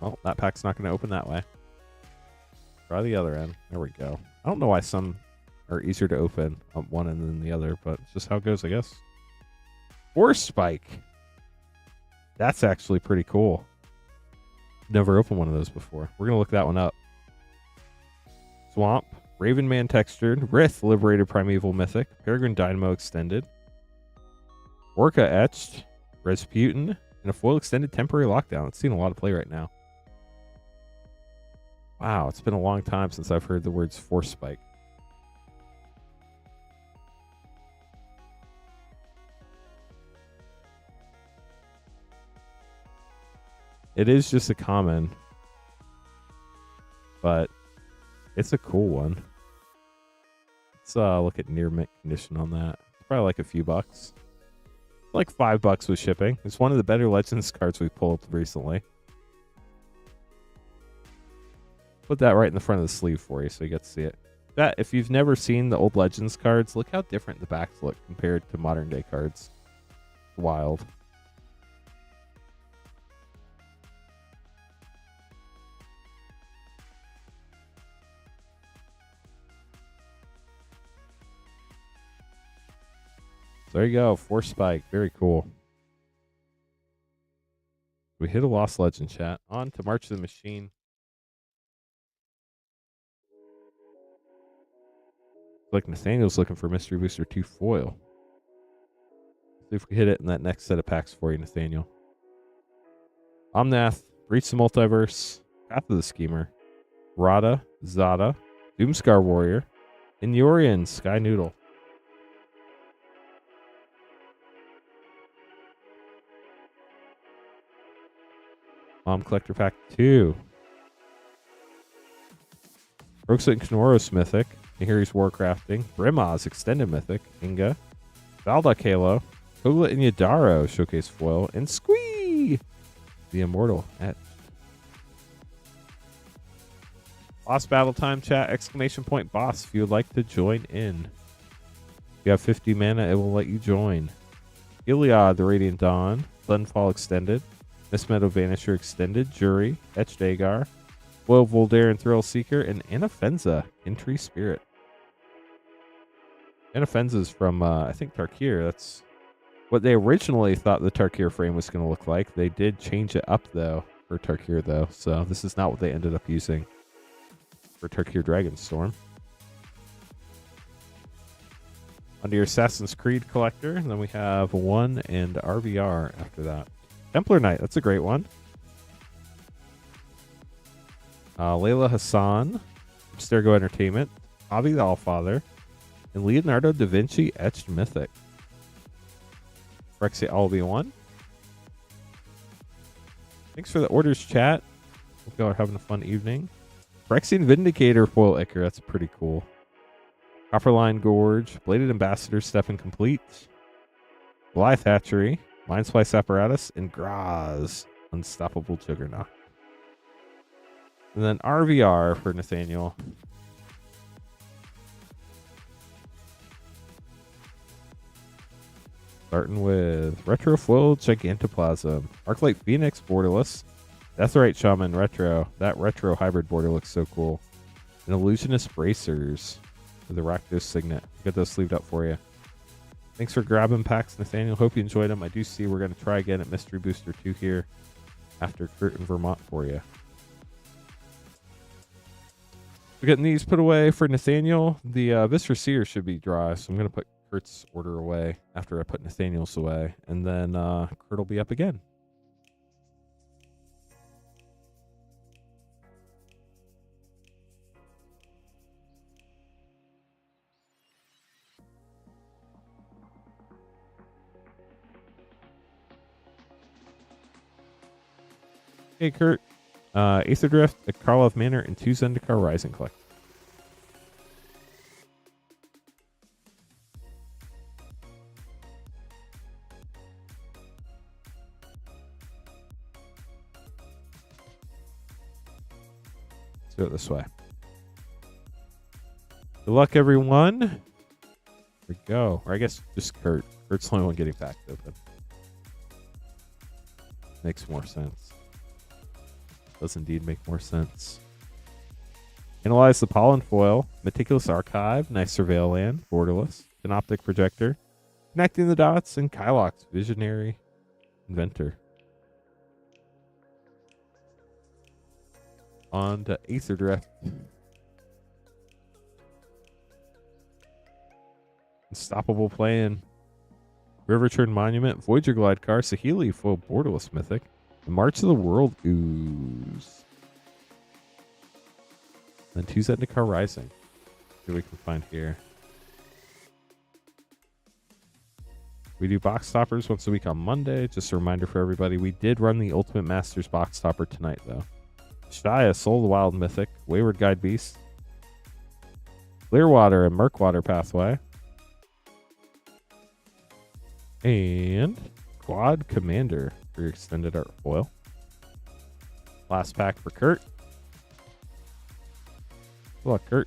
Well, that pack's not going to open that way. Try the other end. There we go. I don't know why some are easier to open on one end than the other, but it's just how it goes, I guess. Force Spike. That's actually pretty cool. Never opened one of those before. We're going to look that one up. Swamp, Ravenman Textured, Rith Liberated Primeval Mythic, Peregrine Dynamo Extended, Orca Etched, Rasputin, and a foil extended Temporary Lockdown. It's seeing a lot of play right now. Wow, it's been a long time since I've heard the words Force Spike. It is just a common, but it's a cool one. Let's look at near mint condition on that. It's probably like a few bucks. Like $5 with shipping. It's one of the better Legends cards we pulled recently. Put that right in the front of the sleeve for you so you get to see it. That if you've never seen the old Legends cards, look how different the backs look compared to modern day cards. Wild. There you go, Force Spike, very cool. We hit a Lost Legend, chat. On to March of the Machine. Like Nathaniel's looking for Mystery Booster 2 foil. See if we hit it in that next set of packs for you, Nathaniel. Omnath, Breach the Multiverse, Path of the Schemer, Rada, Zada, Doomscar Warrior, and Yorian, Sky Noodle. Collector Pack 2. Roxit and Knoros Mythic, Nahiri's Warcrafting, Brimaz Extended Mythic, Inga, Valda Kalo, Kogla and Yadaro Showcase Foil, and Squee! The Immortal at Boss Battle Time, chat, exclamation point boss if you would like to join in. If you have 50 mana, it will let you join. Iliad, the Radiant Dawn, Sunfall Extended, Miss Meadow Vanisher Extended, Jury, Etched Agar, Will Voldaire and Thrill Seeker, and Anafenza, Entry Spirit. Anafenza's from, I think, Tarkir. That's what they originally thought the Tarkir frame was going to look like. They did change it up, though, for Tarkir, though. So this is not what they ended up using for Tarkir Dragonstorm. Under your Assassin's Creed collector, and then we have 1 and RVR after that. Templar Knight, that's a great one. Layla Hassan, Stergo Entertainment, Avi the Allfather, and Leonardo da Vinci Etched Mythic. Brexit all be one. Thanks for the orders, chat. Hope y'all are having a fun evening. Phyrexian Vindicator Foil Ichor, that's pretty cool. Copperline Gorge, Bladed Ambassador Stefan Complete, Blythe Hatchery, Mind Splice Apparatus, and Graz, Unstoppable Juggernaut. And then RVR for Nathaniel. Starting with Retro Foil Gigantoplasm, Arclight Phoenix Borderless, Deathrite Shaman Retro. That retro hybrid border looks so cool. And Illusionist Bracers with the Rakdos Signet. Get those sleeved up for you. Thanks for grabbing packs, Nathaniel. Hope you enjoyed them. I do see we're going to try again at Mystery Booster 2 here after Kurt in Vermont for you. We're getting these put away for Nathaniel. The Viscera Seer should be dry, so I'm going to put Kurt's order away after I put Nathaniel's away. And then Kurt will be up again. Hey, Kurt. Aether Drift, a Karlov Manor, and 2 Zendikar Rising Collect. Let's do it this way. Good luck, everyone. Here we go. Or I guess just Kurt. Kurt's the only one getting packed open. Makes more sense. Does indeed make more sense. Analyze the Pollen Foil, Meticulous Archive, Nice Surveil Land, Borderless, Synoptic Projector, Connecting the Dots, and Kylox, Visionary Inventor. On to Aether Drift. Unstoppable Plan, River Churn Monument, Voyager Glide Car, Saheeli Foil Borderless Mythic, and March of the World Ooze. Then 2 Zendikar Rising. See what we can find here. We do box toppers once a week on Monday. Just a reminder for everybody, we did run the Ultimate Masters box topper tonight, though. Shia, Soul of the Wild Mythic, Wayward Guide Beast, Clearwater and Murkwater Pathway. And Quad Commander for your extended art foil. Last pack for Kurt. Good luck, Kurt.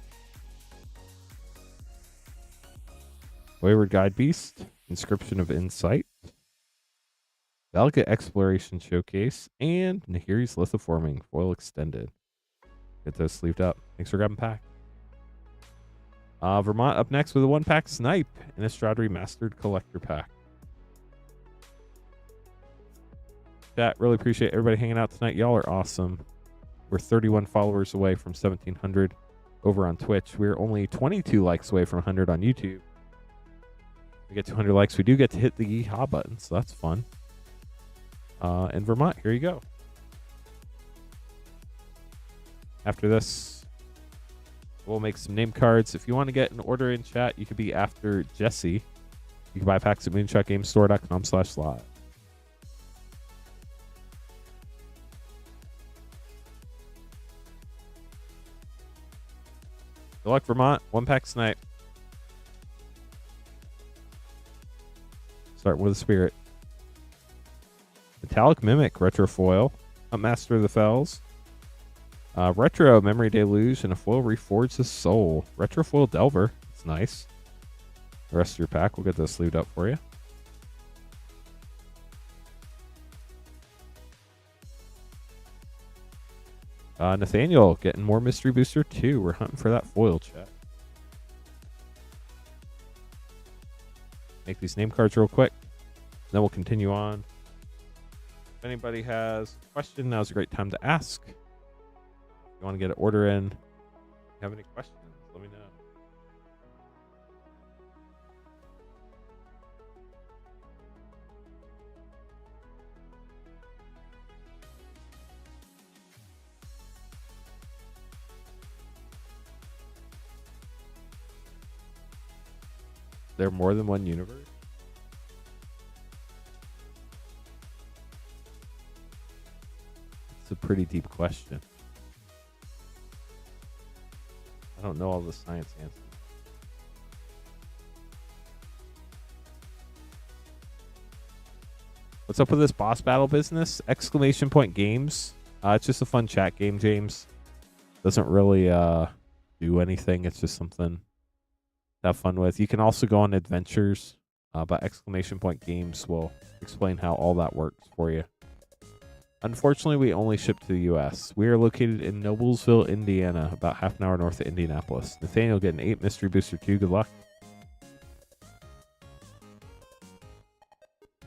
Wayward Guide Beast. Inscription of Insight. Delicate Exploration Showcase. And Nahiri's Lithoforming foil extended. Get those sleeved up. Thanks for grabbing pack. Vermont up next with a 1-pack Snipe and Innistrad Remastered Collector Pack. Chat, really appreciate everybody hanging out tonight. Y'all are awesome. We're 31 followers away from 1,700 over on Twitch. We're only 22 likes away from 100 on YouTube. We get 200 likes. We do get to hit the yeehaw button, so that's fun. And Vermont, here you go. After this, we'll make some name cards. If you want to get an order in chat, you could be after Jesse. You can buy packs at moonshotgamestore.com/live. Good luck, Vermont. 1-pack Snipe. Starting with a Spirit. Metallic Mimic Retro Foil. A Master of the Fells. Retro Memory Deluge and a foil Reforge the Soul. Retro Foil Delver. It's nice. The rest of your pack, we'll get those sleeved up for you. Nathaniel getting more Mystery Booster 2. We're hunting for that foil, chat. Make these name cards real quick. Then we'll continue on. If anybody has a question, now's a great time to ask. If you want to get an order in, if you have any questions, let me know. There more than one universe? It's a pretty deep question. I don't know all the science answers. What's up with this boss battle business? Exclamation point games. It's just a fun chat game, James. Doesn't really do anything. It's just something to have fun with. You can also go on adventures, but exclamation point games will explain how all that works for you. Unfortunately, we only ship to the U.S. We are located in Noblesville, Indiana, about half an hour north of Indianapolis. Nathaniel getting 8 Mystery Booster 2. Good luck.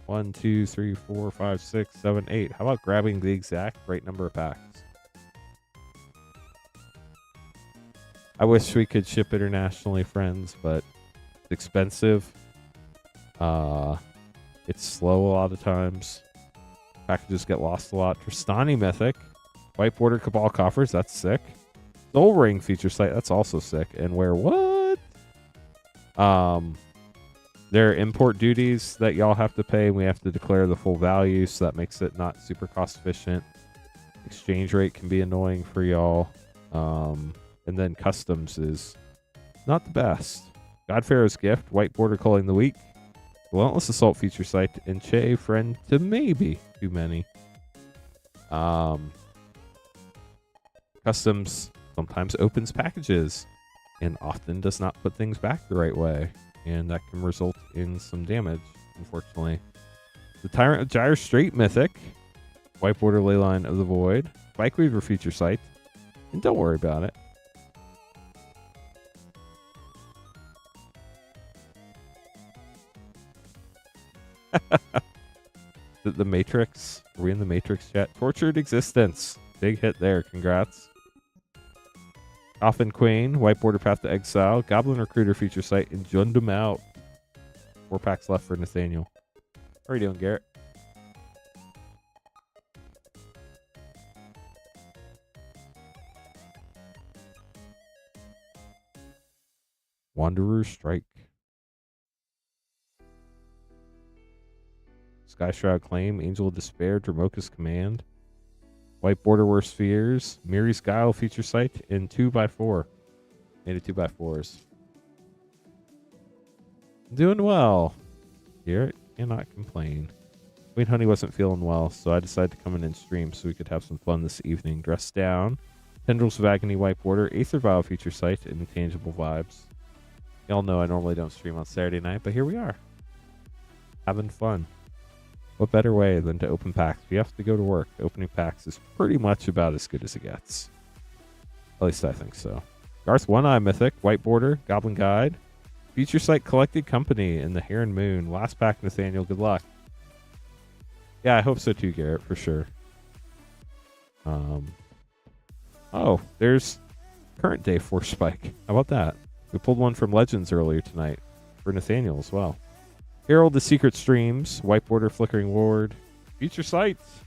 1, 2, 3, 4, 5, 6, 7, 8. How about grabbing the exact right number of packs? I wish we could ship internationally, friends, but it's expensive. It's slow a lot of times. Packages get lost a lot. Tristani Mythic. White Border Cabal Coffers. That's sick. Soul Ring feature site. That's also sick. And where what? There are import duties that y'all have to pay, and we have to declare the full value, so that makes it not super cost efficient. Exchange rate can be annoying for y'all. And then customs is not the best. Godpharaoh's Gift. White Border Culling the Week. Relentless Assault feature site. And Che, friend to maybe too many. Customs sometimes opens packages and often does not put things back the right way. And that can result in some damage, unfortunately. The Tyrant of Gyre Strait Mythic. White Border Leyline of the Void. Bike Weaver feature site. And don't worry about it. The Matrix. Are we in the Matrix chat? Tortured Existence. Big hit there. Congrats. Coffin Queen. White Border Path to Exile. Goblin Recruiter feature site. And Jund 'em out. 4 packs left for Nathaniel. How are you doing, Garrett? Wanderer's Strike. Sky Shroud Claim, Angel of Despair, Dramoka's Command, White Border Worst Fears, Miri's Guile feature site, and 2x4. Made it 2x4s. Doing well. Here, cannot complain. Queen Honey wasn't feeling well, so I decided to come in and stream so we could have some fun this evening. Dressed down. Tendrils of Agony White Border, Aether Vial feature site, and Intangible Vibes. Y'all know I normally don't stream on Saturday night, but here we are. Having fun. What better way than to open packs? We have to go to work. Opening packs is pretty much about as good as it gets. At least I think so. Garth One Eye Mythic, White Border, Goblin Guide, Feature Site Collected Company, and the Heron Moon. Last pack, Nathaniel. Good luck. Yeah, I hope so too, Garrett, for sure. Oh, there's current day Force Spike. How about that? We pulled one from Legends earlier tonight for Nathaniel as well. Herald the Secret Streams, White Border Flickering Ward, Feature Sites,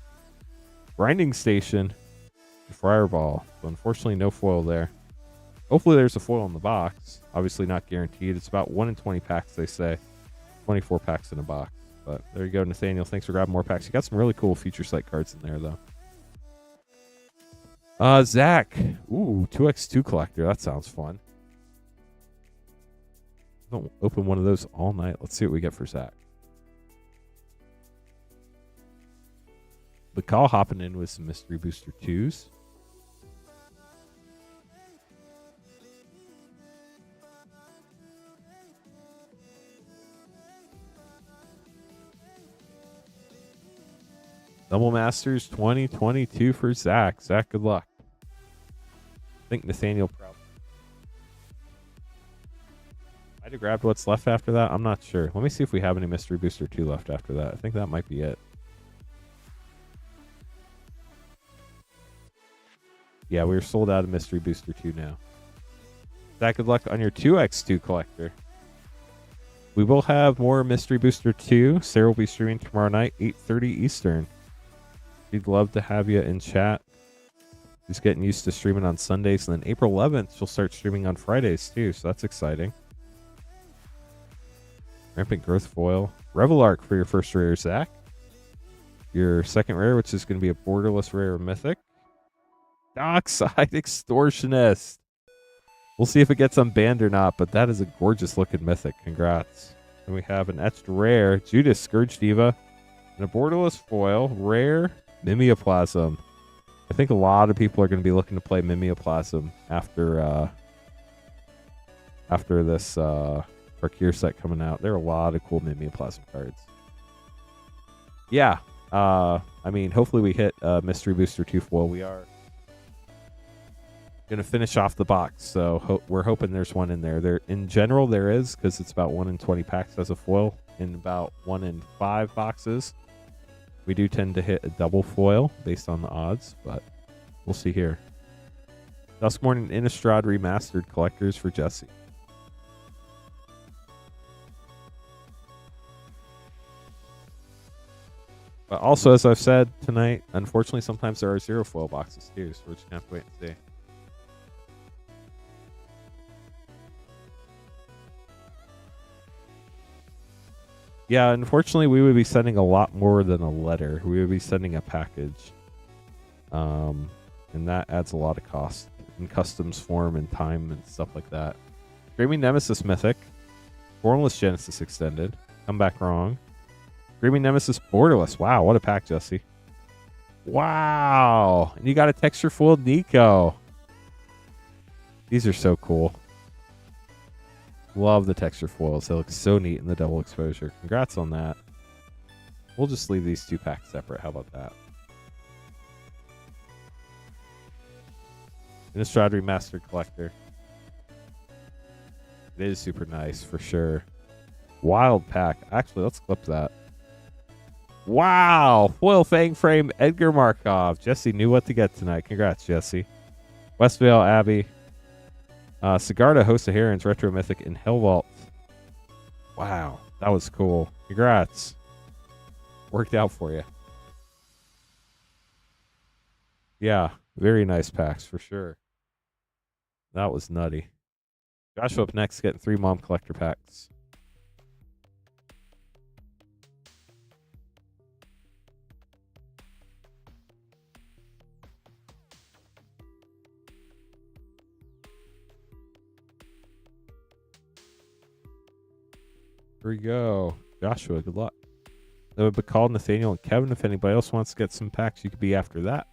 Grinding Station, Fireball. So unfortunately, no foil there. Hopefully, there's a foil in the box. Obviously, not guaranteed. It's about 1 in 20 packs, they say. 24 packs in a box. But there you go, Nathaniel. Thanks for grabbing more packs. You got some really cool Feature Site cards in there, though. Zach. Ooh, 2x2 collector. That sounds fun. Don't open one of those all night. Let's see what we get for Zach. The call hopping in with some Mystery Booster 2s. Double Masters 2022 for Zach. Zach, good luck. I think Nathaniel probably might have grabbed what's left after that. I'm not sure. Let me see if we have any Mystery Booster 2 left after that. I think that might be it. Yeah, we're sold out of Mystery Booster 2 now. Zach, good luck on your 2x2 collector. We will have more Mystery Booster 2. Sarah will be streaming tomorrow night, 8:30 Eastern. We'd love to have you in chat. She's getting used to streaming on Sundays. And then April 11th, she'll start streaming on Fridays too. So that's exciting. Rampant Growth Foil. Revel Arc for your first rare, Zach. Your second rare, which is going to be a borderless rare mythic. Dockside Extortionist. We'll see if it gets unbanned or not, but that is a gorgeous looking mythic. Congrats. And we have an etched rare, Judas Scourge Diva, and a borderless foil, rare Mimeoplasm. I think a lot of people are going to be looking to play Mimeoplasm after this Parkir set coming out. There are a lot of cool Mimeoplasm cards. Yeah. I mean, hopefully we hit Mystery Booster 2 foil. We are going to finish off the box, so we're hoping there's one in there. In general, there is, because it's about 1 in 20 packs as a foil. In about 1 in 5 boxes, we do tend to hit a double foil based on the odds, but we'll see here. Duskmorn and Innistrad Remastered collectors for Jesse. But also, as I've said tonight, unfortunately, sometimes there are 0 foil boxes too, so we're just going to have to wait and see. Yeah, unfortunately, we would be sending a lot more than a letter. We would be sending a package. And that adds a lot of cost in customs form and time and stuff like that. Screaming Nemesis Mythic. Formless Genesis Extended. Come back wrong. Screaming Nemesis Borderless. Wow, what a pack, Jesse. Wow. And you got a texture full Nico. These are so cool. Love the texture foils. They look so neat in the double exposure. Congrats on that. We'll just leave these 2 packs separate. How about that? Innistrad Remastered Collector. It is super nice for sure. Wild pack. Actually, let's clip that. Wow. Foil Fang Frame Edgar Markov. Jesse knew what to get tonight. Congrats, Jesse. Westvale Abbey. Sigarda, Host of Herons, Retro Mythic, and Hellvault. Wow, that was cool. Congrats. Worked out for you. Yeah, very nice packs for sure. That was nutty. Joshua up next, getting 3 Mom Collector packs. Here we go. Joshua, good luck. That would be called Nathaniel and Kevin. If anybody else wants to get some packs, you could be after that.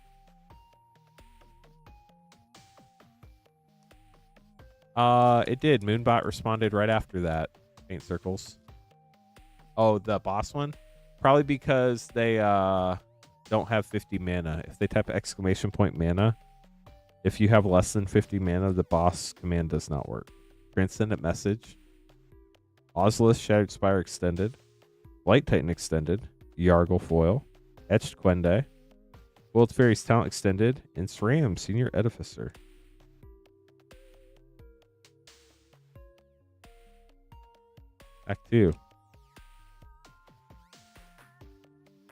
It did. Moonbot responded right after that. Paint circles. Oh, the boss one? Probably because they don't have 50 mana. If they type exclamation point mana, if you have less than 50 mana, the boss command does not work. Transcendent Message. Ozless Shattered Spire Extended. Light Titan Extended. Yargle Foil. Etched Quende. World Fairies Talent Extended. And SRAM Senior Edificer. Act 2.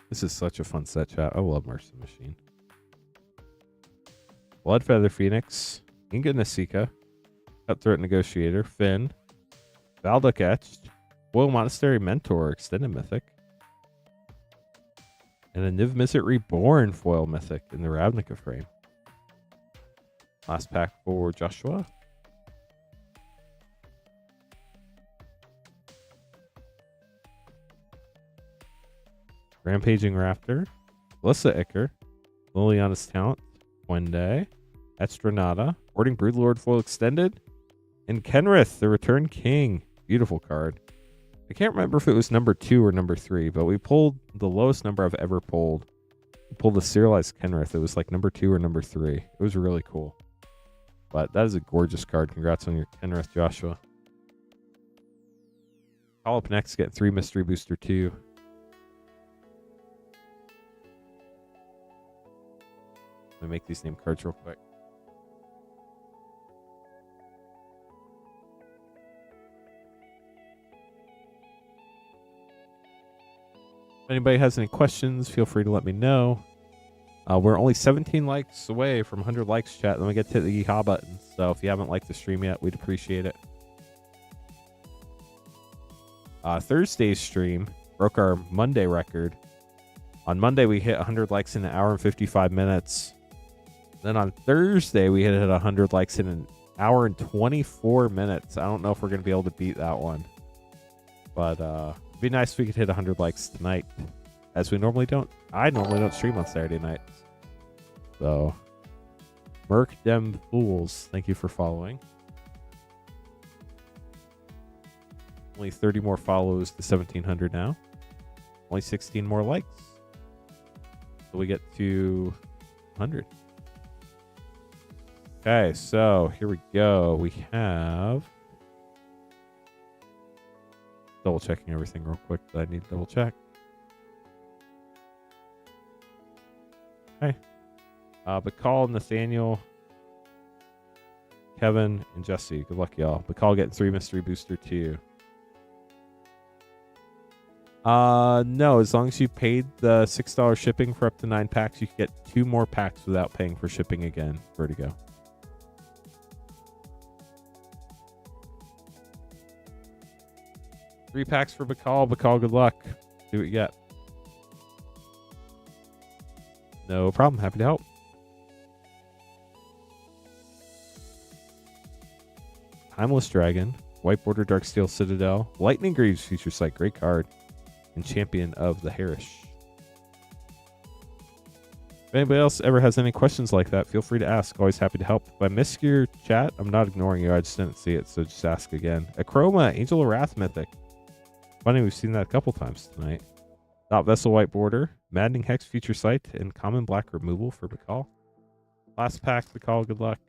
This is such a fun set, chat. I love Mercy Machine. Bloodfeather Phoenix. Inga Nasika. Cutthroat Negotiator. Finn. Valduk Etched. Foil Monastery Mentor Extended Mythic. And a Niv Mizzet Reborn Foil Mythic in the Ravnica frame. Last pack for Joshua. Rampaging Raptor, Melissa Icker, Liliana's Talent, Wende, Estranada, Warding Broodlord Foil Extended, and Kenrith, the Return King. Beautiful card. I can't remember if it was number 2 or number 3, but we pulled the lowest number I've ever pulled. We pulled a serialized Kenrith. It was like number 2 or number 3. It was really cool. But that is a gorgeous card. Congrats on your Kenrith, Joshua. Call up next, get 3 Mystery Booster 2. Let me make these name cards real quick. If anybody has any questions, feel free to let me know. We're only 17 likes away from 100 likes, chat. Then we get to the yeehaw button. So if you haven't liked the stream yet, we'd appreciate it. Thursday's stream broke our Monday record. On Monday, we hit 100 likes in an hour and 55 minutes. Then on Thursday, we hit 100 likes in an hour and 24 minutes. I don't know if we're going to be able to beat that one. But it'd be nice if we could hit 100 likes tonight. As we normally don't. I normally don't stream on Saturday nights. So, Merc Dem Fools, thank you for following. Only 30 more follows to 1,700 now. Only 16 more likes. So we get to 100. Okay, so here we go. We have... Double checking everything real quick that I need to double check. Okay. Bacall, Nathaniel, Kevin, and Jesse. Good luck, y'all. Bacall getting 3 Mystery Booster 2. No, as long as you paid the $6 shipping for up to 9 packs, you can get 2 more packs without paying for shipping again. Vertigo. Three packs for Bacall. Bacall, good luck. See what you get. No problem. Happy to help. Timeless Dragon. White Border Darksteel Citadel. Lightning Greaves feature site. Great card. And Champion of the Harish. If anybody else ever has any questions like that, feel free to ask. Always happy to help. If I missed your chat, I'm not ignoring you. I just didn't see it, so just ask again. Achroma, Angel of Wrath Mythic. Funny, we've seen that a couple times tonight. Dot Vessel White Border, Maddening Hex Feature Sight, and Common Black Removal for Bacall. Last pack, Bacall, good luck.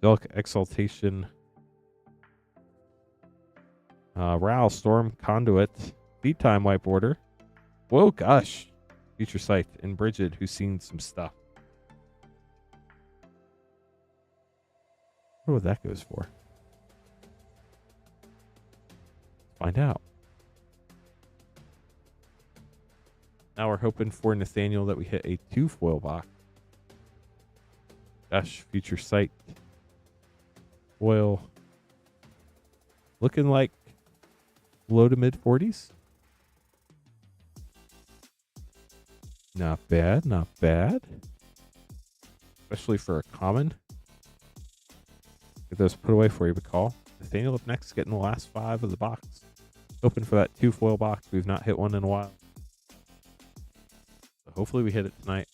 Delk Exaltation. Ral, Storm, Conduit, Beat Time White Border. Whoa, gosh. Feature Sight, and Bridget, who's seen some stuff. I wonder what that goes for. Find out. Now we're hoping for Nathaniel that we hit a 2 foil box. Gosh, Future Sight. Foil. Looking like low to mid 40s. Not bad, not bad. Especially for a common. Get those put away for you, Bacall. Nathaniel up next, getting the last 5 of the box. Hoping for that 2 foil box. We've not hit one in a while. So hopefully we hit it tonight.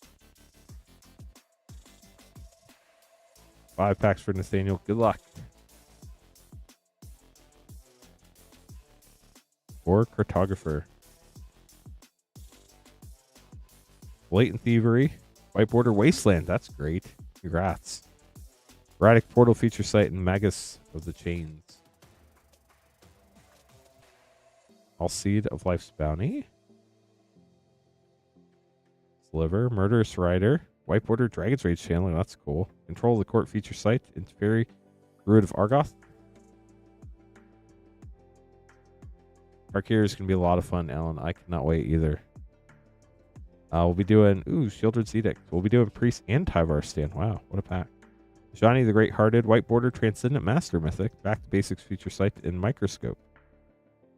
5 packs for Nathaniel. Good luck. Or Cartographer. Blatant Thievery. White Border Wasteland. That's great. Congrats. Erratic Portal Feature Site and Magus of the Chains. All Seed of Life's Bounty. Sliver. Murderous Rider. White Border Dragon's Rage Channeling. That's cool. Control of the Court Feature Site. Interferi. Root of Argoth. Tarkir is going to be a lot of fun, Alan. I cannot wait either. We'll be doing... Ooh, Shieldred's Edict. We'll be doing Priest and Tyvar Stand. Wow, what a pack. Johnny the Great-Hearted. White Border Transcendent Master Mythic. Back to Basics Feature Site in Microscope.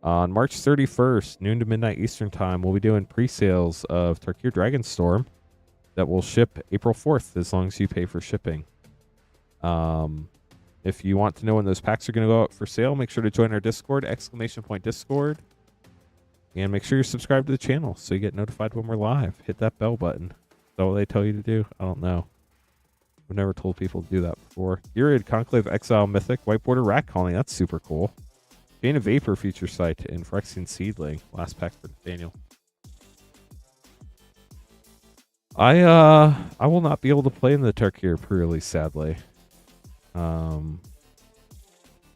On March 31st, noon to midnight Eastern Time, we'll be doing pre-sales of Tarkir Dragonstorm that will ship April 4th as long as you pay for shipping. If you want to know when those packs are going to go out for sale, make sure to join our Discord, !Discord. And make sure you're subscribed to the channel so you get notified when we're live. Hit that bell button. Is that what they tell you to do? I don't know. I've never told people to do that before. Urid Conclave Exile Mythic, White Border Rat Colony. That's super cool. Chain of Vapor Feature Site and Phyrexian Seedling. Last pack for Nathaniel. I will not be able to play in the Tarkir pre-release, sadly.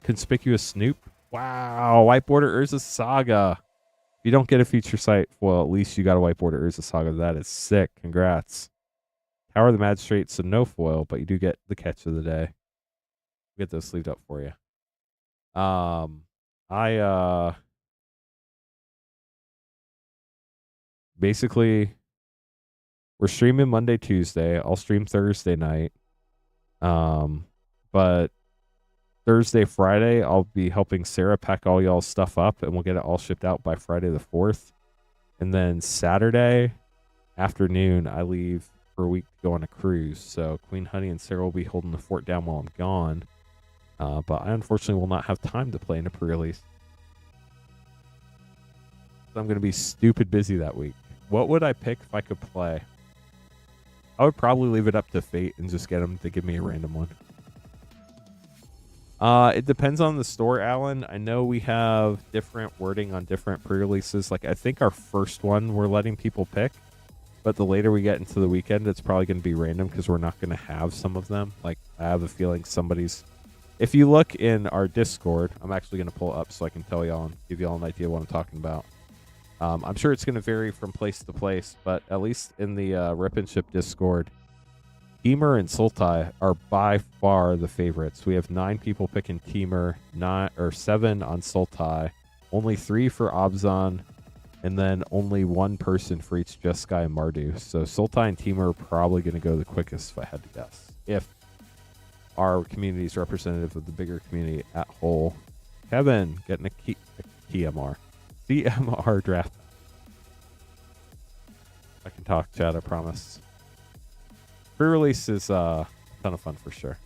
Conspicuous Snoop. Wow. White Border Urza Saga. If you don't get a feature site, well, at least you got a White Border Urza Saga. That is sick. Congrats. Tower of the Magistrate, so no foil, but you do get the catch of the day. We'll get those sleeved up for you. Basically, we're streaming Monday, Tuesday. I'll stream Thursday night. But Thursday, Friday, I'll be helping Sarah pack all y'all's stuff up, and we'll get it all shipped out by Friday the 4th. And then Saturday afternoon, I leave for a week to go on a cruise. So Queen Honey and Sarah will be holding the fort down while I'm gone. But I unfortunately will not have time to play in a pre-release. So I'm going to be stupid busy that week. What would I pick if I could play? I would probably leave it up to fate and just get them to give me a random one. It depends on the store, Alan. I know we have different wording on different pre-releases. Like, I think our first one we're letting people pick. But the later we get into the weekend, it's probably going to be random because we're not going to have some of them. Like, I have a feeling somebody's... If you look in our Discord, I'm actually going to pull it up so I can tell y'all and give y'all an idea of what I'm talking about. I'm sure it's going to vary from place to place, but at least in the Rip and Ship Discord, Teamer and Sultai are by far the favorites. We have 9 people picking Teamer, 7 on Sultai, only 3 for Obzon, and then only 1 person for each Jeskai and Mardu. So Sultai and Teamer are probably going to go the quickest if I had to guess. If our community is representative of the bigger community at whole. Kevin getting a CMR draft. I can talk, Chad, I promise. Pre-release is a ton of fun for sure.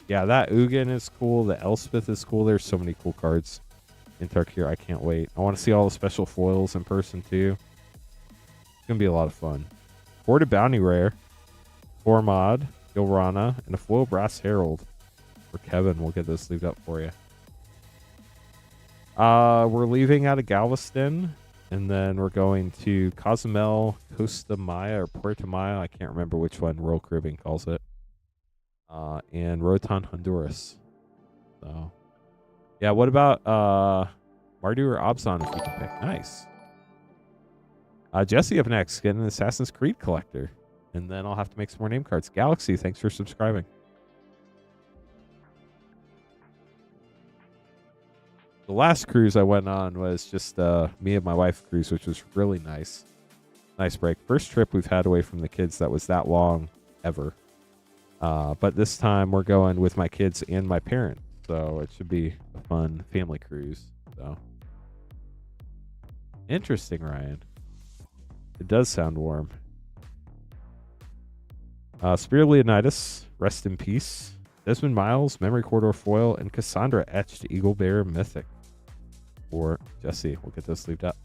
Yeah, that Ugin is cool. The Elspeth is cool. There's so many cool cards in Tarkir. I can't wait. I want to see all the special foils in person too. It's going to be a lot of fun. Boarded Bounty Rare. Formod, Gilrana, and a foil Brass Herald for Kevin. We'll get those sleeved up for you. We're leaving out of Galveston, and then we're going to Cozumel, Costa Maya, or Puerto Maya. I can't remember which one Royal Caribbean calls it. And Roatan, Honduras. So, yeah, what about Mardu or Obzon if you can pick? Nice. Jesse up next, getting an Assassin's Creed collector. And then I'll have to make some more name cards. Galaxy, thanks for subscribing. The last cruise I went on was just me and my wife cruise, which was really nice. Nice break. First trip we've had away from the kids that was that long ever. But this time we're going with my kids and my parents. So it should be a fun family cruise. So interesting, Ryan. It does sound warm. Spear Leonidas, rest in peace. Desmond Miles, Memory Corridor Foil, and Cassandra Etched Eagle Bear Mythic. For Jesse, we'll get those sleeved up.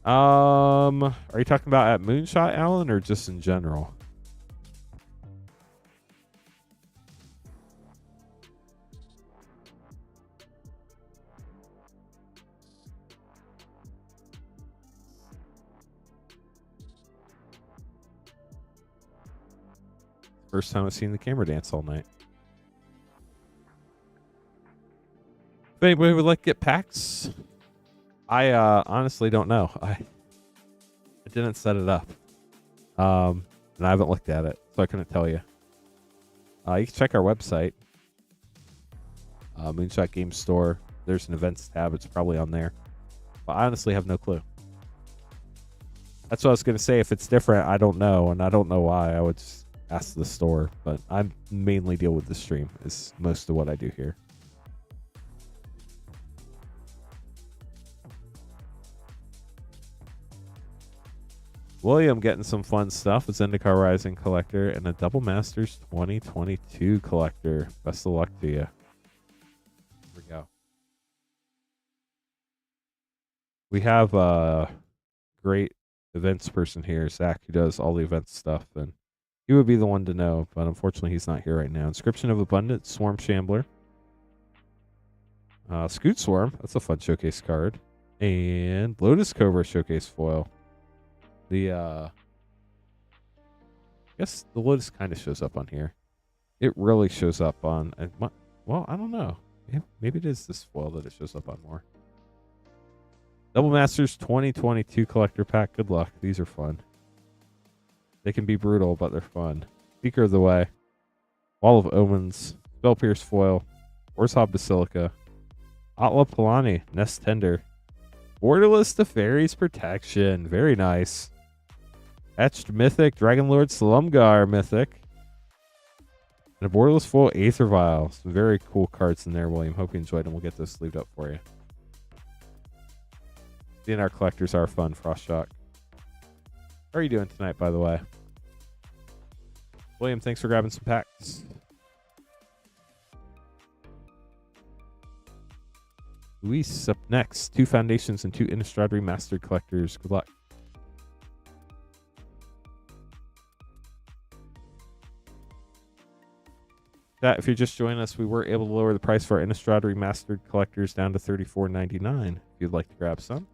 Are you talking about at Moonshot, Alan, or just in general? First time I've seen the camera dance all night. If anybody would like to get packs, I honestly don't know. I didn't set it up. And I haven't looked at it, so I couldn't tell you. You can check our website. Moonshot Game Store. There's an events tab. It's probably on there. But I honestly have no clue. That's what I was going to say. If it's different, I don't know. And I don't know why. I would just ask the store. But I mainly deal with the stream is most of what I do here. William getting some fun stuff. A Zendikar Rising collector and a Double Masters 2022 collector. Best of luck to you. Here we go. We have a great events person here, Zach, who does all the events stuff, and he would be the one to know, but unfortunately he's not here right now. Inscription of Abundance, Swarm Shambler. Scoot Swarm, that's a fun showcase card. And Lotus Cobra showcase foil. I guess the Lotus kind of shows up on here. It really shows up on, well, I don't know. Maybe it is this foil that it shows up on more. Double Masters 2022 collector pack. Good luck. These are fun. They can be brutal, but they're fun. Seeker of the Way. Wall of Omens. Spell Pierce foil. Orzhov Basilica. Atla Palani. Nest Tender. Borderless Teferi's Protection. Very nice. Etched Mythic, Dragonlord Slumgar Mythic. And a Borderless Foil Aether Vial. Some very cool cards in there, William. Hope you enjoyed them. We'll get those sleeved up for you. Seeing our collectors are fun, Frostshock. How are you doing tonight, by the way? William, thanks for grabbing some packs. Luis up next. 2 Foundations and 2 Innistrad Remastered collectors. Good luck. If you're just joining us, we were able to lower the price for our Innistrad Remastered collectors down to $34.99. If you'd like to grab some.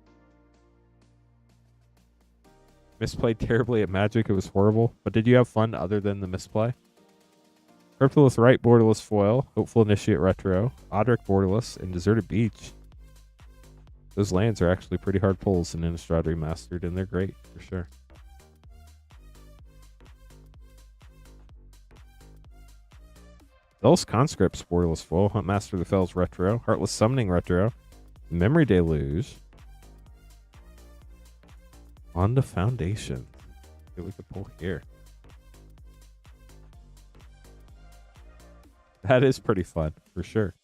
Misplayed terribly at Magic. It was horrible. But did you have fun other than the misplay? Cryptolith Right Borderless Foil. Hopeful Initiate Retro. Odric Borderless. And Deserted Beach. Those lands are actually pretty hard pulls in Innistrad Remastered, and they're great for sure. Dulce Conscripts Borderless Foil. Huntmaster of the Fells Retro. Heartless Summoning Retro. Memory Deluge. On the Foundation. See what we could pull here. That is pretty fun, for sure.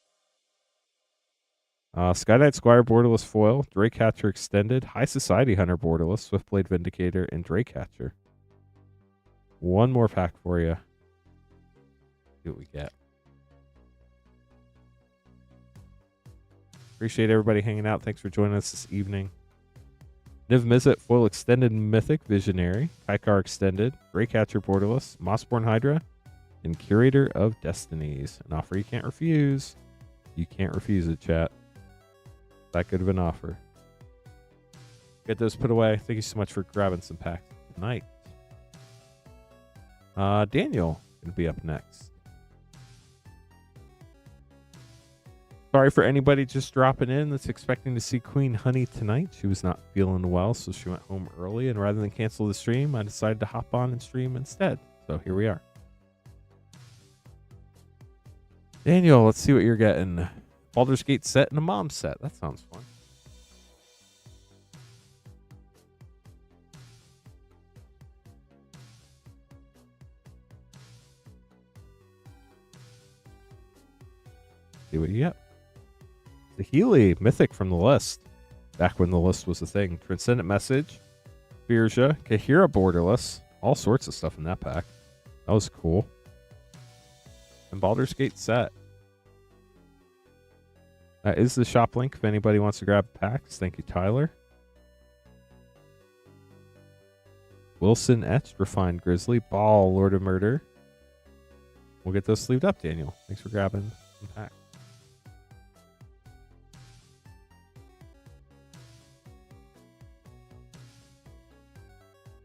Sky Knight Squire Borderless Foil, Draycatcher Extended, High Society Hunter Borderless, Swiftblade Vindicator, and Draycatcher. One more pack for you. See what we get. Appreciate everybody hanging out. Thanks for joining us this evening. Niv Mizzet Foil Extended Mythic Visionary, Kaikar Extended, Draycatcher Borderless, Mossborn Hydra, and Curator of Destinies. An offer you can't refuse. You can't refuse it, chat. That good of an offer. Get those put away. Thank you so much for grabbing some packs tonight. Daniel going to be up next. Sorry for anybody just dropping in that's expecting to see Queen Honey tonight. She was not feeling well, so she went home early. And rather than cancel the stream, I decided to hop on and stream instead. So here we are. Daniel, let's see what you're getting. Baldur's Gate set and a mom set. That sounds fun. See what you get. The Healy Mythic from the list. Back when the list was a thing. Transcendent Message. Birja. Kahira Borderless. All sorts of stuff in that pack. That was cool. And Baldur's Gate set. That is the shop link if anybody wants to grab packs. Thank you, Tyler. Wilson Etched, Refined Grizzly, Ball, Lord of Murder. We'll get those sleeved up, Daniel. Thanks for grabbing some packs.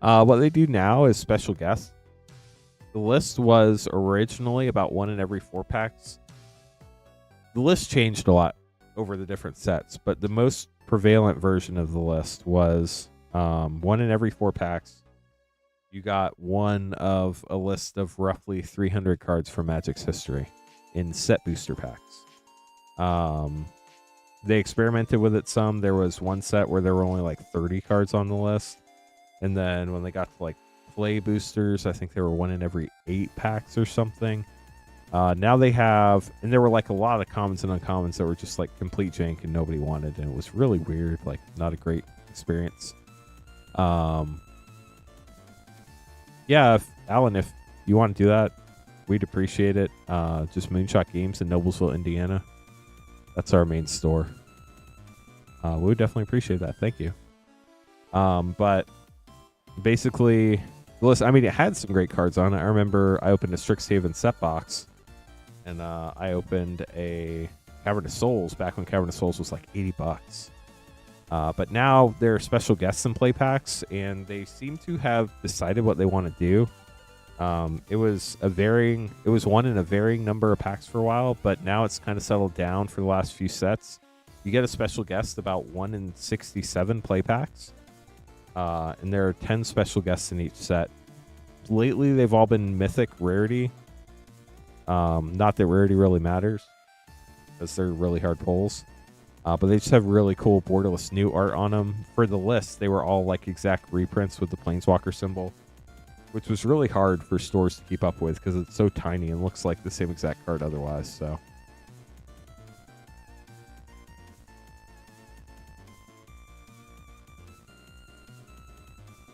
What they do now is special guests. The list was originally about 1 in every 4 packs. The list changed a lot over the different sets, but the most prevalent version of the list was 1 in every 4 packs. You got one of a list of roughly 300 cards from Magic's history in set booster packs. They experimented with it some. There was one set where there were only like 30 cards on the list. And then when they got to like play boosters, I think there were 1 in every 8 packs or something. Now they have, and there were like a lot of commons and uncommons that were just like complete jank and nobody wanted. And it was really weird, like not a great experience. Yeah, Alan, if you want to do that, we'd appreciate it. Just Moonshot Games in Noblesville, Indiana. That's our main store. We would definitely appreciate that. Thank you. But basically, the list, I mean, it had some great cards on it. I remember I opened a Strixhaven set box, and I opened a Cavern of Souls back when Cavern of Souls was like $80. But now there are special guests in play packs, and they seem to have decided what they want to do. It was 1 in a varying number of packs for a while, but now it's kind of settled down for the last few sets. You get a special guest about 1 in 67 play packs, and there are 10 special guests in each set. Lately, they've all been mythic rarity. Not that rarity really matters, because they're really hard pulls. But they just have really cool borderless new art on them. For the list, they were all like exact reprints with the Planeswalker symbol, which was really hard for stores to keep up with because it's so tiny and looks like the same exact card otherwise. So,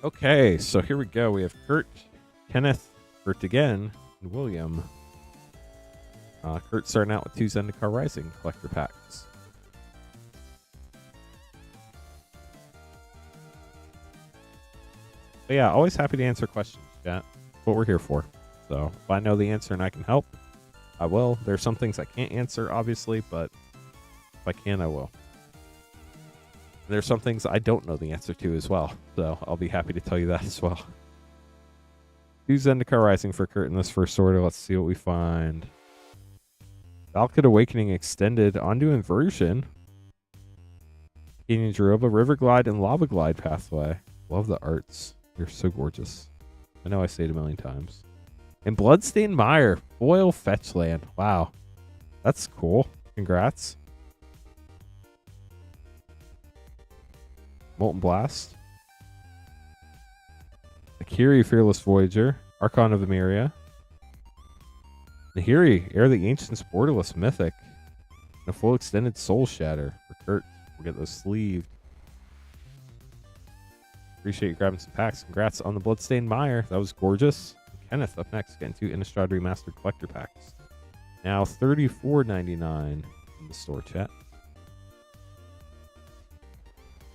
okay, so here we go. We have Kurt, Kenneth, Kurt again, and William. Kurt starting out with 2 Zendikar Rising collector packs. But yeah, always happy to answer questions, chat. That's what we're here for. So if I know the answer and I can help, I will. There's some things I can't answer, obviously, but if I can, I will. There's some things I don't know the answer to as well, so I'll be happy to tell you that as well. 2 Zendikar Rising for Kurt in this first order. Let's see what we find. Valakut Awakening Extended onto Inversion. Canyon Jeroba, River Glide, and Lava Glide pathway. Love the arts. They're so gorgeous. I know I say it a million times. And Bloodstained Mire, foil fetch land. Wow. That's cool. Congrats. Molten Blast. Akiri, Fearless Voyager. Archon of Emeria. Nahiri, Air of the Ancients, Borderless Mythic. And a full extended Soul Shatter for Kurt. We'll get those sleeved. Appreciate you grabbing some packs. Congrats on the Bloodstained Mire. That was gorgeous. Kenneth up next, getting 2 Innistrad Remastered collector packs. Now $34.99 in the store, chat.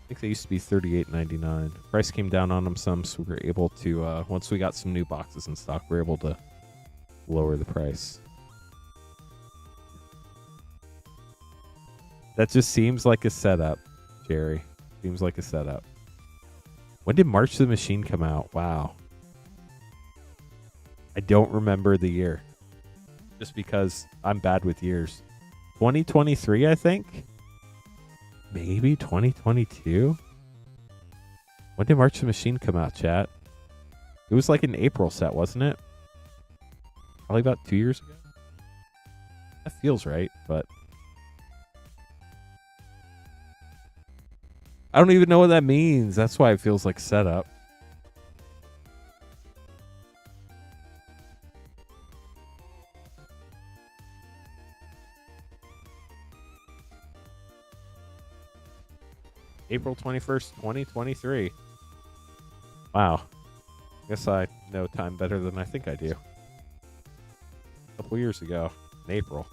I think they used to be $38.99. Price came down on them some, so we were able to, once we got some new boxes in stock, we were able to lower the price. That just seems like a setup, Jerry. Seems like a setup. When did March the Machine come out? Wow. I don't remember the year. Just because I'm bad with years. 2023, I think? Maybe 2022? When did March the Machine come out, chat? It was like an April set, wasn't it? Probably about 2 years ago. That feels right, but I don't even know what that means. That's why it feels like setup. April 21st, 2023. Wow. Guess I know time better than I think I do. couple years ago in April.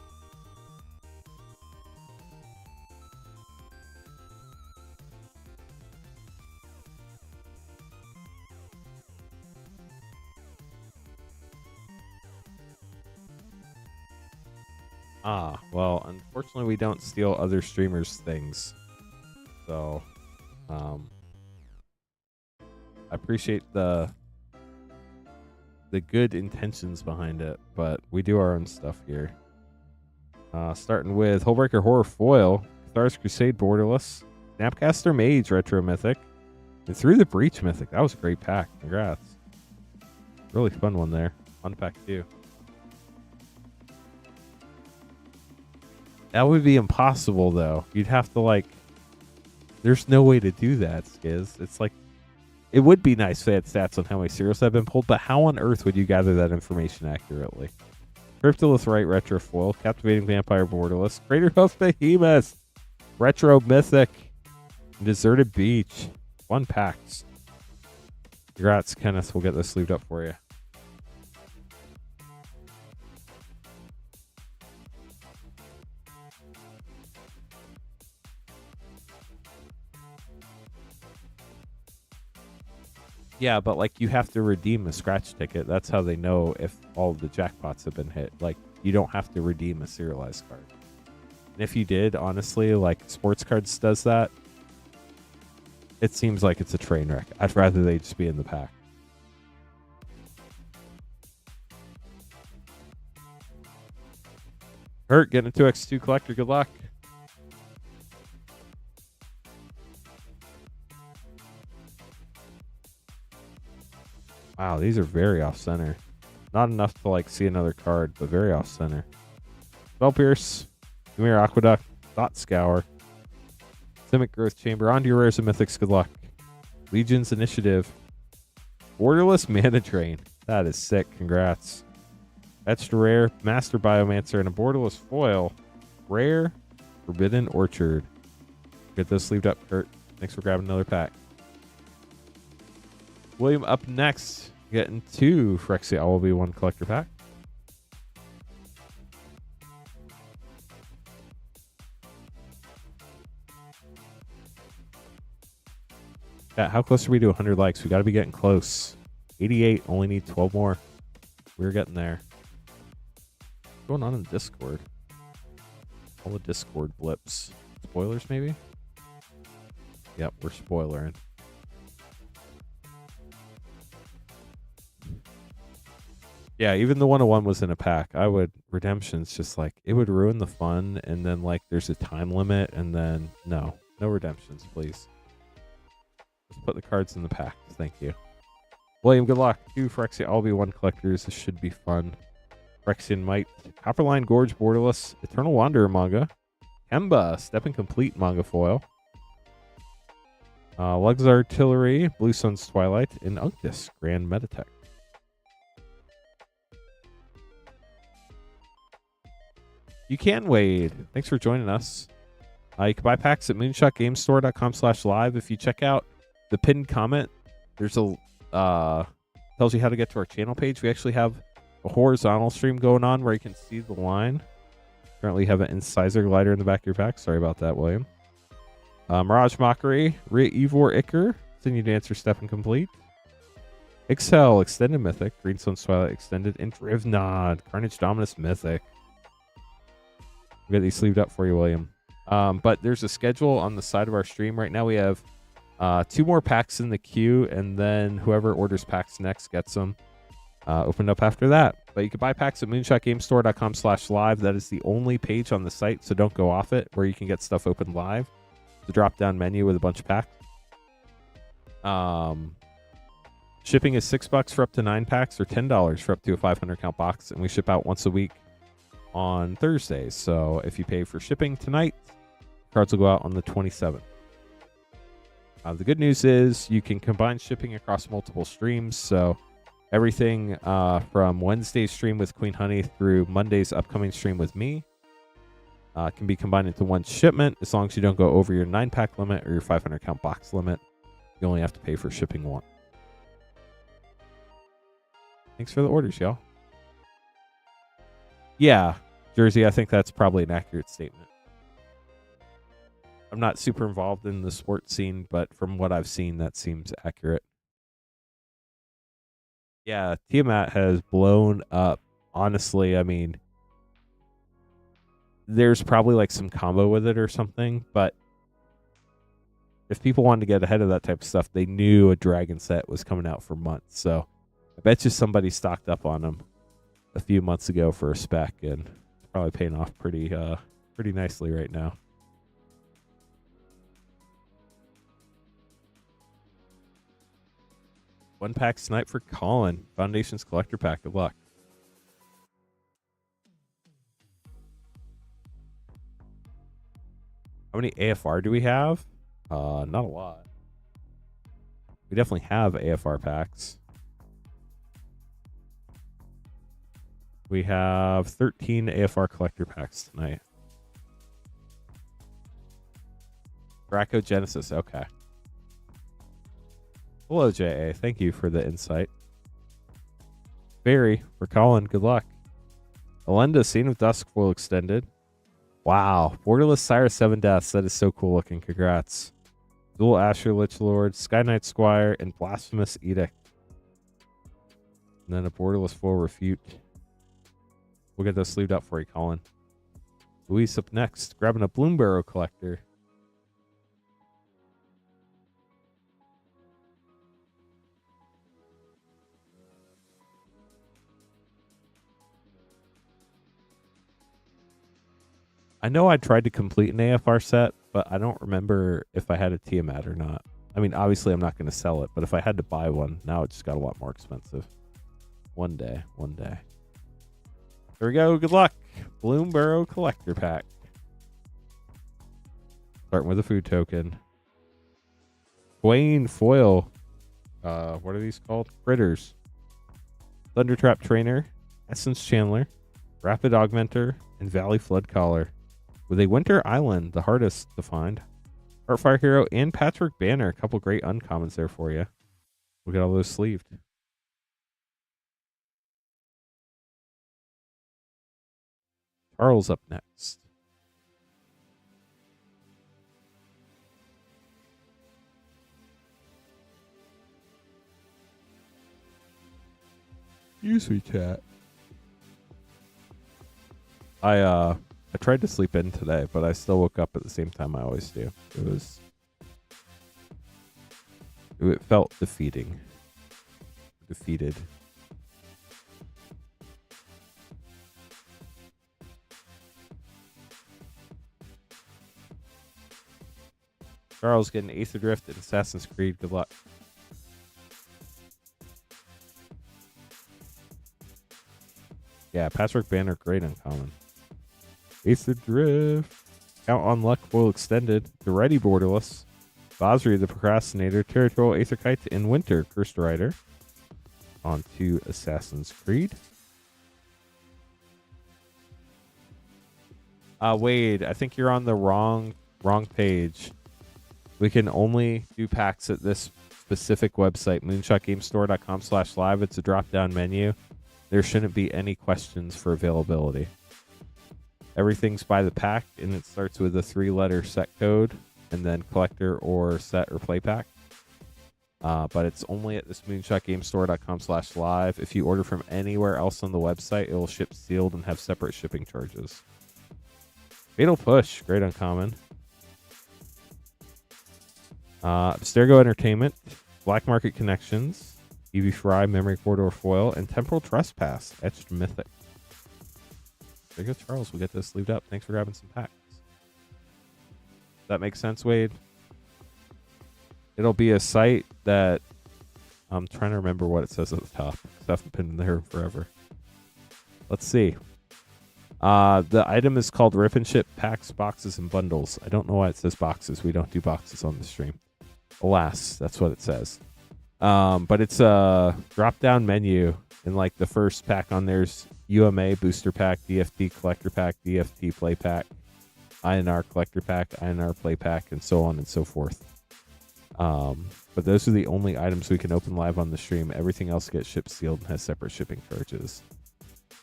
Ah, well, unfortunately, we don't steal other streamers' things. So, I appreciate the good intentions behind it, but we do our own stuff here. Starting with Hullbreaker Horror Foil, Cathar's Crusade Borderless, Snapcaster Mage Retro Mythic, and Through the Breach Mythic. That was a great pack. Congrats. Really fun one there. Fun pack too. That would be impossible, though. You'd have to, like... There's no way to do that, Skiz. It's like... It would be nice if they had stats on how many serials have been pulled, but how on earth would you gather that information accurately? Cryptolith Right Retro Foil, Captivating Vampire Borderless, Crater Hoof Behemoth, Retro Mythic, Deserted Beach. Fun packs. Congrats, Kenneth. We'll get this sleeved up for you. Yeah, but like you have to redeem a scratch ticket. That's how they know if all the jackpots have been hit. Like you don't have to redeem a serialized card. And if you did, honestly, like Sports Cards does that, it seems like it's a train wreck. I'd rather they just be in the pack. Hurt, getting a 2x2 collector. Good luck. Wow, these are very off-center. Not enough to like see another card, but very off-center. Spell Pierce, Dominaria Aqueduct, Thought Scour, Simic Growth Chamber, onto your rares and mythics. Good luck. Legion's Initiative, Borderless Mana Drain. That is sick. Congrats. Extra rare, Master Biomancer, and a borderless foil. Rare, Forbidden Orchard. Get this sleeved up, Kurt. Thanks for grabbing another pack. William up next, getting 2 Phyrexia LB1 collector pack. Yeah, how close are we to 100 likes? We got to be getting close. 88, only need 12 more. We're getting there. What's going on in Discord? All the Discord blips. Spoilers, maybe? Yep, we're spoilering. Yeah, even the 101 was in a pack. Redemption's just like, it would ruin the fun, and then like there's a time limit, and then no redemptions, please. Just put the cards in the pack. Thank you. William, good luck. 2 Phyrexia LB1 collectors. This should be fun. Phyrexian Might, Copperline Gorge Borderless, Eternal Wanderer manga, Kemba, Step Incomplete manga foil, Lugs Artillery, Blue Sun's Twilight, and Unctus Grand Metatech. You can, Wade. Thanks for joining us. You can buy packs at moonshotgamestore.com/live. If you check out the pinned comment, there's a tells you how to get to our channel page. We actually have a horizontal stream going on where you can see the line. Currently have an incisor glider in the back of your pack. Sorry about that, William. Mirage Mockery, Evor Icker, Continue to answer Step Incomplete. Excel, Extended Mythic, Greenstone's Twilight Extended, and Drivnod, Carnage Dominus Mythic. We'll get these sleeved up for you, William. But there's a schedule on the side of our stream. Right now we have 2 more packs in the queue, and then whoever orders packs next gets them opened up after that. But you can buy packs at moonshotgamestore.com/live. That is the only page on the site, so don't go off it, where you can get stuff open live. The drop-down menu with a bunch of packs. Shipping is $6 for up to 9 packs, or $10 for up to a 500 count box, and we ship out once a week on Thursdays. So if you pay for shipping tonight, cards will go out on the 27th. The good news is you can combine shipping across multiple streams. So everything from Wednesday's stream with Queen Honey through Monday's upcoming stream with me can be combined into one shipment, as long as you don't go over your 9-pack limit or your 500 count box limit. You only have to pay for shipping one. Thanks for the orders, y'all. Yeah, Jersey, I think that's probably an accurate statement. I'm not super involved in the sports scene, but from what I've seen, that seems accurate. Yeah, Tiamat has blown up. Honestly, I mean, there's probably like some combo with it or something, but if people wanted to get ahead of that type of stuff, they knew a dragon set was coming out for months. So I bet you somebody stocked up on them a few months ago for a spec, and it's probably paying off pretty nicely right now. One pack snipe for Colin. Foundations collector pack. Good luck. How many AFR do we have? Not a lot. We definitely have AFR packs. We have 13 AFR collector packs tonight. Draco Genesis. Okay. Hello, JA. Thank you for the insight. Barry, for Colin, good luck. Alenda, Scene of Dusk full extended. Wow. Borderless Cyrus 7 Deaths. That is so cool looking. Congrats. Dual Asher Lich Lord, Sky Knight Squire, and Blasphemous Edict. And then a Borderless full Refute. We'll get those sleeved up for you, Colin. Luis up next. Grabbing a Bloombarrow collector. I know I tried to complete an AFR set, but I don't remember if I had a Tiamat or not. I mean, obviously I'm not going to sell it, but if I had to buy one, now it just got a lot more expensive. One day. There we go. Good luck. Bloombarrow collector pack. Starting with a food token. Dwayne foil. What are these called? Critters. Thundertrap Trainer. Essence Chandler. Rapid Augmenter. And Valley Flood Collar. With a Winter Island, the hardest to find. Heartfire Hero and Patrick Banner. A couple great uncommons there for you. We'll get all those sleeved. Charles up next. Excuse me, chat. I tried to sleep in today, but I still woke up at the same time I always do. It felt defeating. Defeated. Charles getting Aether Drift and Assassin's Creed. Good luck. Yeah, Patrick Banner, great uncommon. Aether Drift. Count on Luck foil extended. The Ready Borderless. Bosri the Procrastinator. Territorial Aether Kite and Winter Cursed Rider. On to Assassin's Creed. Wade, I think you're on the wrong page. We can only do packs at this specific website, moonshotgamestore.com/live. It's a drop-down menu. There shouldn't be any questions for availability. Everything's by the pack, and it starts with a 3-letter set code, and then collector or set or play pack. But it's only at this moonshotgamestore.com/live. If you order from anywhere else on the website, it will ship sealed and have separate shipping charges. Fatal Push, great uncommon. Abstergo Entertainment, Black Market Connections, EV Fry, Memory Corridor Foil, and Temporal Trespass, Etched Mythic. There you go, Charles. We'll get this sleeved up. Thanks for grabbing some packs. That makes sense, Wade? It'll be a site that I'm trying to remember what it says at the top. I haven't been in there forever. Let's see. The item is called Rip and Ship Packs, Boxes, and Bundles. I don't know why it says boxes. We don't do boxes on the stream. Alas, that's what it says. But it's a drop-down menu, and like the first pack on there's UMA Booster Pack, DFT Collector Pack, DFT Play Pack, INR Collector Pack, INR Play Pack, and so on and so forth. But those are the only items we can open live on the stream. Everything else gets shipped sealed and has separate shipping charges.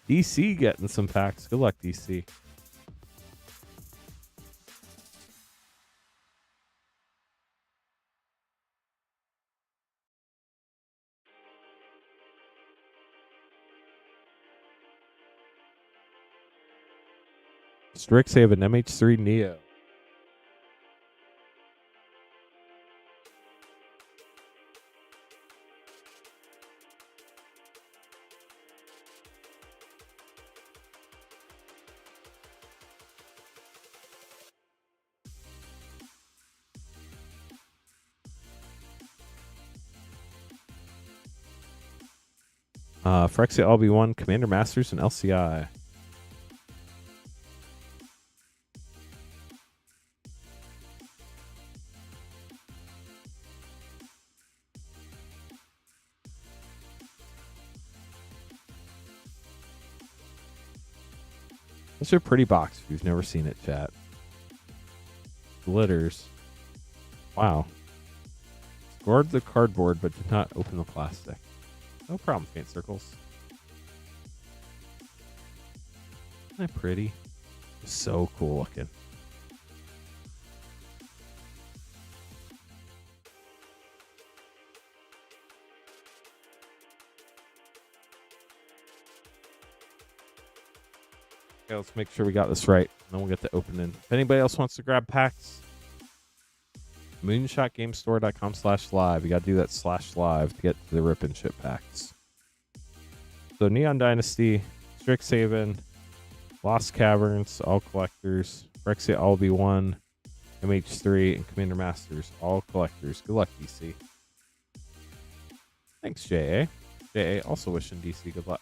DC getting some packs. Good luck, DC. Strixhaven MH3 Neo. Phyrexia LB1, Commander Masters, and LCI. This is a pretty box if you've never seen it, chat. Glitters. Wow. Scored the cardboard but did not open the plastic. No problem, Faint Circles. Isn't that pretty? So cool looking. Okay, let's make sure we got this right. And then we'll get to opening. If anybody else wants to grab packs, moonshotgamestore.com/live. You got to do that /live to get to the rip and ship packs. So Neon Dynasty, Strixhaven, Lost Caverns, all collectors. Phyrexia LB1, MH3, and Commander Masters, all collectors. Good luck, DC. Thanks, JA. JA also wishing DC good luck.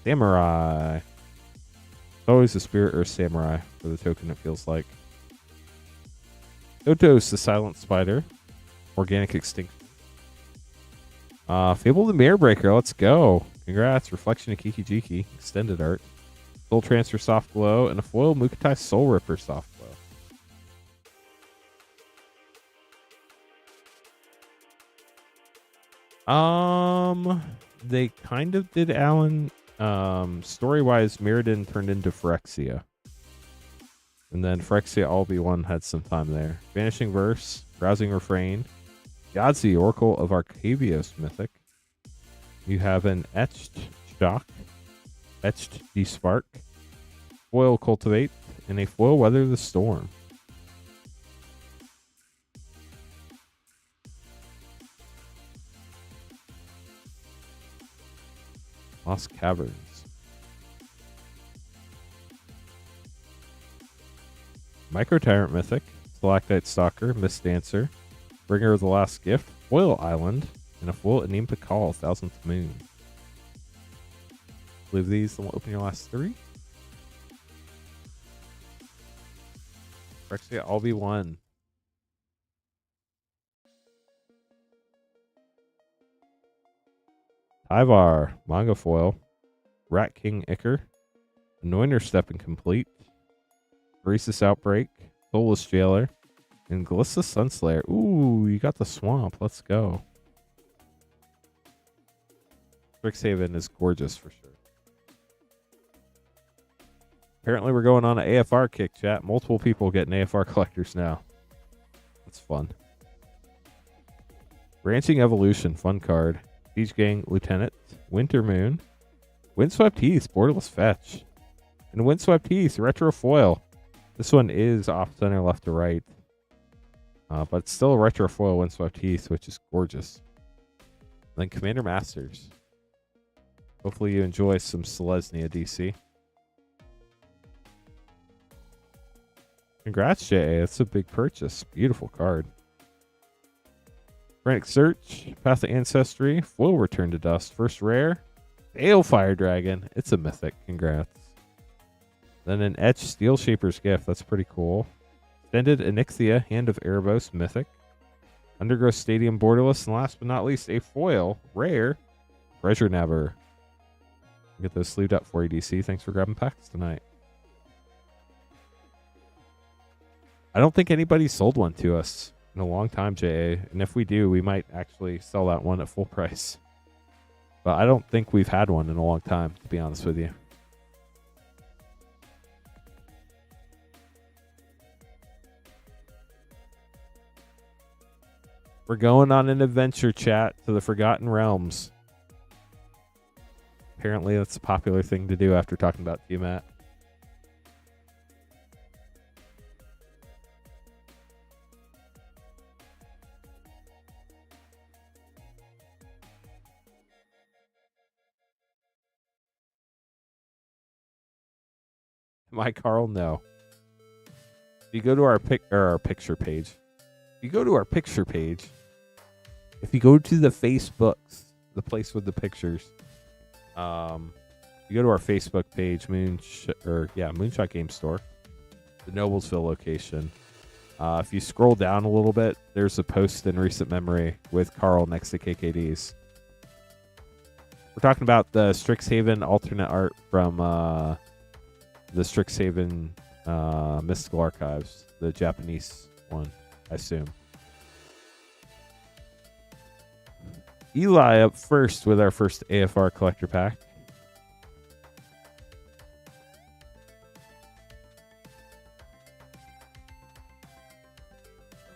Samurai. It's always a Spirit or Samurai for the token, it feels like. Otos, the Silent Spider. Organic Extinction. Fable the Mirror Breaker, let's go. Congrats. Reflection of Kiki Jiki. Extended art. Soul Transfer Soft Glow. And a foil Mukatai Soul Ripper Soft Glow. They kind of did Alan. Story-wise, Mirrodin turned into Phyrexia. And then Phyrexia LB1 had some time there. Vanishing Verse, Rousing Refrain, Yahtzee, Oracle of Arcavios Mythic. You have an Etched Shock, Etched Despark, Foil Cultivate, and a Foil Weather the Storm. Lost Caverns. Micro Tyrant Mythic, Stalactite Stalker, Mist Dancer, Bringer of the Last Gift, Foil Island, and a Foil Anempa Call, 1000th Moon. Leave these and we'll open your last three. Phyrexia LB1. Tyvar, Manga Foil, Rat King Icker, Anointer Step Incomplete, Rhesus Outbreak, Soulless Jailer, and Glissa Sunslayer. Ooh, you got the swamp. Let's go. Strixhaven is gorgeous for sure. Apparently we're going on an AFR kick, chat. Multiple people getting AFR collectors now. That's fun. Branching Evolution, fun card. Siege Gang Lieutenant, Winter Moon, Windswept Heath, Borderless Fetch, and Windswept Heath, Retro Foil. This one is off center, left to right. But it's still a Retro Foil Windswept Heath, which is gorgeous. And then Commander Masters. Hopefully you enjoy some Selesnya DC. Congrats, JA. That's a big purchase. Beautiful card. Frantic Search, Path of Ancestry, Foil Return to Dust, first rare, Balefire Dragon. It's a mythic. Congrats. Then an Etched Steel Shaper's Gift. That's pretty cool. Extended Onyxia, Hand of Erebos, mythic. Undergrowth Stadium, Borderless, and last but not least, a foil, rare, Treasure Never. Get those sleeved up for you, DC. Thanks for grabbing packs tonight. I don't think anybody sold one to us in a long time, JA. And if we do, we might actually sell that one at full price. But I don't think we've had one in a long time, to be honest with you. We're going on an adventure, chat, to the Forgotten Realms. Apparently, that's a popular thing to do after talking about you, Matt. Am I Carl? No. If you go to our picture page, if you go to our picture page, if you go to the Facebooks, the place with the pictures, you go to our Facebook page, Moonshot Game Store, the Noblesville location. If you scroll down a little bit, there's a post in recent memory with Carl next to KKD's. We're talking about the Strixhaven alternate art from the Strixhaven Mystical Archives, the Japanese one, I assume. Eli up first with our first AFR collector pack.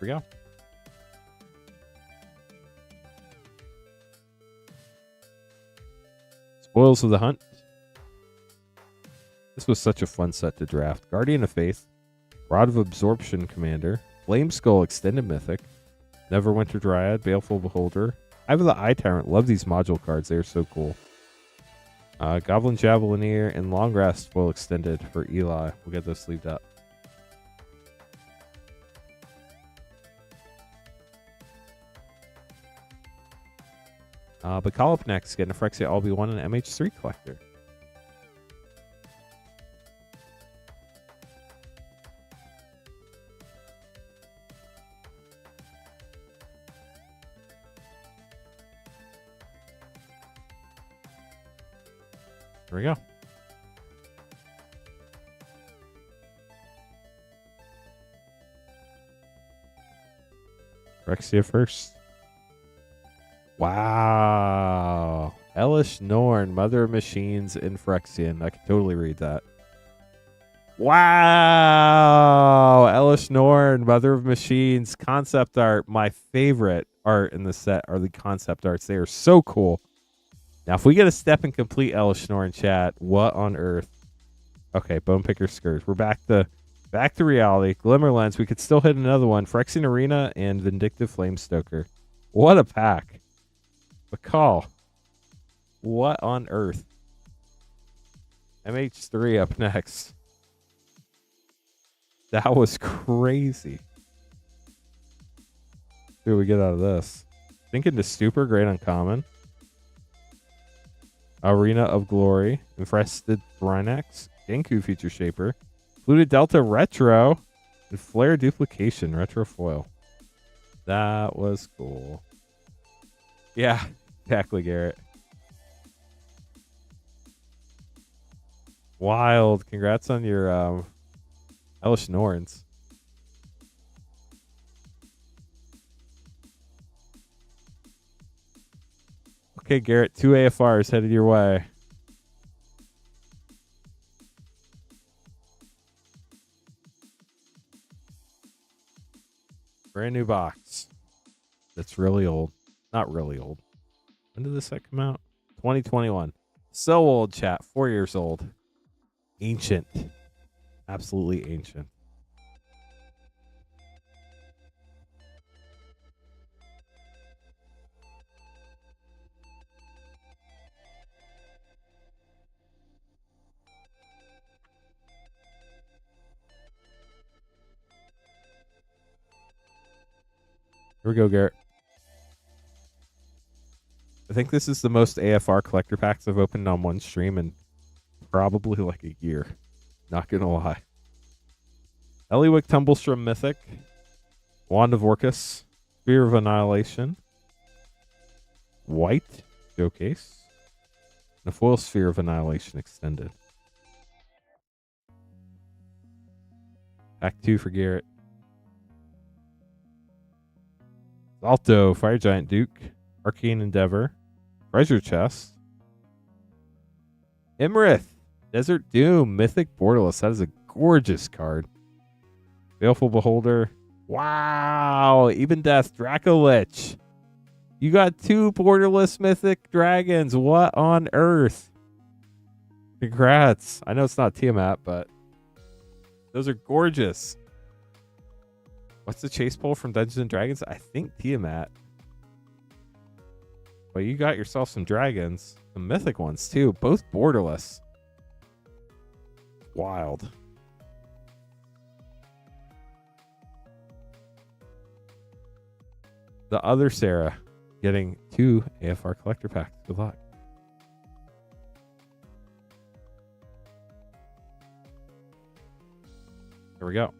Here we go. Spoils of the Hunt. This was such a fun set to draft. Guardian of Faith, Rod of Absorption Commander, Flame Skull Extended Mythic, Neverwinter Dryad, Baleful Beholder. I have the Eye Tyrant. Love these module cards. They are so cool. Goblin Javelineer and Longgrass Foil Extended for Eli. We'll get those sleeved up. But call up next. Get an Phyrexia Albi1 and MH3 collector. Here we go. Phyrexia first. Wow. Elish Norn, Mother of Machines in Phyrexian. I can totally read that. Wow. Elish Norn, Mother of Machines, concept art. My favorite art in the set are the concept arts. They are so cool. Now, if we get a step and complete Elish Norn chat, what on earth? Okay, Bone Picker Scourge. We're back to reality. Glimmerlens. We could still hit another one. Phyrexian Arena and Vindictive Flamestoker. What a pack. Bakal. What on earth? MH3 up next. That was crazy. See what we get out of this. Thinking to Stupor, great uncommon. Arena of Glory, Infested Thrynax, Genku Feature Shaper, Fluted Delta Retro, and Flare Duplication Retro Foil. That was cool. Yeah, exactly, Garrett. Wild. Congrats on your Elish Norns. Okay, Garrett, 2 AFRs headed your way. Brand new box. That's really old. Not really old. When did this set come out? 2021. So old, chat. 4 years old. Ancient. Absolutely ancient. Here we go, Garrett. I think this is the most AFR collector packs I've opened on one stream in probably like a year. Not gonna lie. Eliwick Tumblestrom Mythic. Wand of Orcus. Sphere of Annihilation. White Showcase. And a foil Sphere of Annihilation Extended. Pack 2 for Garrett. Alto, Fire Giant Duke, Arcane Endeavor, Treasure Chest, Imrith, Desert Doom, Mythic Borderless. That is a gorgeous card. Baleful Beholder. Wow. Even Death, Dracolich. You got 2 borderless mythic dragons. What on earth? Congrats. I know it's not Tiamat, but those are gorgeous. What's the chase pull from Dungeons and Dragons? I think Tiamat. But you got yourself some dragons. Some mythic ones, too. Both borderless. Wild. The other Sarah getting 2 AFR collector packs. Good luck. There we go.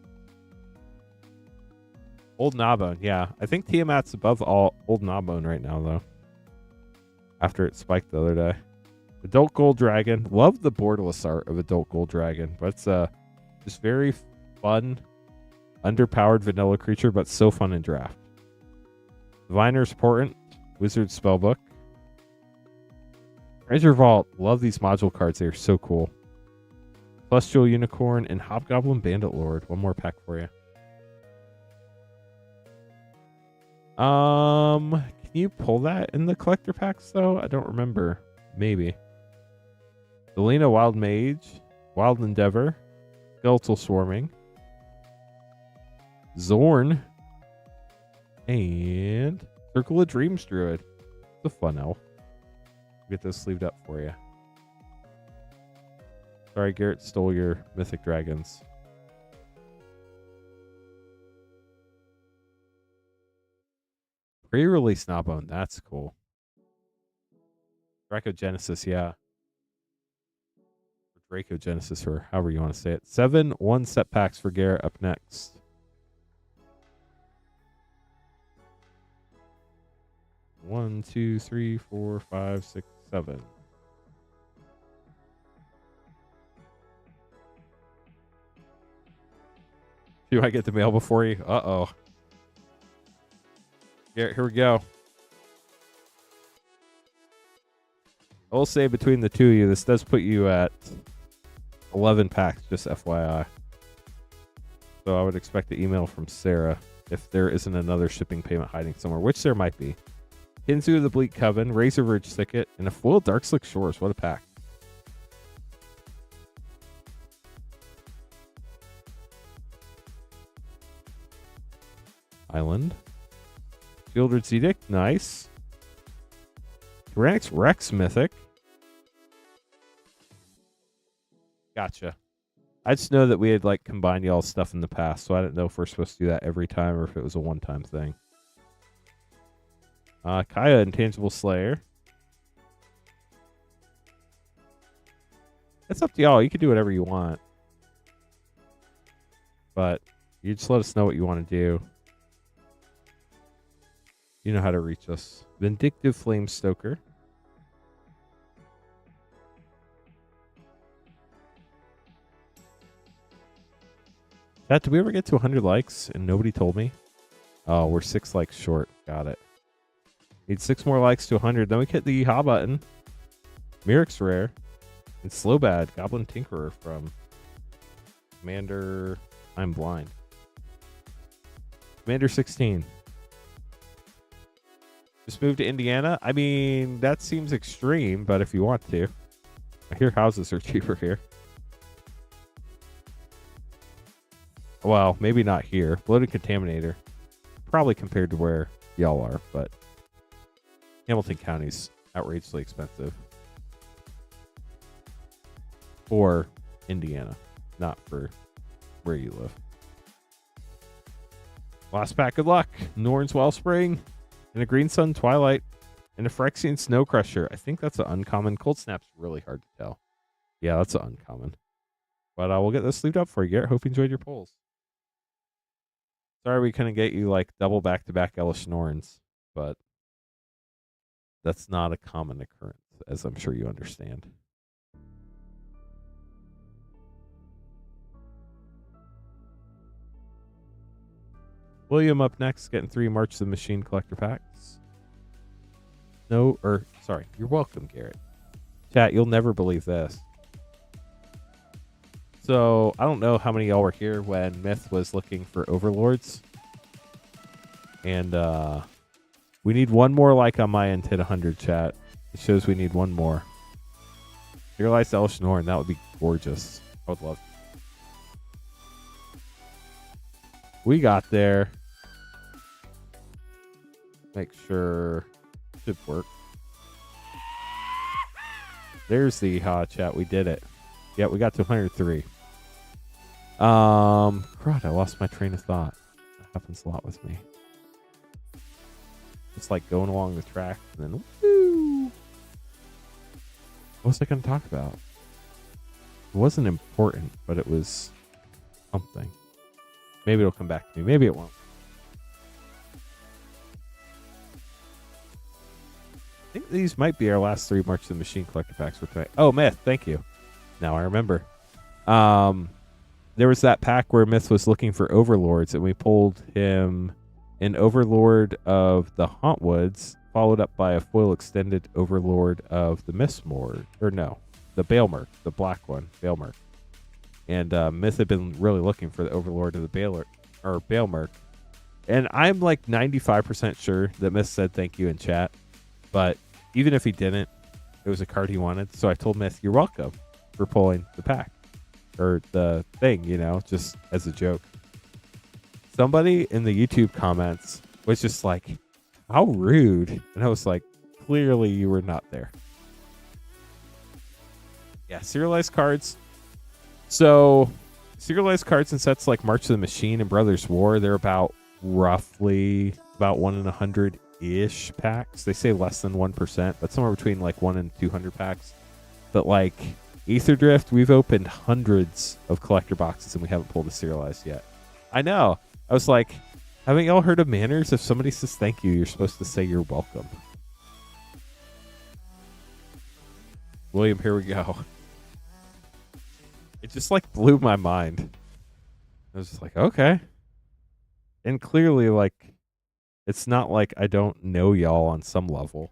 Old Gnawbone. Yeah, I think Tiamat's above all Old Gnawbone right now, though. After it spiked the other day. Adult Gold Dragon. Love the borderless art of Adult Gold Dragon. But it's just very fun, underpowered vanilla creature, but so fun in draft. Diviner's Portent. Wizard Spellbook. Treasure Vault. Love these module cards. They are so cool. Celestial Unicorn and Hobgoblin Bandit Lord. One more pack for you. Can you pull that in the collector packs though? I don't remember. Maybe. Delina Wild Mage, Wild Endeavor, Skeletal Swarming, Zorn, and Circle of Dreams Druid. It's a fun elf. Get this sleeved up for you. Sorry, Garrett stole your Mythic Dragons. Pre-release Gnawbone. That's cool. Dracogenesis, yeah. Dracogenesis, or however you want to say it. 7 1-set packs for Garrett up next. One, two, three, 4, 5, 6, 7. Do I get the mail before you? Uh-oh. Here we go. I will say between the two of you, this does put you at 11 packs, just FYI. So I would expect the email from Sarah if there isn't another shipping payment hiding somewhere, which there might be. Kinzu of the Bleak Coven, Razor Ridge Thicket, and a foil Darkslick Shores. What a pack. Island. Shieldred's Edict, nice. Tyrannix Rex Mythic. Gotcha. I just know that we had like combined y'all's stuff in the past, so I didn't know if we're supposed to do that every time or if it was a one-time thing. Kaya Intangible Slayer. It's up to y'all. You can do whatever you want. But you just let us know what you want to do. You know how to reach us. Vindictive Flame Stoker. Chat, did we ever get to 100 likes and nobody told me? Oh, we're 6 likes short. Got it. Need 6 more likes to 100. Then we hit the Yeehaw button. Mirrex Rare. And Slowbad, Goblin Tinkerer from Commander... I'm blind. Commander 16. Just moved to Indiana? I mean, that seems extreme, but if you want to. I hear houses are cheaper here. Well, maybe not here. Bloated Contaminator. Probably compared to where y'all are, but Hamilton County's outrageously expensive. For Indiana, not for where you live. Last pack, good luck. Norn's Wellspring, and a Green Sun Twilight, and a Phyrexian Snow Crusher. I think that's an uncommon. Cold Snap's really hard to tell. Yeah, that's an uncommon. But we'll get this sleeved up for you, Garrett. Hope you enjoyed your polls. Sorry we couldn't get you like double back-to-back Elesh Norns, but that's not a common occurrence, as I'm sure you understand. William up next, getting 3 March of the Machine collector packs. You're welcome, Garrett. Chat, you'll never believe this. So I don't know how many of y'all were here when Myth was looking for overlords. And we need one more like on my end to hit 100, chat. It shows we need one more. Serialized Elish Norn, that would be gorgeous. I would love. We got there. Make sure it should work. There's the chat. We did it. Yeah, we got to 103. Crud, I lost my train of thought. That happens a lot with me. It's like going along the track and then woo. What was I going to talk about? It wasn't important, but it was something. Maybe it'll come back to me. Maybe it won't. I think these might be our last 3 March of the Machine collector packs for tonight. Oh, Myth, thank you. Now I remember. There was that pack where Myth was looking for overlords, and we pulled him an overlord of the Hauntwoods, followed up by a foil extended overlord of the Mistmord. Or no, the Baelmerk, the black one, Baelmerk. And Myth had been really looking for the overlord of the Baelmerk. And I'm like 95% sure that Myth said thank you in chat. But even if he didn't, it was a card he wanted. So I told Myth, you're welcome for pulling the pack. Or the thing, you know, just as a joke. Somebody in the YouTube comments was just like, how rude. And I was like, clearly you were not there. Yeah, serialized cards. So, serialized cards and sets like March of the Machine and Brothers War, they're about roughly about 1 in 100-ish packs. They say less than 1%, but somewhere between like 1 and 200 packs. But like Ether Drift, we've opened hundreds of collector boxes and we haven't pulled a serialized yet. I know. I was like, haven't y'all heard of manners? If somebody says thank you, you're supposed to say you're welcome. William, here we go. It just like blew my mind. I was just like, okay. And clearly, like, it's not like I don't know y'all on some level.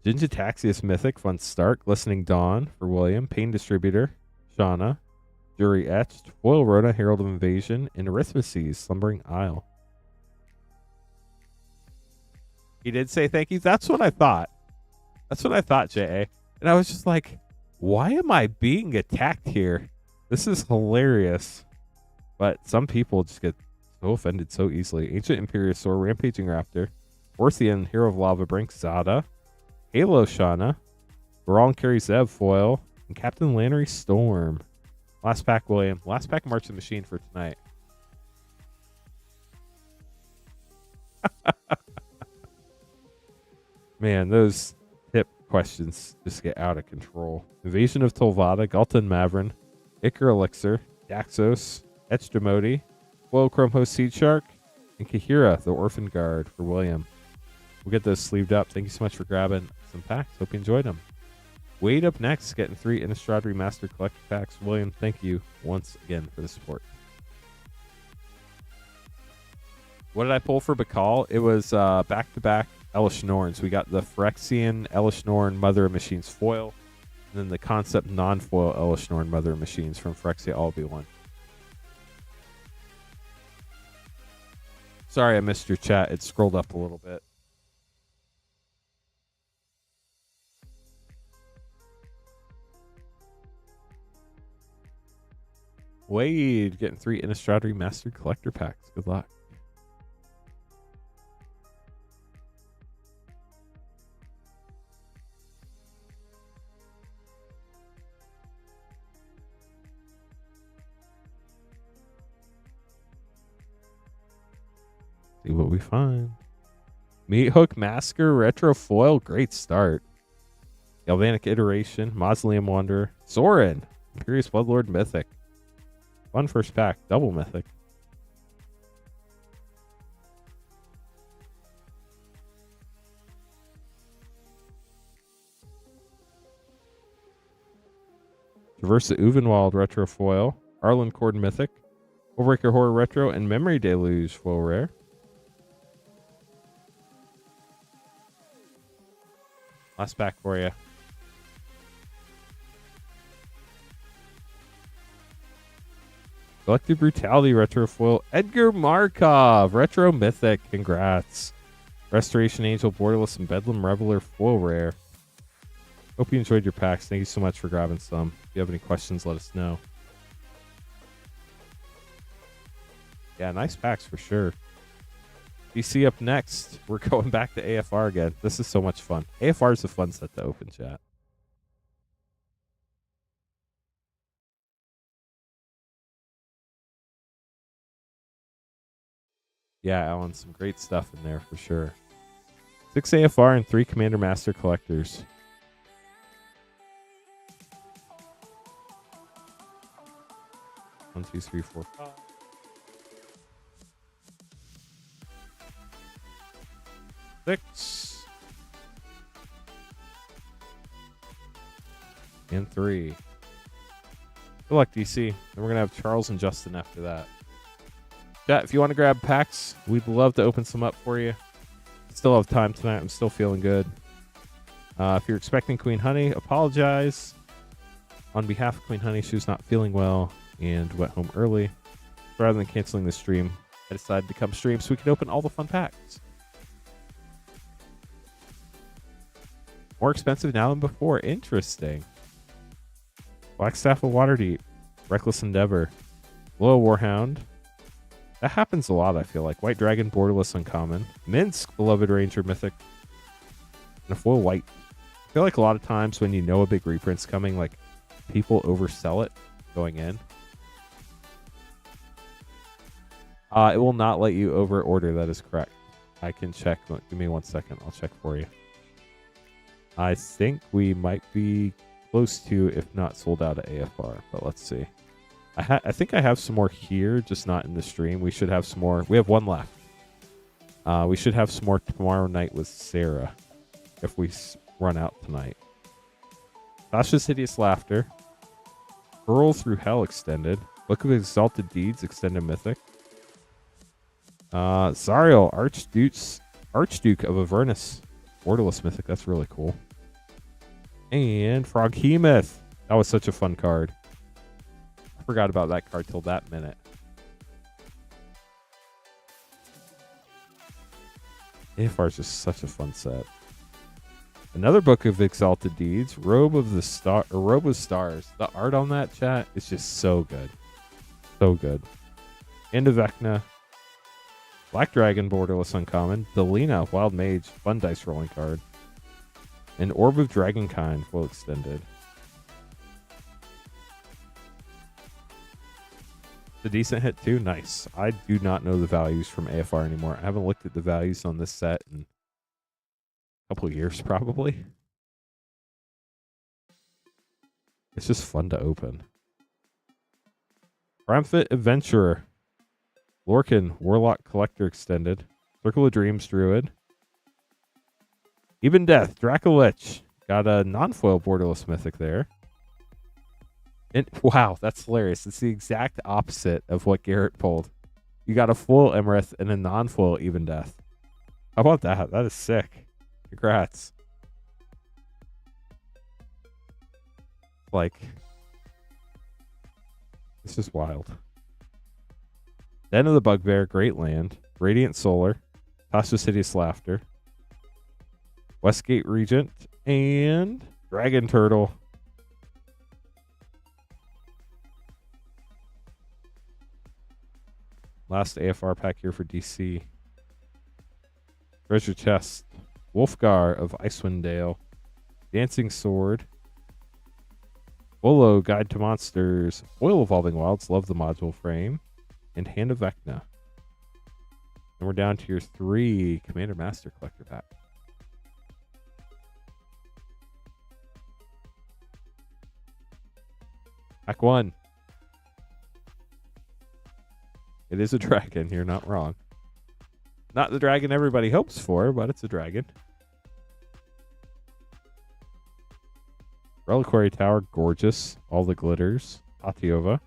Gingitaxius Mythic, Fun Stark, Listening Dawn for William, Pain Distributor, Shauna, Jury Etched, Foil Rhoda, Herald of Invasion, and Arithmeses, Slumbering Isle. He did say thank you. That's what I thought. That's what I thought, J.A. And I was just like, why am I being attacked here? This is hilarious. But some people just get so offended so easily. Ancient Imperiosaur, Rampaging Raptor, Orthian, Hero of Lava Brink, Zada, Halo Shauna, Baral Carry Zeb Foil, and Captain Lannery Storm. Last pack, William. Last pack, March of the Machine for tonight. Man, those tip questions just get out of control. Invasion of Tolvada, Galton Mavrin, Icar Elixir, Daxos, Etchdemoti, Foil Chrome Host Seed Shark, and Kahira, the Orphan Guard for William. We'll get those sleeved up. Thank you so much for grabbing some packs. Hope you enjoyed them. Wade up next, getting 3 Innistrad Remastered collector packs. William, thank you once again for the support. What did I pull for Bakal? It was back-to-back Elish Norns. We got the Phyrexian Elish Norn Mother of Machines foil, and then the concept non-foil Elish Norn Mother of Machines from Phyrexia All Be One. Sorry I missed your chat. It scrolled up a little bit. Wade getting 3 Innistrad Remastered collector packs. Good luck. See what we find. Meat Hook Masker Retro Foil. Great start. Galvanic Iteration. Mausoleum Wanderer. Sorin. Imperious Bloodlord Mythic. Fun first pack. Double Mythic. Traverse the Uvenwald Retro Foil. Arlen Cord Mythic. Overbreaker Horror Retro and Memory Deluge Foil Rare. Last pack for you. Collective Brutality Retro Foil. Edgar Markov. Retro Mythic. Congrats. Restoration Angel, Borderless, and Bedlam Reveler Foil Rare. Hope you enjoyed your packs. Thank you so much for grabbing some. If you have any questions, let us know. Yeah, nice packs for sure. DC up next. We're going back to AFR again. This is so much fun. AFR is a fun set to open, chat. Yeah, Alan, some great stuff in there for sure. 6 AFR and 3 Commander Master Collectors. One, two, three, four, five. Six. And 3. Good luck, DC. Then we're going to have Charles and Justin after that. Chat, if you want to grab packs, we'd love to open some up for you. Still have time tonight. I'm still feeling good. If you're expecting Queen Honey, apologize. On behalf of Queen Honey, she was not feeling well and went home early. Rather than canceling the stream, I decided to come stream so we could open all the fun packs. More expensive now than before. Interesting. Blackstaff of Waterdeep. Reckless Endeavor. Low Warhound. That happens a lot, I feel like. White Dragon, Borderless, Uncommon. Minsk, Beloved Ranger, Mythic. And a foil white. I feel like a lot of times when you know a big reprint's coming, like, people oversell it going in. It will not let you over order. That is correct. I can check. Give me 1 second. I'll check for you. I think we might be close to, if not sold out, at AFR. But let's see. I think I have some more here, just not in the stream. We should have some more. We have 1 left. We should have some more tomorrow night with Sarah if we run out tonight. Sasha's Hideous Laughter. Hurl Through Hell Extended. Book of Exalted Deeds Extended Mythic. Zariel, Archduke of Avernus. Borderless Mythic. That's really cool. And Froghemoth. That was such a fun card. I forgot about that card till that minute. AFR is just such a fun set. Another Book of Exalted Deeds, Robe of Stars. The art on that, chat, is just so good. So good. End of Vecna. Black Dragon, Borderless Uncommon. Delina, Wild Mage, fun dice rolling card. And Orb of Dragonkind, full extended. A decent hit too. Nice. I do not know the values from AFR anymore. I haven't looked at the values on this set in a couple of years, probably. It's just fun to open. Triumphant Adventurer. Lorcan, Warlock Collector Extended. Circle of Dreams, Druid. Even Death, Dracolich. Got a non-foil Borderless Mythic there. And wow, that's hilarious. It's the exact opposite of what Garrett pulled. You got a full Emerith and a non-foil Even Death. How about that? That is sick. Congrats. Like, this is wild. Den of the Bugbear, Great Land, Radiant Solar, Tasha's Hideous Laughter, Westgate Regent, and Dragon Turtle. Last AFR pack here for DC. Treasure Chest, Wolfgar of Icewind Dale, Dancing Sword, Wolo, Guide to Monsters, Oil Evolving Wilds, love the module frame, and Hand of Vecna. And we're down to your 3 Commander Master Collector pack. Pack 1. It is a dragon. You're not wrong. Not the dragon everybody hopes for, but it's a dragon. Reliquary Tower, gorgeous. All the glitters. Tatiova.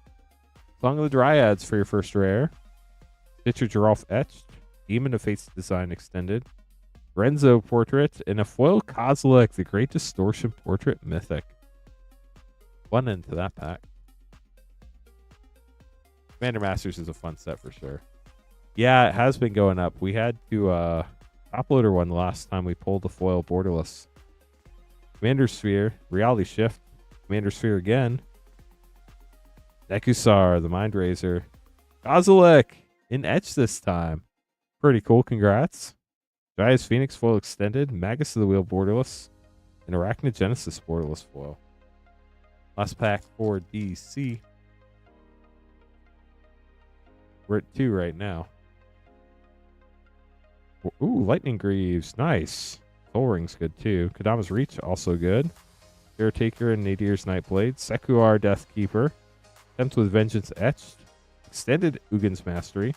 Song of the Dryads for your first rare. Stitcher Giraffe Etched. Demon of Fate's Design Extended. Renzo Portrait. And a foil Kozilek, the Great Distortion Portrait Mythic. One end to that pack. Commander Masters is a fun set for sure. Yeah, it has been going up. We had to top loader one the last time we pulled the foil borderless. Commander Sphere, Reality Shift, Commander Sphere again. Nekusar, the Mind Razor. Kozilek in Etch this time. Pretty cool, congrats. Giant's Phoenix foil extended, Magus of the Wheel borderless, and Arachnogenesis borderless foil. Last pack for DC. We're at 2 right now. Ooh, Lightning Greaves. Nice. Soul Ring's good too. Kadama's Reach also good. Caretaker and Nadir's Nightblade. Sekuar Deathkeeper. Attempt with Vengeance Etched. Extended Ugin's Mastery.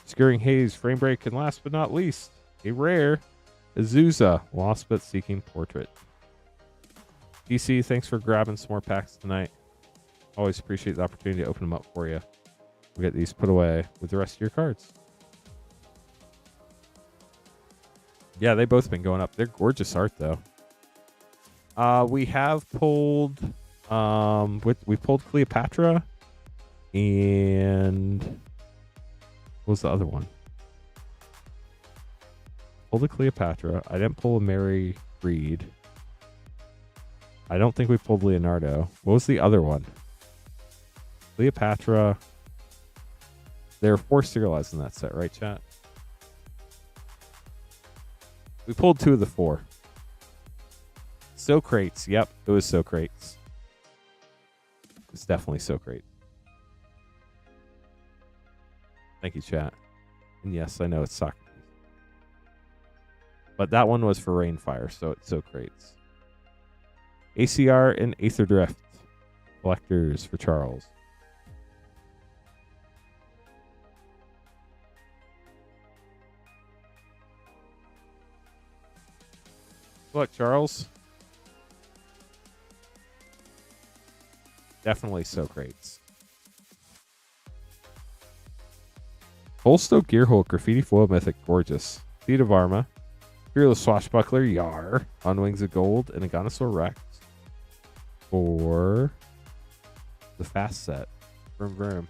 Obscuring Haze, Framebreak, and last but not least, a rare Azusa, Lost but Seeking Portrait. DC, thanks for grabbing some more packs tonight. Always appreciate the opportunity to open them up for you. We'll get these put away with the rest of your cards. Yeah, they've both been going up. They're gorgeous art, though. We have pulled... we pulled Cleopatra. And... what was the other one? Pulled a Cleopatra. I didn't pull a Mary Reed. I don't think we pulled Leonardo. What was the other one? Cleopatra. There are 4 serialized in that set, right, chat? We pulled 2 of the 4. Socrates. Yep, it was Socrates. It's definitely Socrates. Thank you, chat. And yes, I know it's Socrates. But that one was for Rainfire, so it's Socrates. ACR and Aether Drift. Collectors for Charles. Look, Charles. Definitely Socrates. Holstow Gearhulk Graffiti Foil Mythic, gorgeous. Seed of Arma. Fearless Swashbuckler, Yar. On Wings of Gold, and a Ganosaur Rex. For the fast set. Vroom vroom.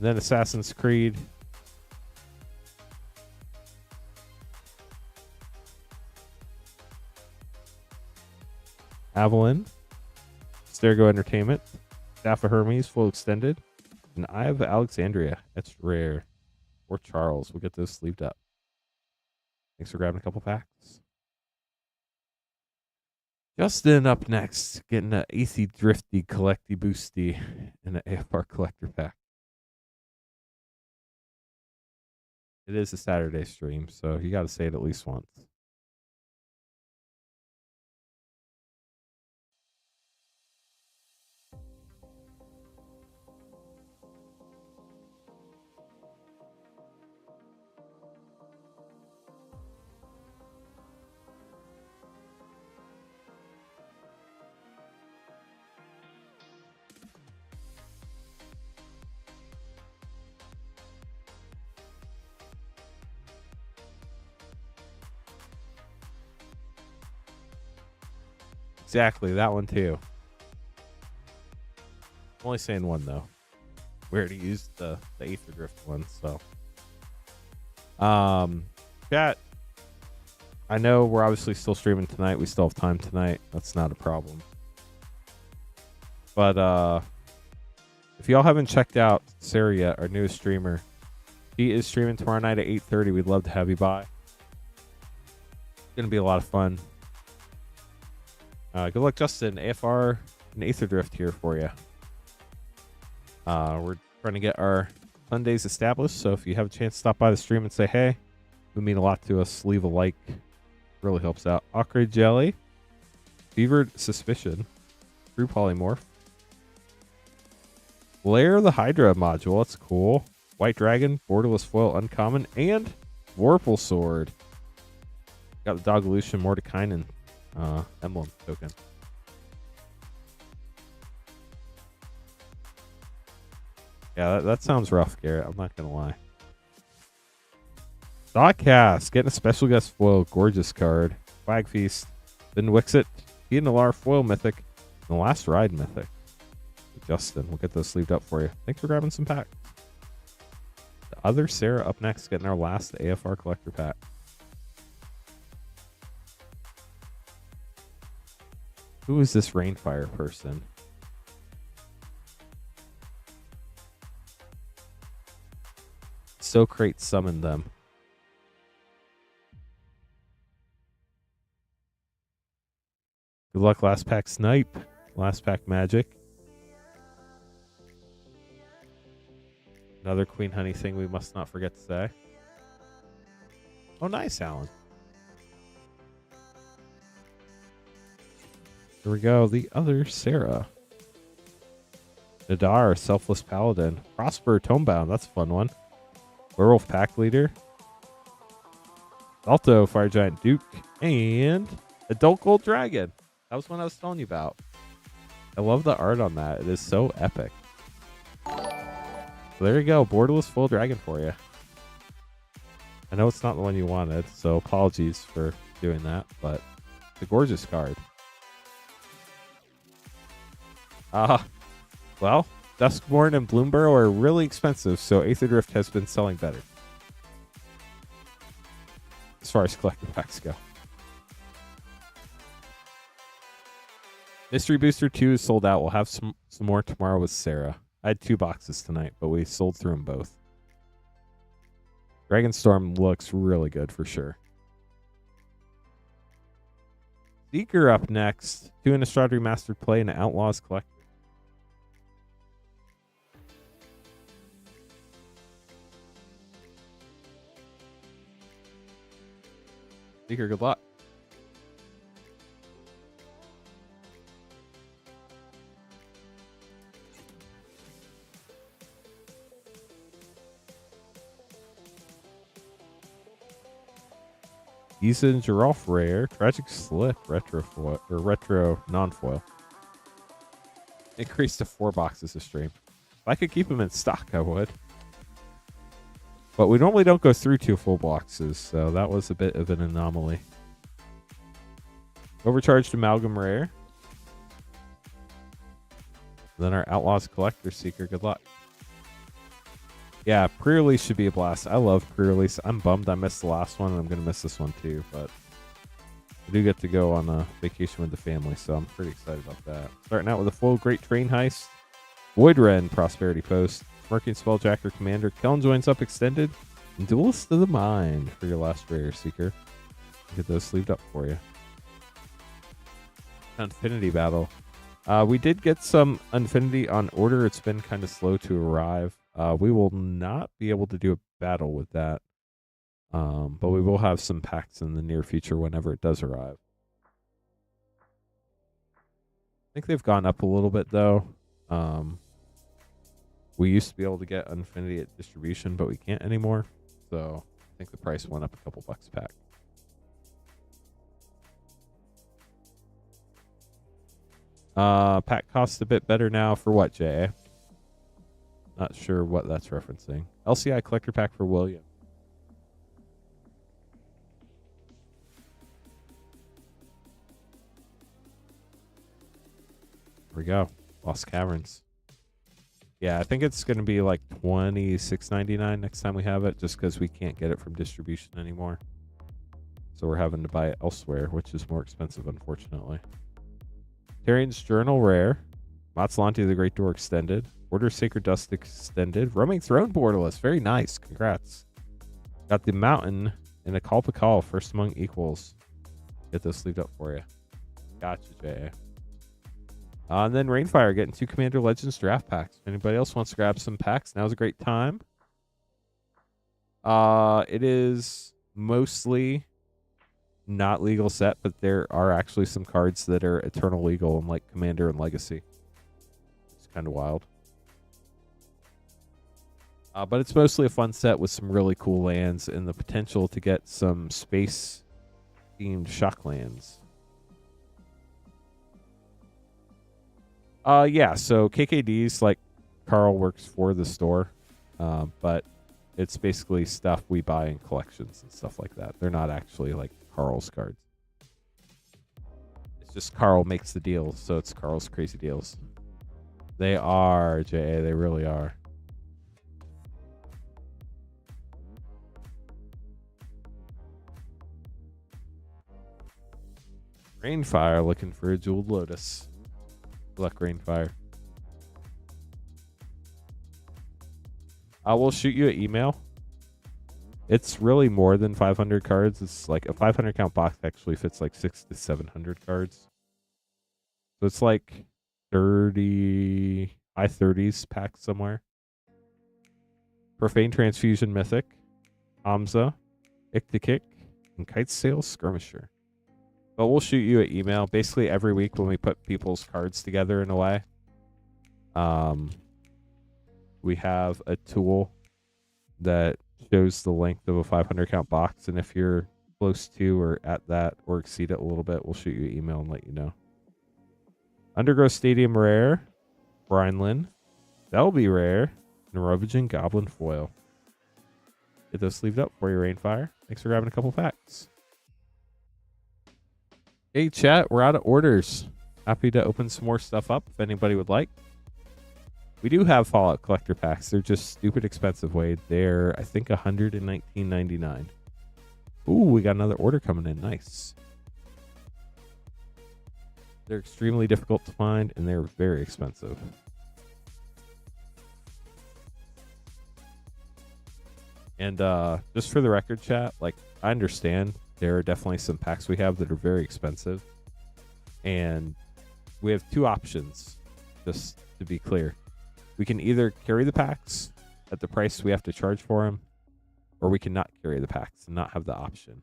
Then Assassin's Creed. Avalon. Stergo Entertainment. Staff of Hermes, full extended. And Eye of Alexandria. That's rare. Or Charles. We'll get those sleeved up. Thanks for grabbing a couple packs. Justin up next. Getting an AC Drifty Collecty Boosty and an AFR Collector pack. It is a Saturday stream, so you got to say it at least once. Exactly, that one too. I'm only saying one though. We already used the Aether Drift one, so. Chat. I know we're obviously still streaming tonight. We still have time tonight. That's not a problem. But if y'all haven't checked out Sarah yet, our newest streamer, he is streaming tomorrow night at 8:30. We'd love to have you by. It's gonna be a lot of fun. Good luck, Justin. AFR and Aether Drift here for you. We're trying to get our Sundays established, so if you have a chance to stop by the stream and say hey, it would mean a lot to us. Leave a like. Really helps out. Ocre Jelly. Fevered Suspicion. True Polymorph. Lair the Hydra module. That's cool. White Dragon. Borderless Foil Uncommon. And Vorpal Sword. Got the Dogolution Mordekainen emblem token. Yeah, that sounds rough, Garrett. I'm not going to lie. Thoughtcast. Getting a special guest foil. Gorgeous card. Flag Feast. Then Wixit. Nalar foil mythic. And the Last Ride mythic. Justin. We'll get those sleeved up for you. Thanks for grabbing some packs. The other Sarah up next, getting our last AFR collector pack. Who is this Rainfire person? So Crate summoned them. Good luck, last pack Snipe. Last pack Magic. Another Queen Honey thing we must not forget to say. Oh, nice, Alan. Here we go. The other Sarah. Nadar, Selfless Paladin. Prosper, Tomebound. That's a fun one. Werewolf Pack Leader. Alto, Fire Giant Duke. And Adult Gold Dragon. That was one I was telling you about. I love the art on that. It is so epic. So there you go. Borderless Full Dragon for you. I know it's not the one you wanted, so apologies for doing that, but it's a gorgeous card. Well, Duskborn and Bloomburrow are really expensive, so Aether Drift has been selling better. As far as collector packs go. Mystery Booster 2 is sold out. We'll have some more tomorrow with Sarah. I had 2 boxes tonight, but we sold through them both. Dragonstorm looks really good for sure. Seeker up next. 2 Innistrad Remastered Play and Outlaws Collector. Seeker, good luck. Ethan Giraffe Rare, Tragic Slip, Retro foil, or Retro non-foil. Increased to 4 boxes a stream. If I could keep them in stock, I would. But we normally don't go through 2 full boxes, so that was a bit of an anomaly. Overcharged Amalgam Rare. Then our Outlaws Collector Seeker, good luck. Yeah, pre-release should be a blast. I love pre-release. I'm bummed I missed the last one, and I'm going to miss this one too, but I do get to go on a vacation with the family, so I'm pretty excited about that. Starting out with a full Great Train Heist, Void Ren Prosperity Post, Smirking Spelljacker Commander, Kellen Joins Up Extended, and Duelist of the Mind for your last rare, Seeker. Get those sleeved up for you. Infinity Battle. We did get some Infinity on order. It's been kind of slow to arrive. We will not be able to do a battle with that, but we will have some packs in the near future whenever it does arrive. I think they've gone up a little bit, though. We used to be able to get Infinity at distribution, but we can't anymore. So I think the price went up a couple bucks a pack. Pack costs a bit better now for what, Jay? Not sure what that's referencing. LCI collector pack for William. There we go. Lost Caverns. Yeah, I think it's going to be like $26.99 next time we have it, just because we can't get it from distribution anymore. So we're having to buy it elsewhere, which is more expensive, unfortunately. Tarian's Journal Rare. Matsulanti the Great Door Extended. Order Sacred Dust Extended. Roaming Throne Borderless. Very nice. Congrats. Got the Mountain and a Call first among equals. Get those sleeved up for you. Gotcha, Jay. And then Rainfire getting 2 Commander Legends draft packs. If anybody else wants to grab some packs, now's a great time. It is mostly not legal set, but there are actually some cards that are eternal legal, in like Commander and Legacy. It's kind of wild. But it's mostly a fun set with some really cool lands and the potential to get some space-themed shock lands. Yeah, so KKD's, like, Carl works for the store, but it's basically stuff we buy in collections and stuff like that. They're not actually, like, Carl's cards. It's just Carl makes the deals, so it's Carl's Crazy Deals. They are, JA. They really are. Rainfire looking for a Jeweled Lotus. Good luck, Rainfire. I will shoot you an email. It's really more than 500 cards. It's like a 500 count box actually fits like 600 to 700 cards. So it's like 30, high 30s pack somewhere. Profane Transfusion Mythic, Hamza, Iktikik, and Kite Sail Skirmisher. But we'll shoot you an email basically every week when we put people's cards together in a way. We have a tool that shows the length of a 500 count box, and if you're close to or at that or exceed it a little bit, we'll shoot you an email and let you know. Undergrowth Stadium rare, Brinelin, that'll be rare, and Rovagin Goblin foil. Get those sleeved up for you, Rainfire. Thanks for grabbing a couple packs. Hey chat, we're out of orders. Happy to open some more stuff up if anybody would like. We do have Fallout collector packs. They're just stupid expensive, Wade. They're, I think, $119.99. Ooh, we got another order coming in. Nice. They're extremely difficult to find, and they're very expensive. And just for the record, chat, like, I understand there are definitely some packs we have that are very expensive. And we have two options, just to be clear. We can either carry the packs at the price we have to charge for them, or we can not carry the packs and not have the option.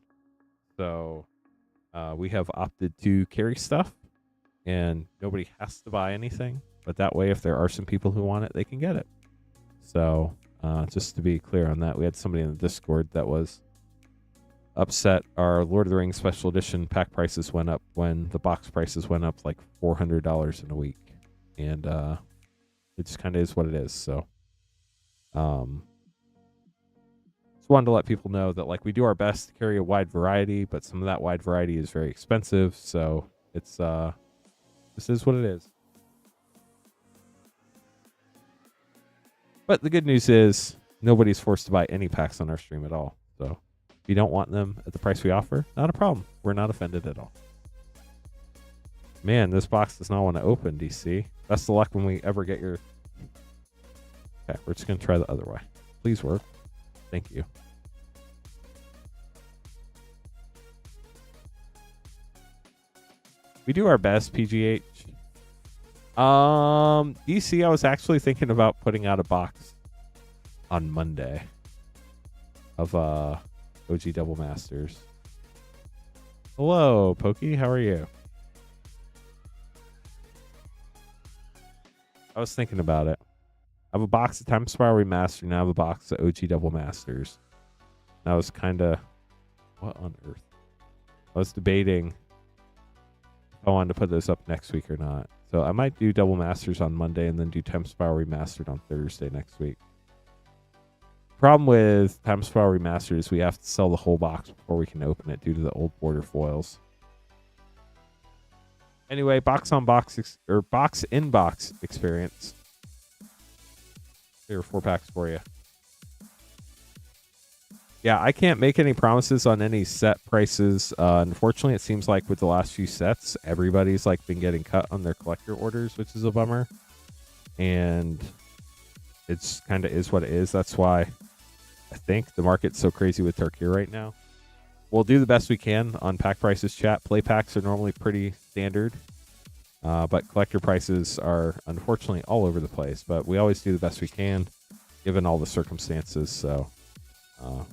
So we have opted to carry stuff, and nobody has to buy anything. But that way, if there are some people who want it, they can get it. So just to be clear on that, we had somebody in the Discord that was upset our Lord of the Rings Special Edition pack prices went up when the box prices went up like $400 in a week. And it just kind of is what it is. So just wanted to let people know that like we do our best to carry a wide variety, but some of that wide variety is very expensive. So it's this is what it is. But the good news is nobody's forced to buy any packs on our stream at all. So if you don't want them at the price we offer, not a problem. We're not offended at all. Man, this box does not want to open, DC. Best of luck when we ever get your... Okay, we're just going to try the other way. Please work. Thank you. We do our best, PGH. DC, I was actually thinking about putting out a box on Monday of OG Double Masters. Hello, Pokey. How are you? I was thinking about it. I have a box of Time Spiral Remastered, and I have a box of OG Double Masters. And I was kind of... What on earth? I was debating if I wanted to put those up next week or not. So I might do Double Masters on Monday and then do Time Spiral Remastered on Thursday next week. Problem with Time Spiral Remastered is we have to sell the whole box before we can open it due to the old border foils. Anyway, box on box or box in box experience. There are 4 packs for you. Yeah, I can't make any promises on any set prices. Unfortunately, it seems like with the last few sets, everybody's like been getting cut on their collector orders, which is a bummer. And it's kind of is what it is. That's why I think the market's so crazy with Tarkir right now. We'll do the best we can on pack prices, chat. Play packs are normally pretty standard. But collector prices are unfortunately all over the place. But we always do the best we can, given all the circumstances. So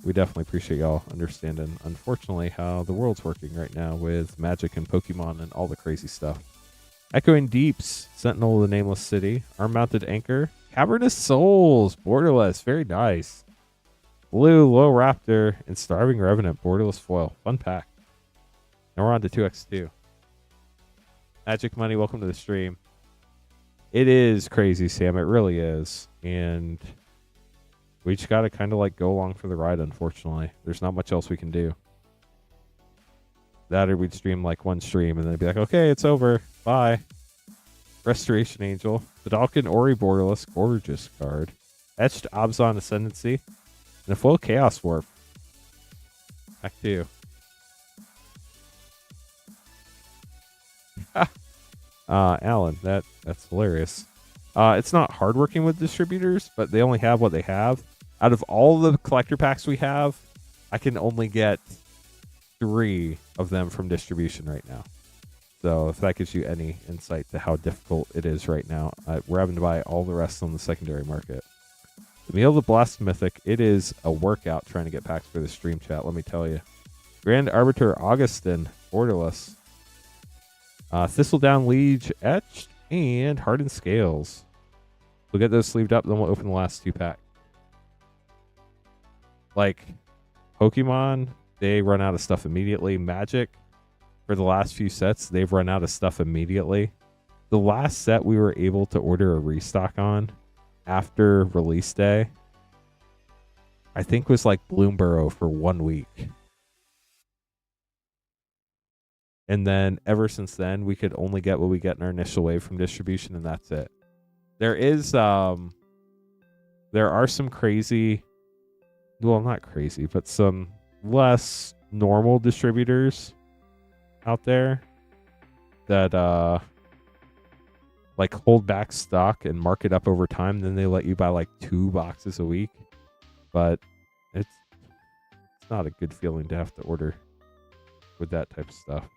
we definitely appreciate y'all understanding, unfortunately, how the world's working right now with Magic and Pokemon and all the crazy stuff. Echoing Deeps, Sentinel of the Nameless City, Arm-Mounted Anchor, Cavernous Souls, Borderless, very nice. Blue, Low Raptor, and Starving Revenant, Borderless Foil. Fun pack. Now we're on to 2x2. Magic Money, welcome to the stream. It is crazy, Sam. It really is. And we just got to kind of like go along for the ride, unfortunately. There's not much else we can do. That or we'd stream like one stream and then it'd be like, okay, it's over. Bye. Restoration Angel, Vidalcan Ori Borderless, gorgeous card. Etched Abzan Ascendancy, and a full Chaos Warp. Back to you. Alan, that's hilarious. It's not hard working with distributors, but they only have what they have. Out of all the collector packs we have, I can only get 3 of them from distribution right now. So if that gives you any insight to how difficult it is right now, we're having to buy all the rest on the secondary market. The Meal of the Blessed Mythic, it is a workout trying to get packs for the stream chat, let me tell you. Grand Arbiter Augustin, borderless. Thistledown Liege, etched, and Hardened Scales. We'll get those sleeved up, then we'll open the last 2 packs. Like, Pokemon, they run out of stuff immediately. Magic, for the last few sets, they've run out of stuff immediately. The last set we were able to order a restock on after release day, I think was like Bloomborough for 1 week. And then ever since then, we could only get what we get in our initial wave from distribution, and that's it. There are some crazy, well, not crazy, but some less normal distributors out there that like hold back stock and mark it up over time. Then they let you buy like 2 boxes a week, but it's not a good feeling to have to order with that type of stuff.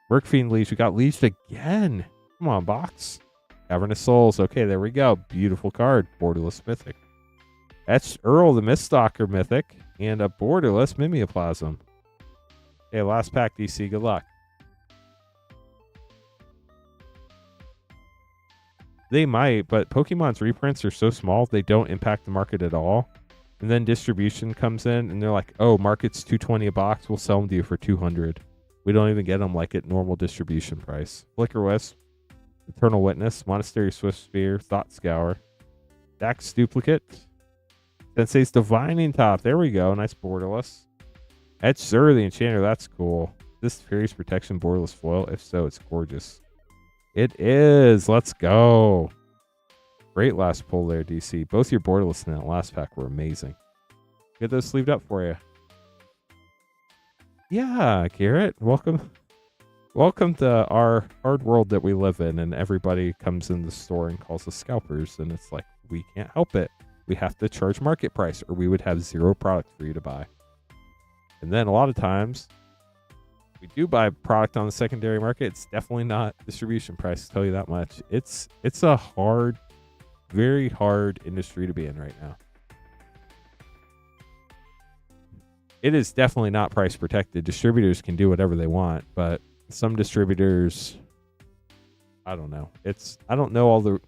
Mercfiend Liege, we got Lieged again. Come on, box. Cavernous Souls. Okay, there we go. Beautiful card. Borderless Mythic. Etched Earl the Miststalker Mythic. And a borderless Mimeoplasm. Okay, last pack, DC. Good luck. They might, but Pokemon's reprints are so small, they don't impact the market at all. And then distribution comes in, and they're like, oh, market's $220 a box. We'll sell them to you for $200. We don't even get them like at normal distribution price. Flicker Wisp, Eternal Witness, Monastery Swift Spear, Thought Scour, Dax Duplicate, Sensei's Divining Top. There we go. Nice borderless. Etched Zur the Enchanter. That's cool. This Fairy's Protection borderless foil. If so, it's gorgeous. It is. Let's go. Great last pull there, DC. Both your borderless in that last pack were amazing. Get those sleeved up for you. Yeah, Garrett, welcome to our hard world that we live in, and everybody comes in the store and calls us scalpers, and it's like, we can't help it. We have to charge market price, or we would have 0 product for you to buy. And then a lot of times, we do buy product on the secondary market. It's definitely not distribution price, I'll tell you that much. It's a hard, very hard industry to be in right now. It is definitely not price protected. Distributors can do whatever they want, but some distributors, I don't know. I don't know all the...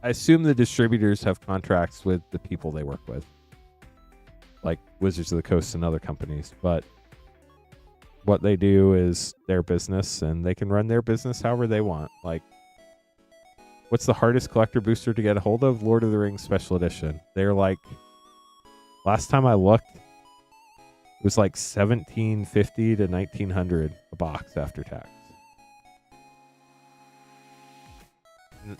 I assume the distributors have contracts with the people they work with, like Wizards of the Coast and other companies, but what they do is their business, and they can run their business however they want. Like, what's the hardest collector booster to get a hold of? Lord of the Rings Special Edition. They're like, last time I looked, it was like $1,750 to $1,900 a box after tax.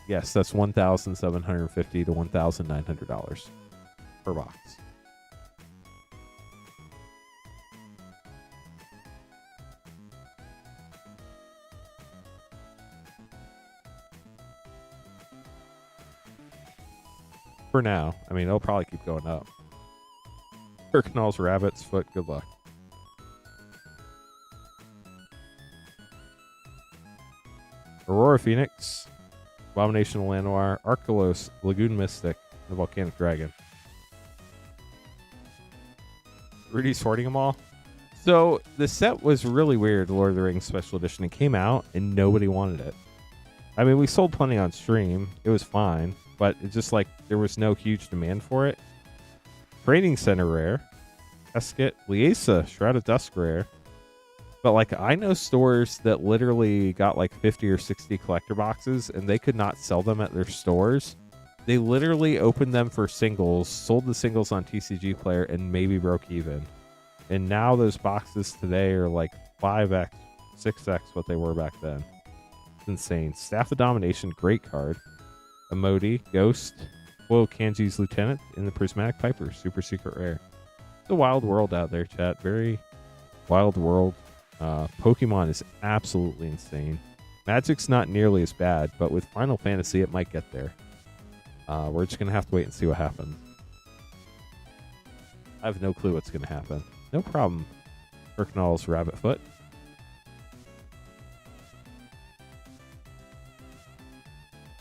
Yes, that's $1,750 to $1,900 per box. For now. I mean, it'll probably keep going up. Kirknall's Rabbit's Foot, good luck. Aurora Phoenix, Abomination of Lanoir, Arkelos, Lagoon Mystic, and the Volcanic Dragon. Rudy sorting them all. So the set was really weird, Lord of the Rings Special Edition. It came out and nobody wanted it. I mean, we sold plenty on stream. It was fine, but it's just like there was no huge demand for it. Training Center rare. Esket, Liesa, Shroud of Dusk rare. But like, I know stores that literally got like 50 or 60 collector boxes and they could not sell them at their stores. They literally opened them for singles, sold the singles on TCG Player, and maybe broke even. And now those boxes today are like 5x, 6x what they were back then. insane. Staff of Domination, great card. Emoti, Ghost, Foil Kanji's Lieutenant, and the Prismatic Piper, super secret rare. It's a wild world out there, chat. Very wild world. Pokemon is absolutely insane. Magic's not nearly as bad, but with Final Fantasy, it might get there. We're just going to have to wait and see what happens. I have no clue what's going to happen. No problem. Kirknall's Rabbitfoot.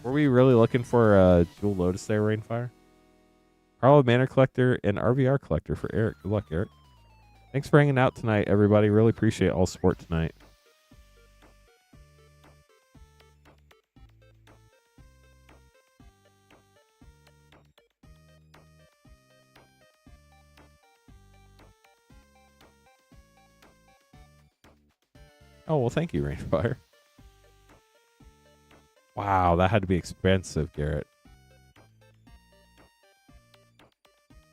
Were we really looking for a Jewel Lotus there, Rainfire? Carlo Manor Collector and RVR Collector for Eric. Good luck, Eric. Thanks for hanging out tonight, everybody. Really appreciate all support tonight. Oh, well, thank you, Rainfire. Wow, that had to be expensive, Garrett.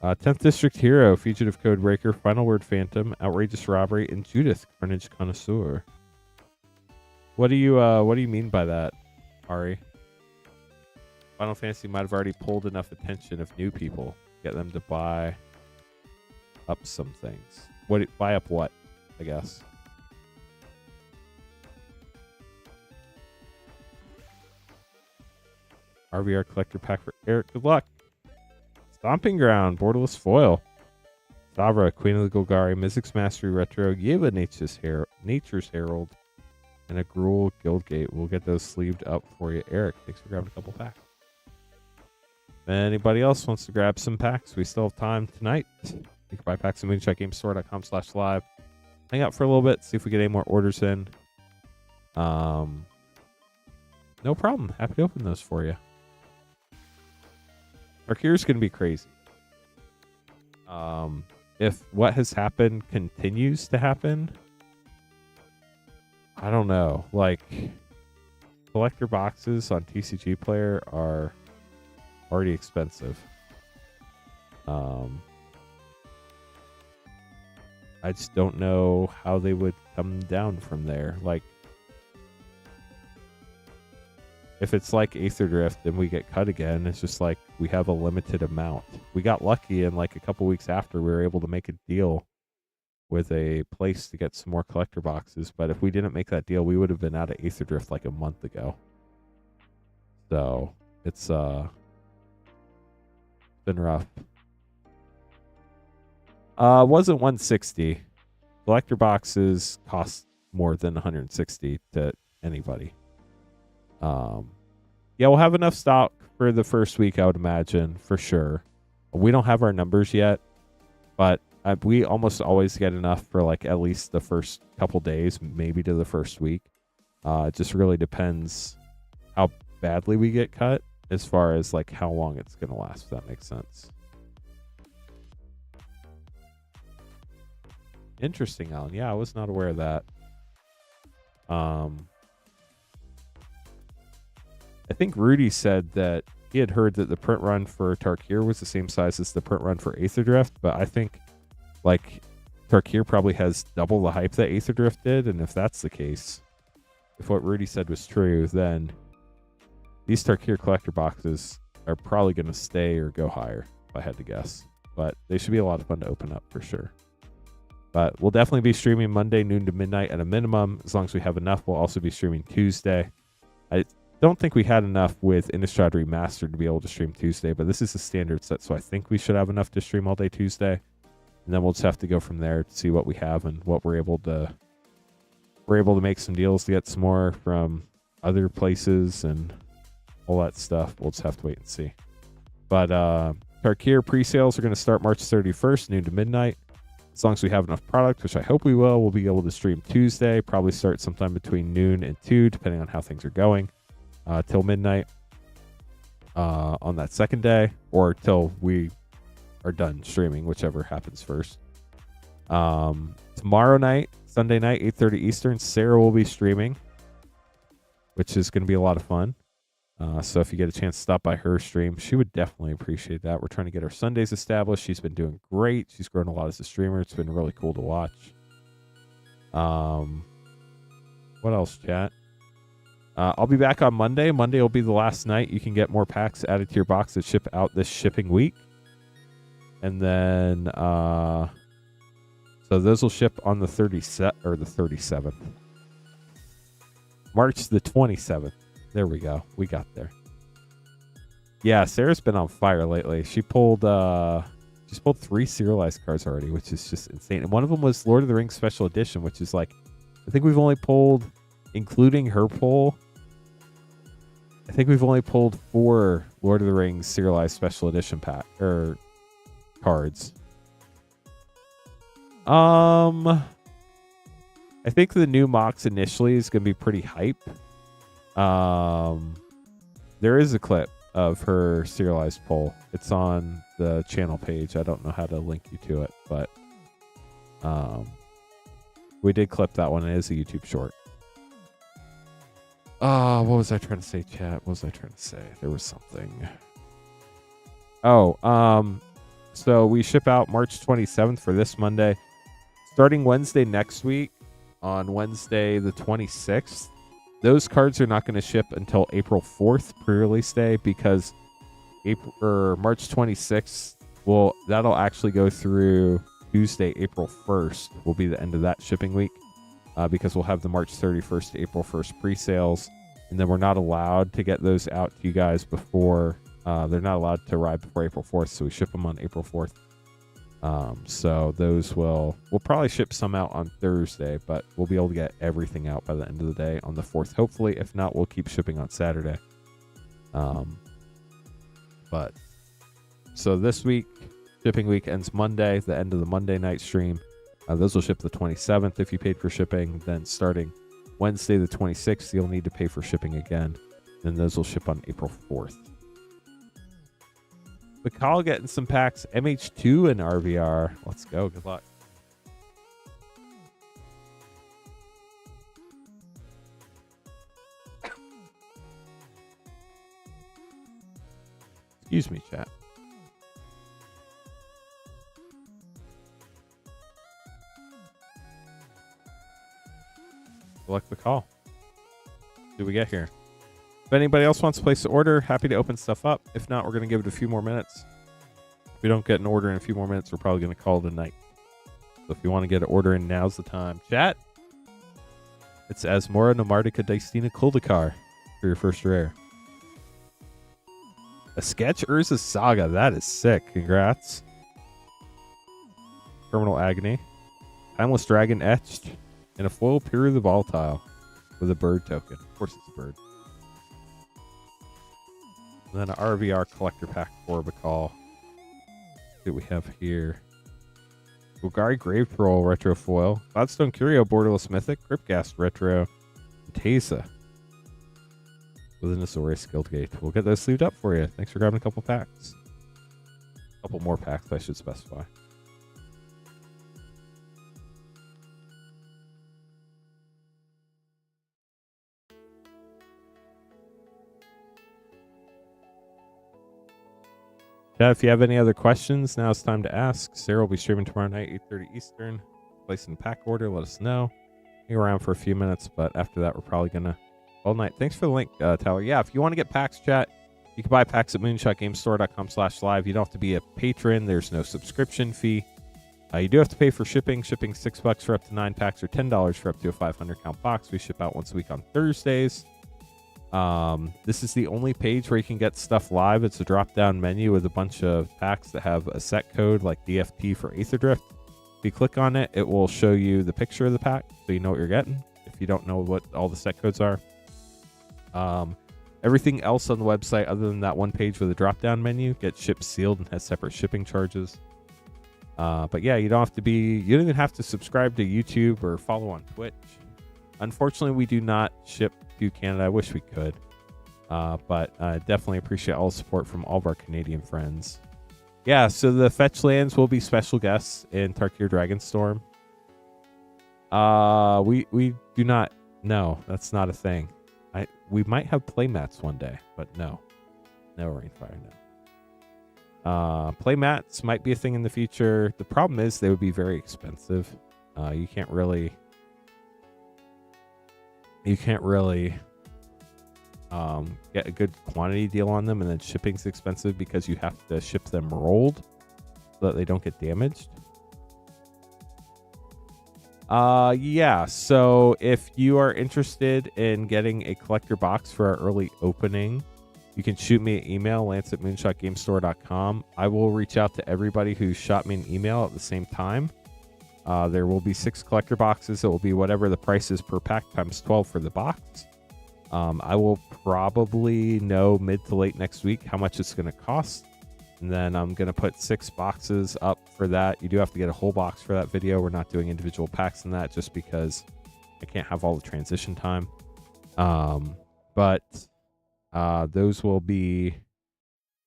10th District Hero, Fugitive Codebreaker, Final Word Phantom, Outrageous Robbery, and Judith, Carnage Connoisseur. What do you mean by that, Ari? Final Fantasy might have already pulled enough attention of new people, get them to buy up some things. Buy up what, I guess? RVR Collector Pack for Eric. Good luck. Stomping Ground, Borderless Foil. Savra, Queen of the Golgari, Mizzix Mastery Retro, Yiva Nature's Herald, and a Gruul Guildgate. We'll get those sleeved up for you, Eric. Thanks for grabbing a couple packs. Anybody else wants to grab some packs? We still have time tonight. You can buy packs at moonshotgamestore.com/live. Hang out for a little bit, see if we get any more orders in. No problem. Happy to open those for you. Arceus going to be crazy. If what has happened continues to happen, I don't know. Like, collector boxes on TCG Player are already expensive. I just don't know how they would come down from there. Like, if it's like Aether Drift and we get cut again, it's just like we have a limited amount. We got lucky, and like a couple weeks after, we were able to make a deal with a place to get some more collector boxes. But if we didn't make that deal, we would have been out of Aether Drift like a month ago. So it's been rough. Wasn't 160. Collector boxes cost more than 160 to anybody. Yeah, we'll have enough stock for the first week, I would imagine, for sure. We don't have our numbers yet, but we almost always get enough for like at least the first couple days, maybe to the first week. It just really depends how badly we get cut as far as like how long it's going to last, if that makes sense. Interesting, Alan. Yeah, I was not aware of that. I think Rudy said that he had heard that the print run for Tarkir was the same size as the print run for Aether Drift, but I think like Tarkir probably has double the hype that Aether Drift did, and if that's the case, if what Rudy said was true, then these Tarkir collector boxes are probably going to stay or go higher, if I had to guess. But they should be a lot of fun to open up for sure. But we'll definitely be streaming Monday, noon to midnight at a minimum. As long as we have enough, we'll also be streaming Tuesday. I don't think we had enough with Innistrad Remastered to be able to stream Tuesday, but this is a standard set, so I think we should have enough to stream all day Tuesday. And then we'll just have to go from there to see what we have and what we're able to make some deals to get some more from other places and all that stuff. We'll just have to wait and see. But Tarkir pre-sales are going to start March 31st, noon to midnight. As long as we have enough product, which I hope we will, we'll be able to stream Tuesday, probably start sometime between noon and 2, depending on how things are going. Till midnight on that second day, or till we are done streaming, whichever happens first. Tomorrow night, Sunday night, 8:30 Eastern, Sarah will be streaming, which is going to be a lot of fun. So if you get a chance to stop by her stream, she would definitely appreciate that. We're trying to get her Sundays established. She's been doing great. She's grown a lot as a streamer. It's been really cool to watch. What else, chat? I'll be back on Monday. Monday will be the last night. You can get more packs added to your box that ship out this shipping week. And then, so those will ship on the 37th. March the 27th. There we go. We got there. Yeah, Sarah's been on fire lately. She's pulled 3 serialized cards already, which is just insane. And one of them was Lord of the Rings Special Edition, which is like, I think we've only pulled, including her pull, I think we've only pulled 4 Lord of the Rings serialized Special Edition cards. I think the new Mox initially is going to be pretty hype. There is a clip of her serialized pull. It's on the channel page. I don't know how to link you to it, but we did clip that one. It is a YouTube short. What was I trying to say, chat? What was I trying to say? There was something. So we ship out March 27th for this Monday. Starting Wednesday next week, on Wednesday the 26th, those cards are not going to ship until April 4th, pre-release day, because March 26th, that'll actually go through Tuesday, April 1st, will be the end of that shipping week, because we'll have the March 31st to April 1st pre-sales, and then we're not allowed to get those out to you guys before, they're not allowed to arrive before April 4th, so we ship them on April 4th. So those we'll probably ship some out on Thursday, but we'll be able to get everything out by the end of the day on the 4th, hopefully. If not, we'll keep shipping on Saturday. But so this week, shipping week ends Monday, the end of the Monday night stream. Those will ship the 27th if you paid for shipping. Then starting Wednesday the 26th, you'll need to pay for shipping again. Then those will ship on April 4th. McCall getting some packs. MH2 and RVR. Let's go. Good luck. Excuse me, chat. Good luck, McCall. What do we get here? If anybody else wants to place an order, happy to open stuff up. If not, we're going to give it a few more minutes. If we don't get an order in a few more minutes, we're probably going to call it a night. So if you want to get an order in, now's the time. Chat, it's Asmora Nomardica Dystina Kuldakar for your first rare. A sketch Urza Saga. That is sick. Congrats. Terminal Agony. Timeless Dragon etched. And a foil Pure the Volatile with a bird token. Of course it's a bird. And then an RVR collector pack for Bakal. See what we have here. Golgari Grave Troll retro foil. Gladstone Curio Borderless Mythic. Gripghast retro. Tesa. With an Azorius Guildgate. We'll get those sleeved up for you. Thanks for grabbing a couple packs. A couple more packs, I should specify. Yeah, if you have any other questions, now it's time to ask. Sarah will be streaming tomorrow night, 8:30 Eastern. Placing a pack order, let us know. Hang around for a few minutes, but after that, we're probably going to all night. Thanks for the link, Tyler. Yeah, if you want to get packs, chat, you can buy packs at moonshotgamestore.com/live. You don't have to be a patron. There's no subscription fee. You do have to pay for shipping. Shipping $6 for up to 9 packs or $10 for up to a 500 count box. We ship out once a week on Thursdays. This is the only page where you can get stuff live. It's a drop-down menu with a bunch of packs that have a set code like DFT for Aether Drift. If you click on it, it will show you the picture of the pack so you know what you're getting if you don't know what all the set codes are. Everything else on the website other than that one page with a drop-down menu gets shipped sealed and has separate shipping charges. But yeah, you don't even have to subscribe to YouTube or follow on Twitch. Unfortunately, we do not ship to Canada. I wish we could. But definitely appreciate all the support from all of our Canadian friends. Yeah, so the fetch lands will be special guests in Tarkir Dragonstorm. We do not. No, that's not a thing. We might have playmats one day, but no. No Rainfire, no. Playmats might be a thing in the future. The problem is they would be very expensive. You can't really get a good quantity deal on them, and then shipping's expensive because you have to ship them rolled so that they don't get damaged. Yeah, so if you are interested in getting a collector box for our early opening, you can shoot me an email, lance@moonshotgamestore.com. I will reach out to everybody who shot me an email at the same time. There will be 6 collector boxes. It will be whatever the price is per pack times 12 for the box. I will probably know mid to late next week how much it's going to cost. And then I'm going to put 6 boxes up for that. You do have to get a whole box for that video. We're not doing individual packs in that just because I can't have all the transition time. But those will be,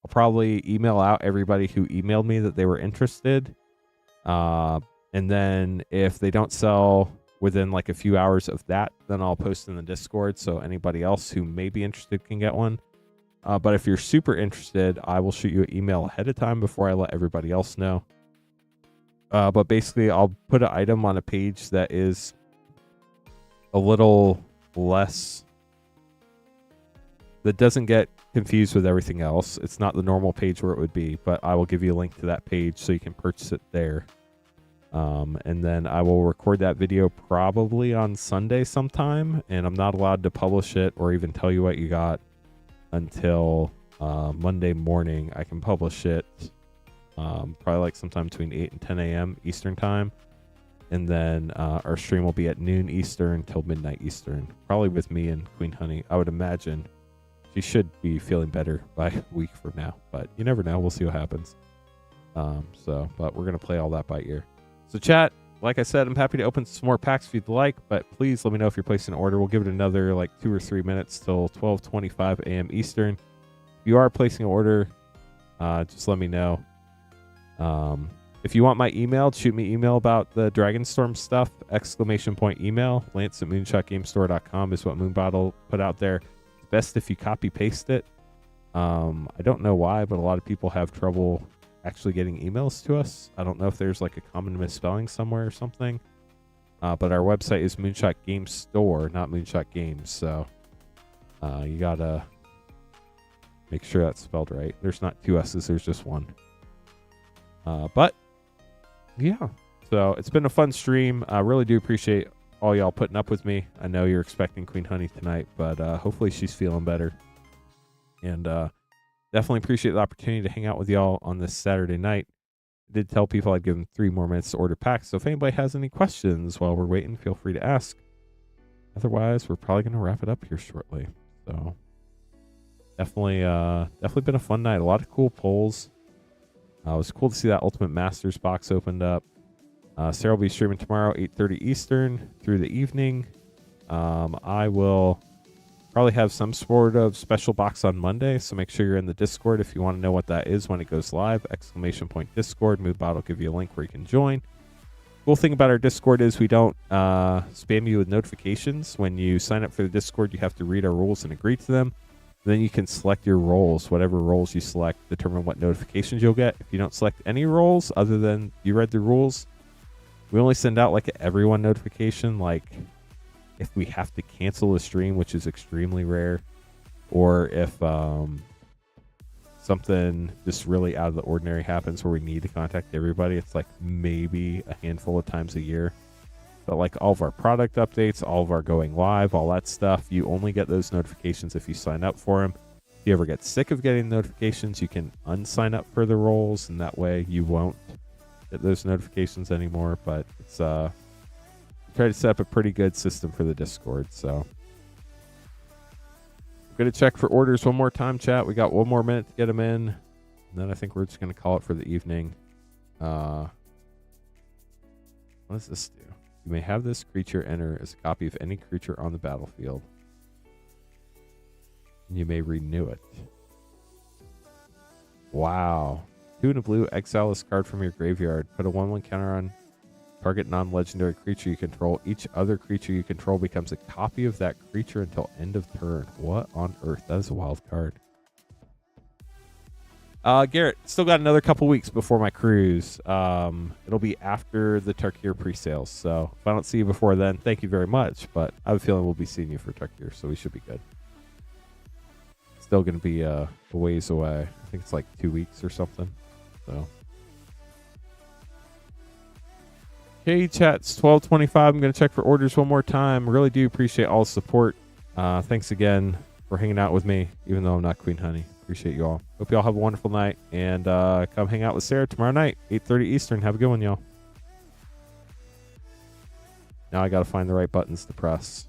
I'll probably email out everybody who emailed me that they were interested. And then if they don't sell within like a few hours of that, then I'll post in the Discord so anybody else who may be interested can get one. But if you're super interested, I will shoot you an email ahead of time before I let everybody else know. But basically, I'll put an item on a page that is a little less, that doesn't get confused with everything else. It's not the normal page where it would be, but I will give you a link to that page so you can purchase it there. And then I will record that video probably on Sunday sometime, and I'm not allowed to publish it or even tell you what you got until Monday morning. I can publish it probably like sometime between 8 and 10 a.m. Eastern time. And then our stream will be at noon Eastern till midnight Eastern, probably with me and Queen Honey. I would imagine she should be feeling better by a week from now, but you never know. We'll see what happens. But we're going to play all that by ear. So chat, like I said, I'm happy to open some more packs if you'd like, but please let me know if you're placing an order. We'll give it another like 2 or 3 minutes till 12:25 a.m. Eastern. If you are placing an order, just let me know. If you want my email, shoot me email about the Dragonstorm stuff, ! Email, lance@moonshotgamestore.com is what Moonbottle put out there. It's best if you copy paste it. I don't know why, but a lot of people have trouble actually getting emails to us. I don't know if there's like a common misspelling somewhere or something. But our website is Moonshot Games Store, not Moonshot Games. So you gotta make sure that's spelled right. There's not 2 S's, there's just 1. But yeah, so it's been a fun stream. I really do appreciate all y'all putting up with me. I know you're expecting Queen Honey tonight, but hopefully she's feeling better. And definitely appreciate the opportunity to hang out with y'all on this Saturday night. I did tell people I'd give them 3 more minutes to order packs, so if anybody has any questions while we're waiting, feel free to ask. Otherwise, we're probably going to wrap it up here shortly. So definitely been a fun night. A lot of cool polls. It was cool to see that Ultimate Masters box opened up. Sarah will be streaming tomorrow, 8:30 Eastern through the evening. I will probably have some sort of special box on Monday, so make sure you're in the Discord if you want to know what that is when it goes live. ! Discord. Moodbot will give you a link where you can join. Cool thing about our Discord is we don't spam you with notifications. When you sign up for the Discord, you have to read our rules and agree to them. Then you can select your roles. Whatever roles you select, determine what notifications you'll get. If you don't select any roles other than you read the rules, we only send out like an everyone notification, like if we have to cancel a stream, which is extremely rare, or if something just really out of the ordinary happens where we need to contact everybody. It's like maybe a handful of times a year. But like all of our product updates, all of our going live, all that stuff, you only get those notifications if you sign up for them. If you ever get sick of getting notifications, you can unsign up for the roles, and that way you won't get those notifications anymore. But it's try to set up a pretty good system for the Discord. So I'm going to check for orders one more time, chat. We got 1 more minute to get them in, and then I think we're just going to call it for the evening. What does this do? You may have this creature enter as a copy of any creature on the battlefield. You may renew it. Wow. 2 and a blue, exile this card from your graveyard. Put a 1/1 counter on target non-legendary creature you control. Each other creature you control becomes a copy of that creature until end of turn. What on earth? That is a wild card. Garrett, still got another couple weeks before my cruise. It'll be after the Tarkir pre-sales. So if I don't see you before then, thank you very much. But I have a feeling we'll be seeing you for Tarkir, so we should be good. still going to be a ways away. I think it's like 2 weeks or something. So. Okay, chat's 12:25. I'm going to check for orders one more time. Really do appreciate all the support. Thanks again for hanging out with me, even though I'm not Queen Honey. Appreciate you all. Hope you all have a wonderful night. And come hang out with Sarah tomorrow night, 8:30 Eastern. Have a good one, y'all. Now I got to find the right buttons to press.